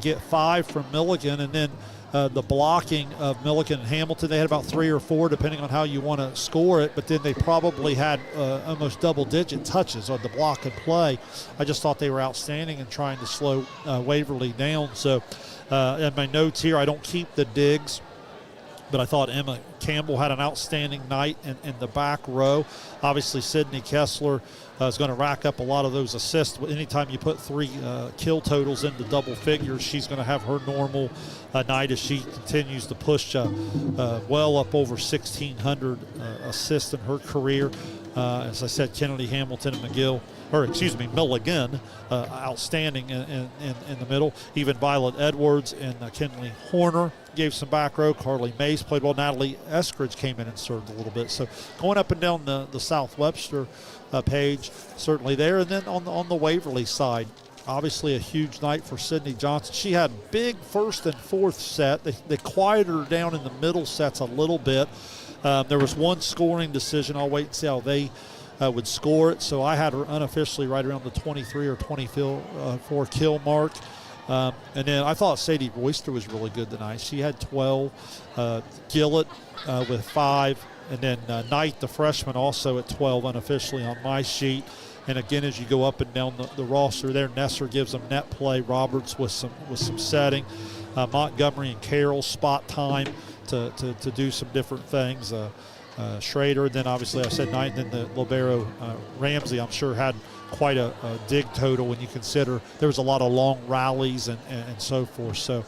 get 5 from Milligan, and then the blocking of Milligan and Hamilton, they had about 3 or 4 depending on how you want to score it, but then they probably had almost double-digit touches on the block and play. I just thought they were outstanding in trying to slow Waverly down. So in my notes here, I don't keep the digs, but I thought Emma Campbell had an outstanding night in the back row. Obviously, Sydney Kessler is going to rack up a lot of those assists. Anytime you put 3 kill totals into double figures, she's going to have her normal night as she continues to push well up over 1,600 assists in her career. As I said, Kennedy Hamilton and Milligan, outstanding in the middle. Even Violet Edwards and Kinley Horner gave some back row. Carly Mace played well. Natalie Eskridge came in and served a little bit. So going up and down the South Webster page, certainly there. And then on the Waverly side, obviously a huge night for Sydney Johnson. She had big first and fourth set. They quieted her down in the middle sets a little bit. There was one scoring decision. I'll wait and see how they would score it. So I had her unofficially right around the 23 or 24 kill mark. And then I thought Sadie Royster was really good tonight. She had 12. Gillett with 5. And then Knight, the freshman, also at 12 unofficially on my sheet. And again, as you go up and down the roster there, Nesser gives them net play. Roberts with some setting. Montgomery and Carroll spot time to do some different things. Schrader, then obviously I said Knight, and then the libero Ramsey, I'm sure had quite a dig total when you consider there was a lot of long rallies and so forth. So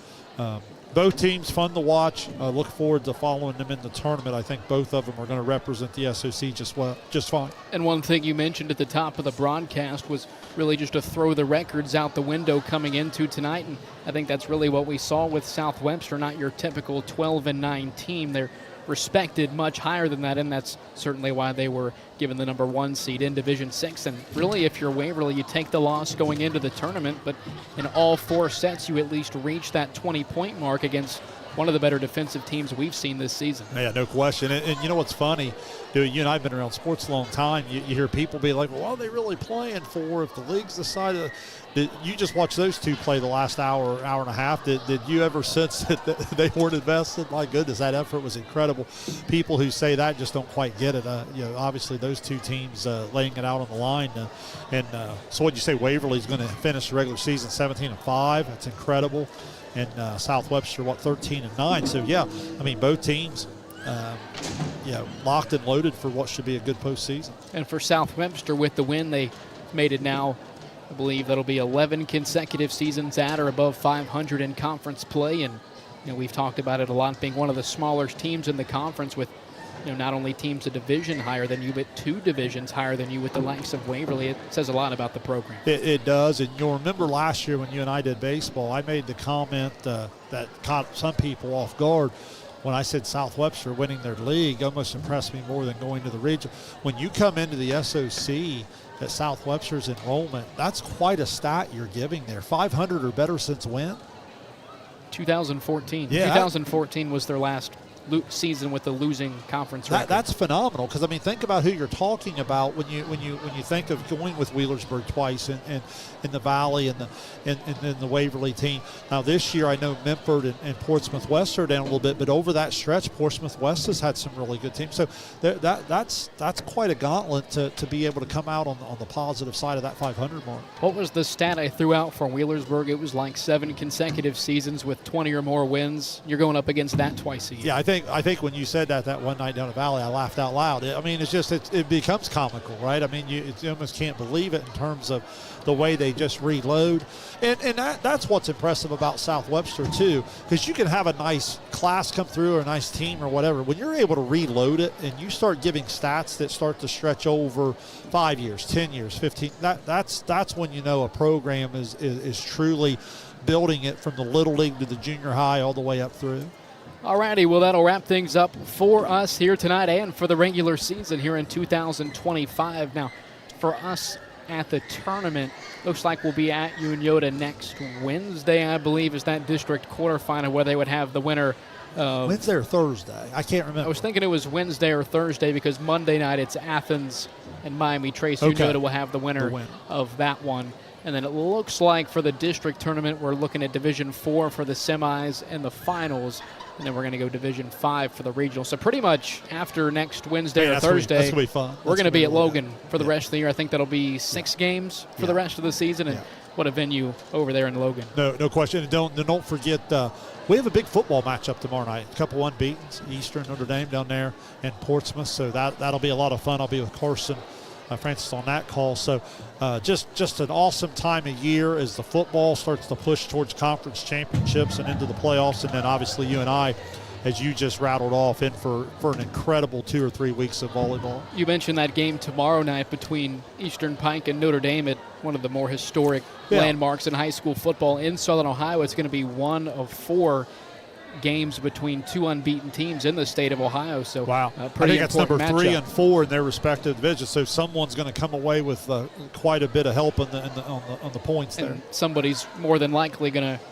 both teams fun to watch. Look forward to following them in the tournament. I think both of them are going to represent the SOC just fine. And one thing you mentioned at the top of the broadcast was really just to throw the records out the window coming into tonight, and I think that's really what we saw with South Webster. Not your typical 12-9 team. They're respected much higher than that, and that's certainly why they were given the number 1 seed in Division 6. And really, if you're Waverly, you take the loss going into the tournament, but in all 4 sets, you at least reach that 20-point mark against one of the better defensive teams we've seen this season. Yeah, no question. And you know what's funny? You and I have been around sports a long time. You hear people be like, well, what are they really playing for if the league's decided? You just watch those two play the last hour and a half. Did you ever sense that they weren't invested? My goodness, that effort was incredible. People who say that just don't quite get it. Obviously those two teams laying it out on the line. So what you say, Waverly's going to finish the regular season 17-5. That's incredible. And South Webster, 13-9. So, yeah, I mean, both teams, locked and loaded for what should be a good postseason. And for South Webster, with the win, they made it now, I believe that'll be 11 consecutive seasons at or above 500 in conference play. And, we've talked about it a lot, being one of the smaller teams in the conference with, not only teams a division higher than you, but 2 divisions higher than you with the likes of Waverly. It says a lot about the program. It does, and you'll remember last year when you and I did baseball, I made the comment that caught some people off guard when I said South Webster winning their league almost impressed me more than going to the region. When you come into the SOC at South Webster's enrollment, that's quite a stat you're giving there. 500 or better since when? 2014. Yeah, 2014 was their last season with the losing conference record. That's phenomenal, because I mean, think about who you're talking about when you think of going with Wheelersburg twice and in the Valley and the Waverly team. Now this year I know Memphis and Portsmouth West are down a little bit, but over that stretch Portsmouth West has had some really good teams. So that's quite a gauntlet to be able to come out on the positive side of that 500 mark. What was the stat I threw out for Wheelersburg? It was like 7 consecutive seasons with 20 or more wins. You're going up against that twice a year. Yeah, I think when you said that one night down the Valley, I laughed out loud. I mean, it's just it becomes comical, right? I mean, you almost can't believe it in terms of the way they just reload, and that's what's impressive about South Webster too, because you can have a nice class come through or a nice team or whatever. When you're able to reload it and you start giving stats that start to stretch over 5 years, 10 years, 15, that's when you know a program is truly building it from the little league to the junior high all the way up through. Alrighty, well, that'll wrap things up for us here tonight and for the regular season here in 2025. Now, for us at the tournament, looks like we'll be at Unyota next Wednesday, I believe, is that district quarterfinal where they would have the winner. Wednesday or Thursday? I can't remember. I was thinking it was Wednesday or Thursday because Monday night it's Athens and Miami Trace. Okay. Unyota will have the winner of that one. And then it looks like for the district tournament, we're looking at Division 4 for the semis and the finals. And then we're going to go Division 5 for the regional. So pretty much after next Wednesday or Thursday, that's going to be fun. We're going to be at Logan for the rest of the year. I think that'll be 6 games for the rest of the season. And what a venue over there in Logan. No question. And don't forget, we have a big football matchup tomorrow night. A couple unbeatens, Eastern, Notre Dame down there, and Portsmouth. So that'll be a lot of fun. I'll be with Carson Francis on that call. So just an awesome time of year as the football starts to push towards conference championships and into the playoffs. And then obviously you and I, as you just rattled off, in for an incredible 2 or 3 weeks of volleyball. You mentioned that game tomorrow night between Eastern Pike and Notre Dame at one of the more historic landmarks in high school football in Southern Ohio. It's going to be one of 4 games between 2 unbeaten teams in the state of Ohio. So wow, I think that's number 3 and 4 in their respective divisions. So someone's going to come away with quite a bit of help on the points there. And somebody's more than likely going to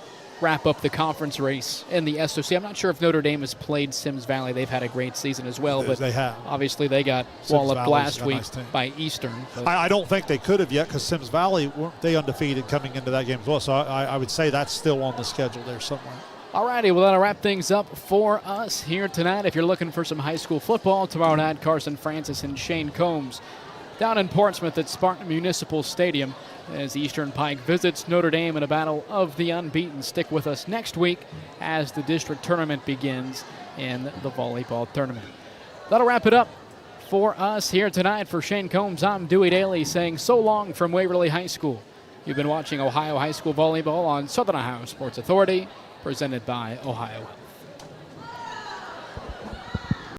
wrap up the conference race in the SOC. I'm not sure if Notre Dame has played Sims Valley. They've had a great season as well, but they have. Obviously they got walloped last week by Eastern. I don't think they could have yet because Sims Valley, weren't they undefeated coming into that game as well? So I would say that's still on the schedule there somewhere. Alrighty, well, that'll wrap things up for us here tonight. If you're looking for some high school football, tomorrow night, Carson Francis and Shane Combs down in Portsmouth at Spartan Municipal Stadium as Eastern Pike visits Notre Dame in a battle of the unbeaten. Stick with us next week as the district tournament begins in the volleyball tournament. That'll wrap it up for us here tonight. For Shane Combs, I'm Dewey Daly saying so long from Waverly High School. You've been watching Ohio High School Volleyball on Southern Ohio Sports Authority, presented by Ohio Health.